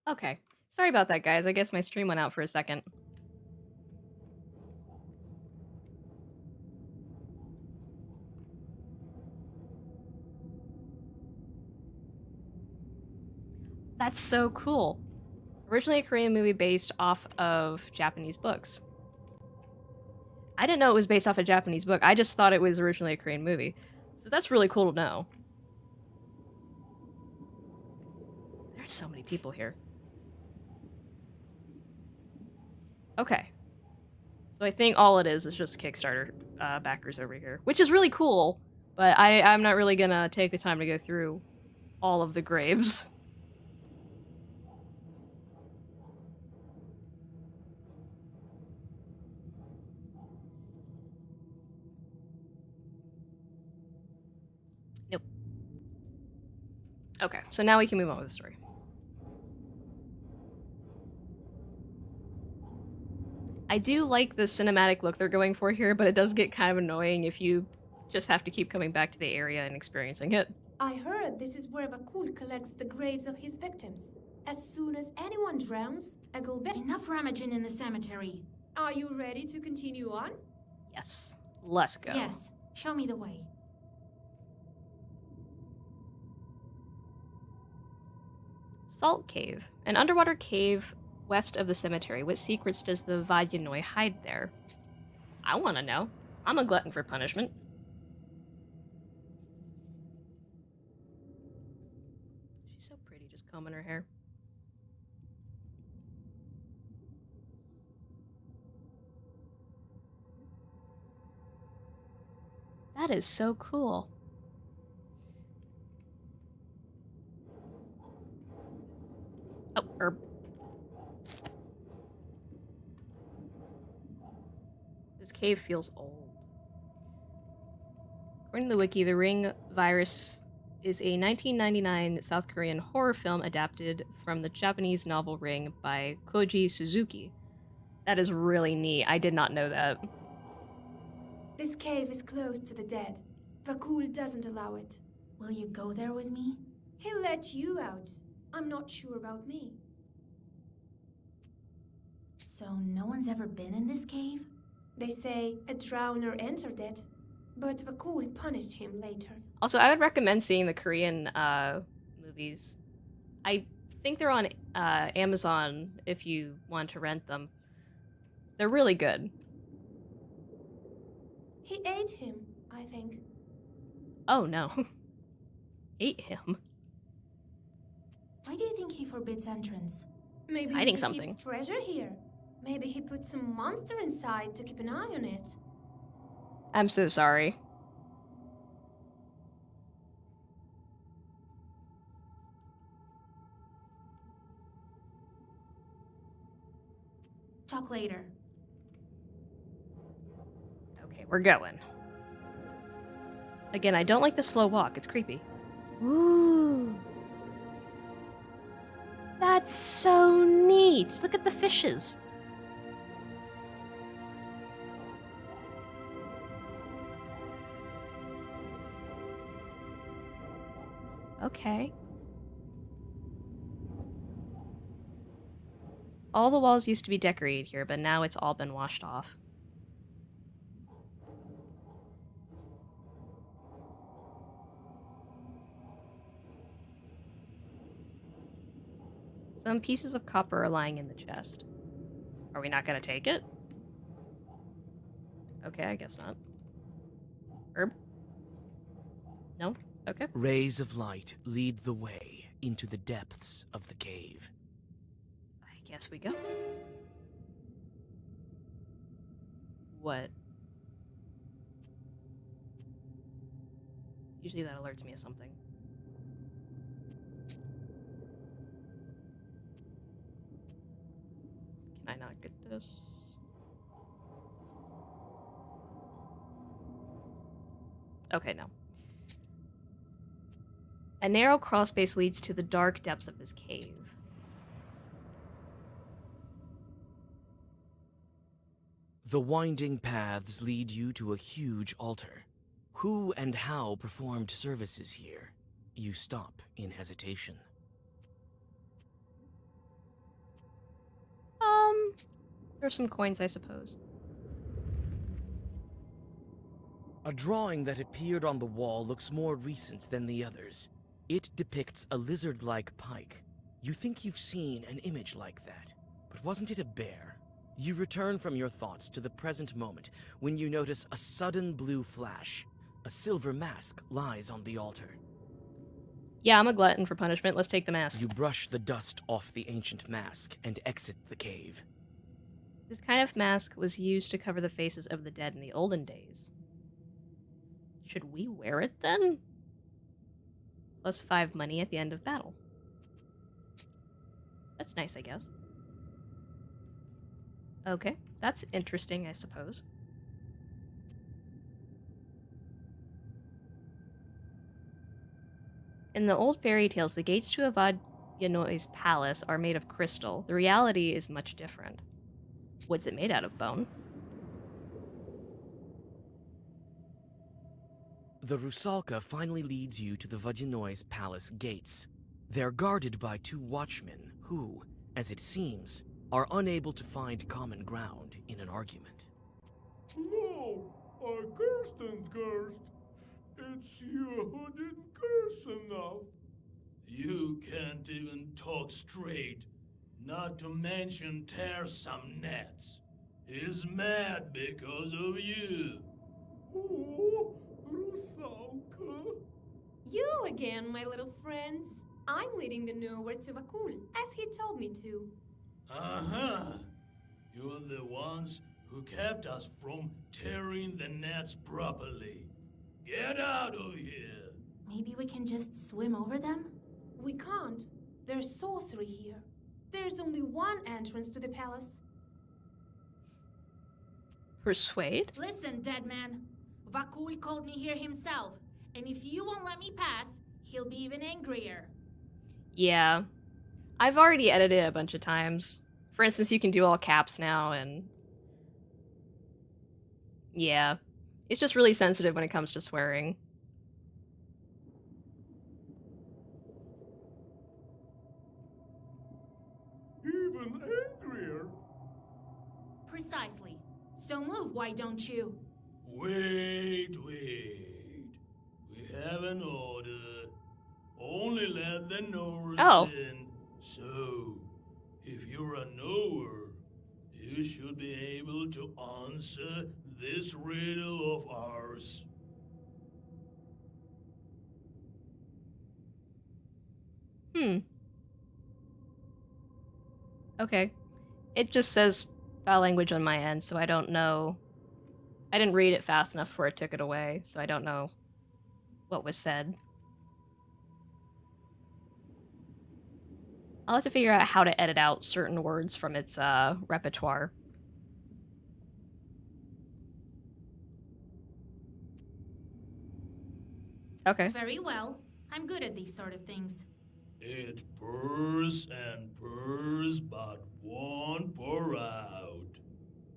Okay. Sorry about that, guys. I guess my stream went out for a second. That's so cool. Originally a Korean movie based off of Japanese books. I didn't know it was based off a Japanese book. I just thought it was originally a Korean movie. So that's really cool to know. There's so many people here. Okay. So I think all it is just Kickstarter backers over here, which is really cool, but I'm not really gonna take the time to go through all of the graves. Nope. Okay, so now we can move on with the story. I do like the cinematic look they're going for here, but it does get kind of annoying if you just have to keep coming back to the area and experiencing it. I heard this is where Vakul collects the graves of his victims. As soon as anyone drowns, a Gulbet. Enough rummaging in the cemetery. Are you ready to continue on? Yes. Let's go. Yes, show me the way. Salt Cave. An underwater cave west of the cemetery. What secrets does the Vadyanoi hide there? I want to know. I'm a glutton for punishment. She's so pretty, just combing her hair. That is so cool. Oh, herb. This cave feels old. According to the wiki, the Ring virus is a 1999 South Korean horror film adapted from the Japanese novel Ring by Koji Suzuki. That is really neat. I did not know that. This cave is closed to the dead. Vakul doesn't allow it. Will you go there with me? He'll let you out. I'm not sure about me. So no one's ever been in this cave? They say a drowner entered it, but Vakul punished him later. Also, I would recommend seeing the Korean movies. I think they're on Amazon if you want to rent them. They're really good. He ate him, I think. Oh no. Ate him. Why do you think he forbids entrance? Maybe hiding he something. keeps treasure here. Maybe he put some monster inside to keep an eye on it. I'm so sorry. Talk later. Okay, we're going. Again, I don't like the slow walk. It's creepy. Ooh. That's so neat. Look at the fishes. Okay. All the walls used to be decorated here, but now it's all been washed off. Some pieces of copper are lying in the chest. Are we not gonna take it? Okay, I guess not. Herb? No? Okay. Rays of light lead the way into the depths of the cave. I Guess we go. What? Usually that alerts me of something. Can I not get this? Okay, no. A narrow crawlspace leads to the dark depths of this cave. The winding paths lead you to a huge altar. Who and how performed services here? You stop in hesitation. There's some coins, I suppose. A drawing that appeared on the wall looks more recent than the others. It depicts a lizard-like pike. You think you've seen an image like that, but wasn't it a bear? You return from your thoughts to the present moment when you notice a sudden blue flash. A silver mask lies on the altar. Yeah, I'm a glutton for punishment. Let's take the mask. You brush the dust off the ancient mask and exit the cave. This kind of mask was used to cover the faces of the dead in the olden days. Should we wear it then? Plus 5 money at the end of battle. That's nice, I guess. Okay, that's interesting, I suppose. In the old fairy tales, the gates to Avad Yanoi's palace are made of crystal. The reality is much different. What's it made out of? Bone? The Rusalka finally leads you to the Vadinoi's palace gates. They're guarded by 2 watchmen who, as it seems, are unable to find common ground in an argument. No, I cursed and cursed. It's you who didn't curse enough. You can't even talk straight, not to mention tear some nets. He's mad because of you. Oh, Rusalka. You again, my little friends. I'm leading the nowhere to Vakul, as he told me to. Uh-huh. You're the ones who kept us from tearing the nets properly. Get out of here! Maybe we can just swim over them? We can't. There's sorcery here. There's only one entrance to the palace. Persuade? Listen, dead man. Vakul called me here himself, and if you won't let me pass, he'll be even angrier. Yeah. I've already edited it a bunch of times. For instance, you can do all caps now, and... yeah. It's just really sensitive when it comes to swearing. Even angrier? Precisely. So move, why don't you? Wait. We have an order. Only let the knowers in. So, if you're a knower, you should be able to answer this riddle of ours. Okay. It just says foul language on my end, so I don't know. I didn't read it fast enough before it took it away, so I don't know what was said. I'll have to figure out how to edit out certain words from its repertoire. Okay. Very well. I'm good at these sort of things. It purrs and purrs, but won't pour out.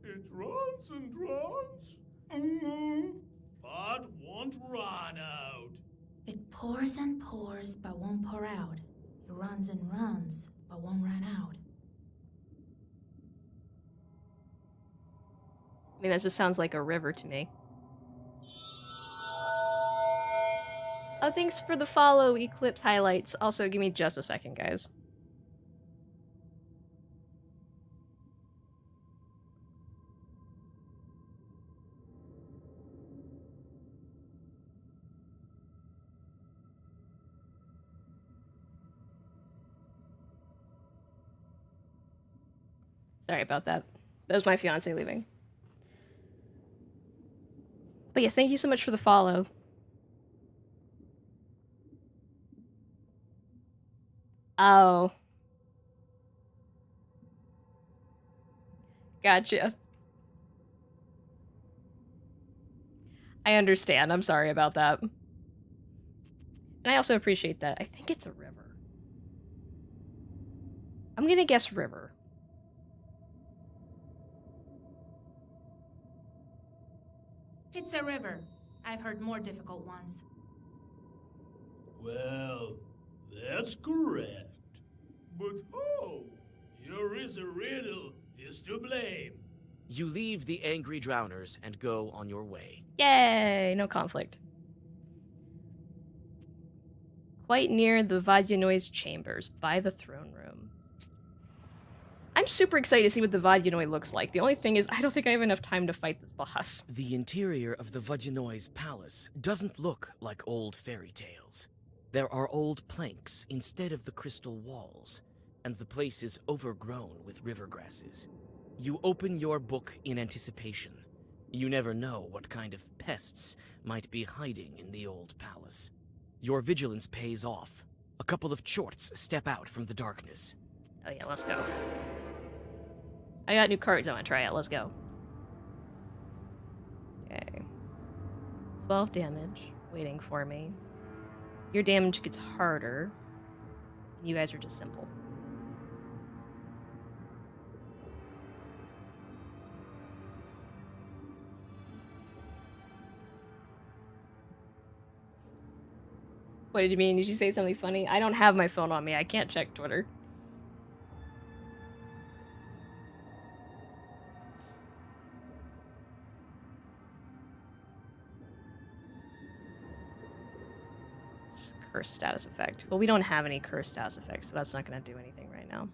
It runs and runs, but won't run out. It pours and pours, but won't pour out. It runs and runs, but won't run out. I mean, that just sounds like a river to me. Oh, thanks for the follow, Eclipse Highlights. Also, give me just a second, guys. Sorry about that. That was my fiance leaving. But yes, thank you so much for the follow. Oh. Gotcha. I understand. I'm sorry about that. And I also appreciate that. I think it's a river. I'm gonna guess river. It's a river. I've heard more difficult ones. Well, that's correct. But oh, your riddle is to blame. You leave the angry drowners and go on your way. Yay! No conflict. Quite near the Vadinoi's chambers, by the throne room. I'm super excited to see what the Vadinoi looks like. The only thing is, I don't think I have enough time to fight this boss. The interior of the Vadinoi's palace doesn't look like old fairy tales. There are old planks instead of the crystal walls, and the place is overgrown with river grasses. You open your book in anticipation. You never know what kind of pests might be hiding in the old palace. Your vigilance pays off. A couple of chorts step out from the darkness. Oh yeah, let's go. I got new cards I want to try out. Let's go. Okay. 12 damage waiting for me. Your damage gets harder. You guys are just simple. What did you mean? Did you say something funny? I don't have my phone on me. I can't check Twitter. Curse status effect. Well, we don't have any curse status effects, so that's not going to do anything right now.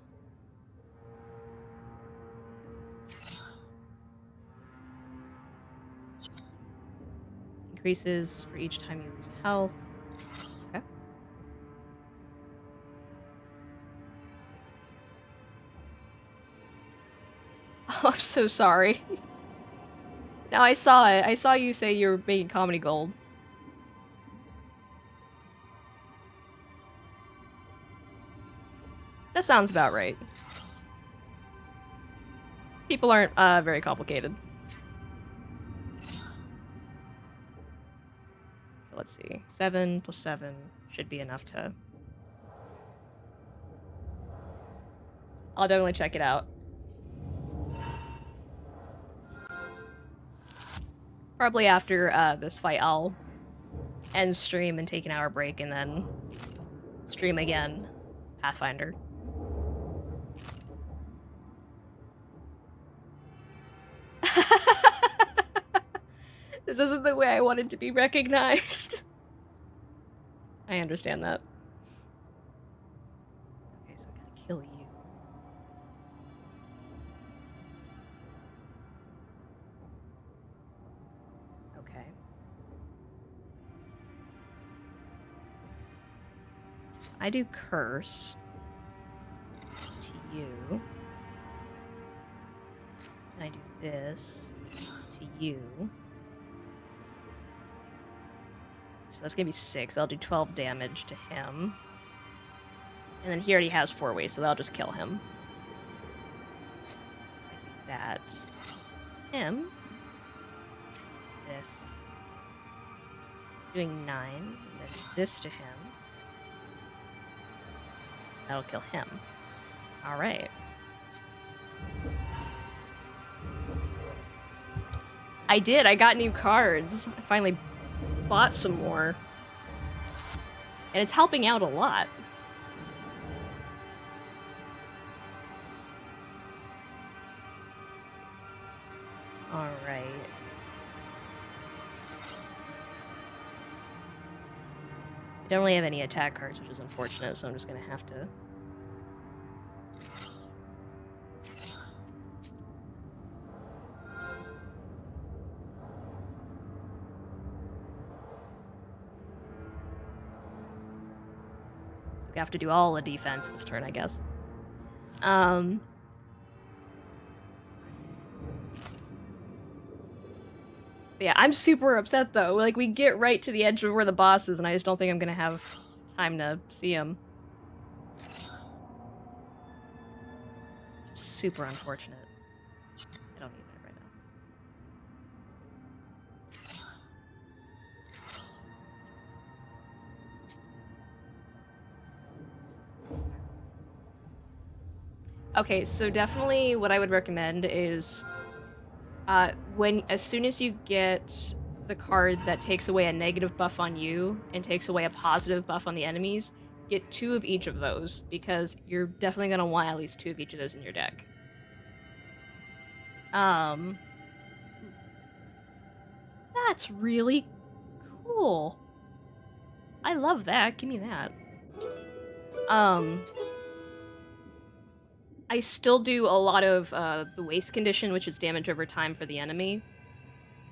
Increases for each time you lose health. Okay. Oh, I'm so sorry. No, I saw it. I saw you say you were making comedy gold. That sounds about right. People aren't very complicated. Let's see. 7 plus 7 should be enough to... I'll definitely check it out. Probably after this fight, I'll end stream and take an hour break and then stream again. Pathfinder. This isn't the way I wanted to be recognized. I understand that. Okay, so I gotta kill you. Okay. So I do curse to you. And I do this to you. So that's gonna be 6. That'll do 12 damage to him. And then he already has 4 ways, so that'll just kill him. I do that. Him. This. He's doing 9. And then this to him. That'll kill him. Alright. I did. I got new cards. I finally bought some more. And it's helping out a lot. Alright. I don't really have any attack cards, which is unfortunate, so I'm just gonna have to... I have to do all the defense this turn, I guess. But yeah, I'm super upset though. Like, we get right to the edge of where the boss is, and I just don't think I'm gonna have time to see him. Super unfortunate. I don't need that right now. Okay, so definitely what I would recommend is as soon as you get the card that takes away a negative buff on you and takes away a positive buff on the enemies, get 2 of each of those, because you're definitely going to want at least 2 of each of those in your deck. That's really cool. I love that. Give me that. I still do a lot of the waste condition, which is damage over time for the enemy.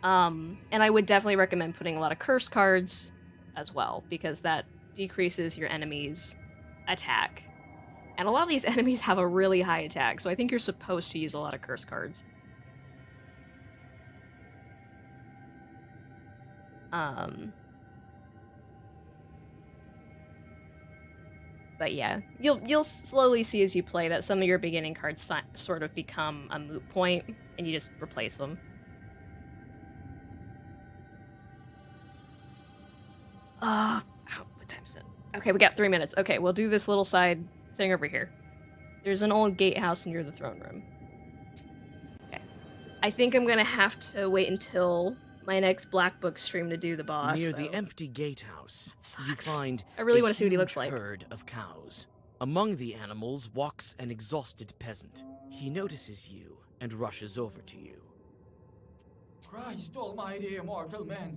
And I would definitely recommend putting a lot of curse cards as well, because that decreases your enemy's attack. And a lot of these enemies have a really high attack, so I think you're supposed to use a lot of curse cards. But yeah, you'll slowly see as you play that some of your beginning cards sort of become a moot point, and you just replace them. What time is it? Okay, we got 3 minutes. Okay, we'll do this little side thing over here. There's an old gatehouse near the throne room. Okay. I think I'm gonna have to wait until my next Black Book stream to do the boss. Near though. the empty gatehouse, you find I really want to see what he looks like. Herd of cows. Among the animals walks an exhausted peasant. He notices you and rushes over to you. Christ almighty, immortal man.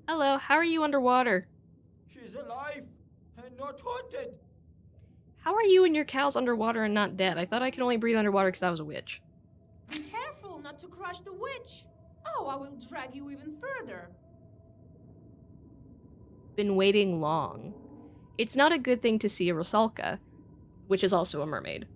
Hello, how are you underwater? She's alive and not haunted. How are you and your cows underwater and not dead? I thought I could only breathe underwater because I was a witch. Be careful not to crush the witch. Oh, I will drag you even further. Been waiting long. It's not a good thing to see a Rusalka, which is also a mermaid.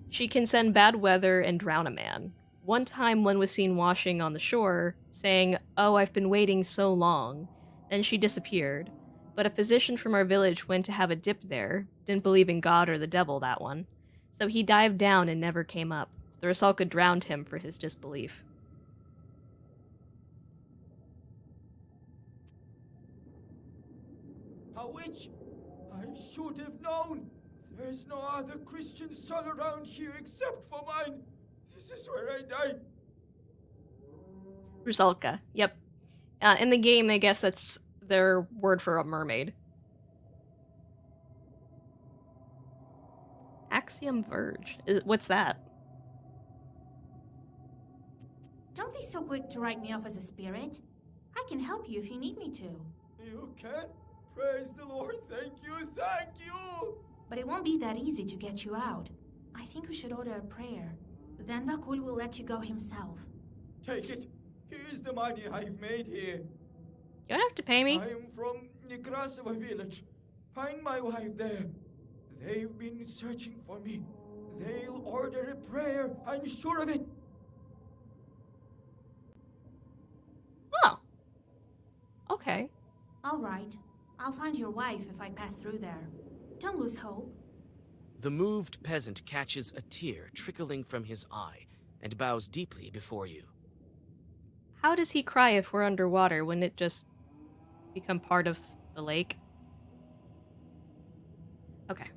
She can send bad weather and drown a man. One time one was seen washing on the shore, saying, "Oh, I've been waiting so long." Then she disappeared. But a physician from our village went to have a dip there, didn't believe in God or the devil, that one. So he dived down and never came up. The Rusalka drowned him for his disbelief. A witch? I should have known. There's no other Christian soul around here except for mine. This is where I die. Rusalka, yep. In the game, I guess that's their word for a mermaid. Axiom Verge. What's that? Don't be so quick to write me off as a spirit. I can help you if you need me to. You can? Praise the Lord. Thank you. Thank you. But it won't be that easy to get you out. I think we should order a prayer. Then Vakul will let you go himself. Take it. Here's the money I've made here. You don't have to pay me. I am from Nekrasova village. Find my wife there. They've been searching for me. They'll order a prayer. I'm sure of it. Oh. Okay. All right. I'll find your wife if I pass through there. Don't lose hope. The moved peasant catches a tear trickling from his eye and bows deeply before you. How does he cry if we're underwater? Wouldn't it just become part of the lake? Okay.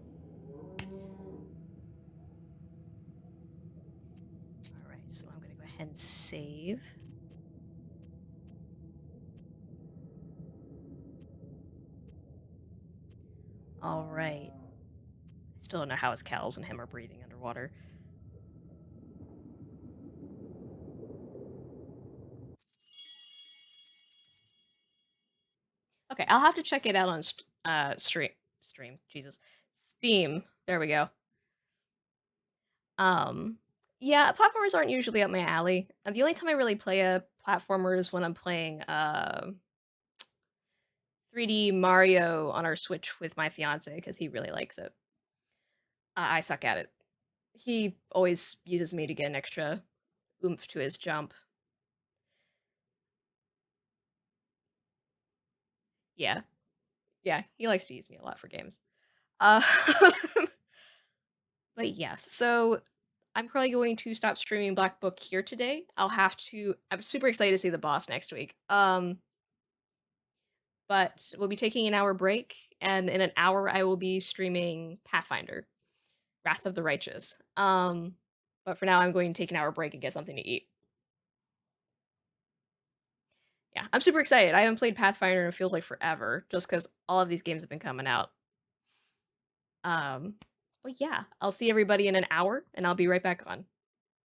Alright, so I'm gonna go ahead and save. Alright. I still don't know how his cows and him are breathing underwater. Okay, I'll have to check it out on Steam. There we go. Yeah, platformers aren't usually up my alley. The only time I really play a platformer is when I'm playing 3D Mario on our Switch with my fiance because he really likes it. I suck at it. He always uses me to get an extra oomph to his jump. Yeah. Yeah, he likes to use me a lot for games. Uh, but yes, so I'm probably going to stop streaming Black Book here today. I'm super excited to see the boss next week. But we'll be taking an hour break, and in an hour I will be streaming Pathfinder, Wrath of the Righteous. But for now I'm going to take an hour break and get something to eat. Yeah, I'm super excited. I haven't played Pathfinder in it feels like forever, just because all of these games have been coming out. But yeah, I'll see everybody in an hour, and I'll be right back on.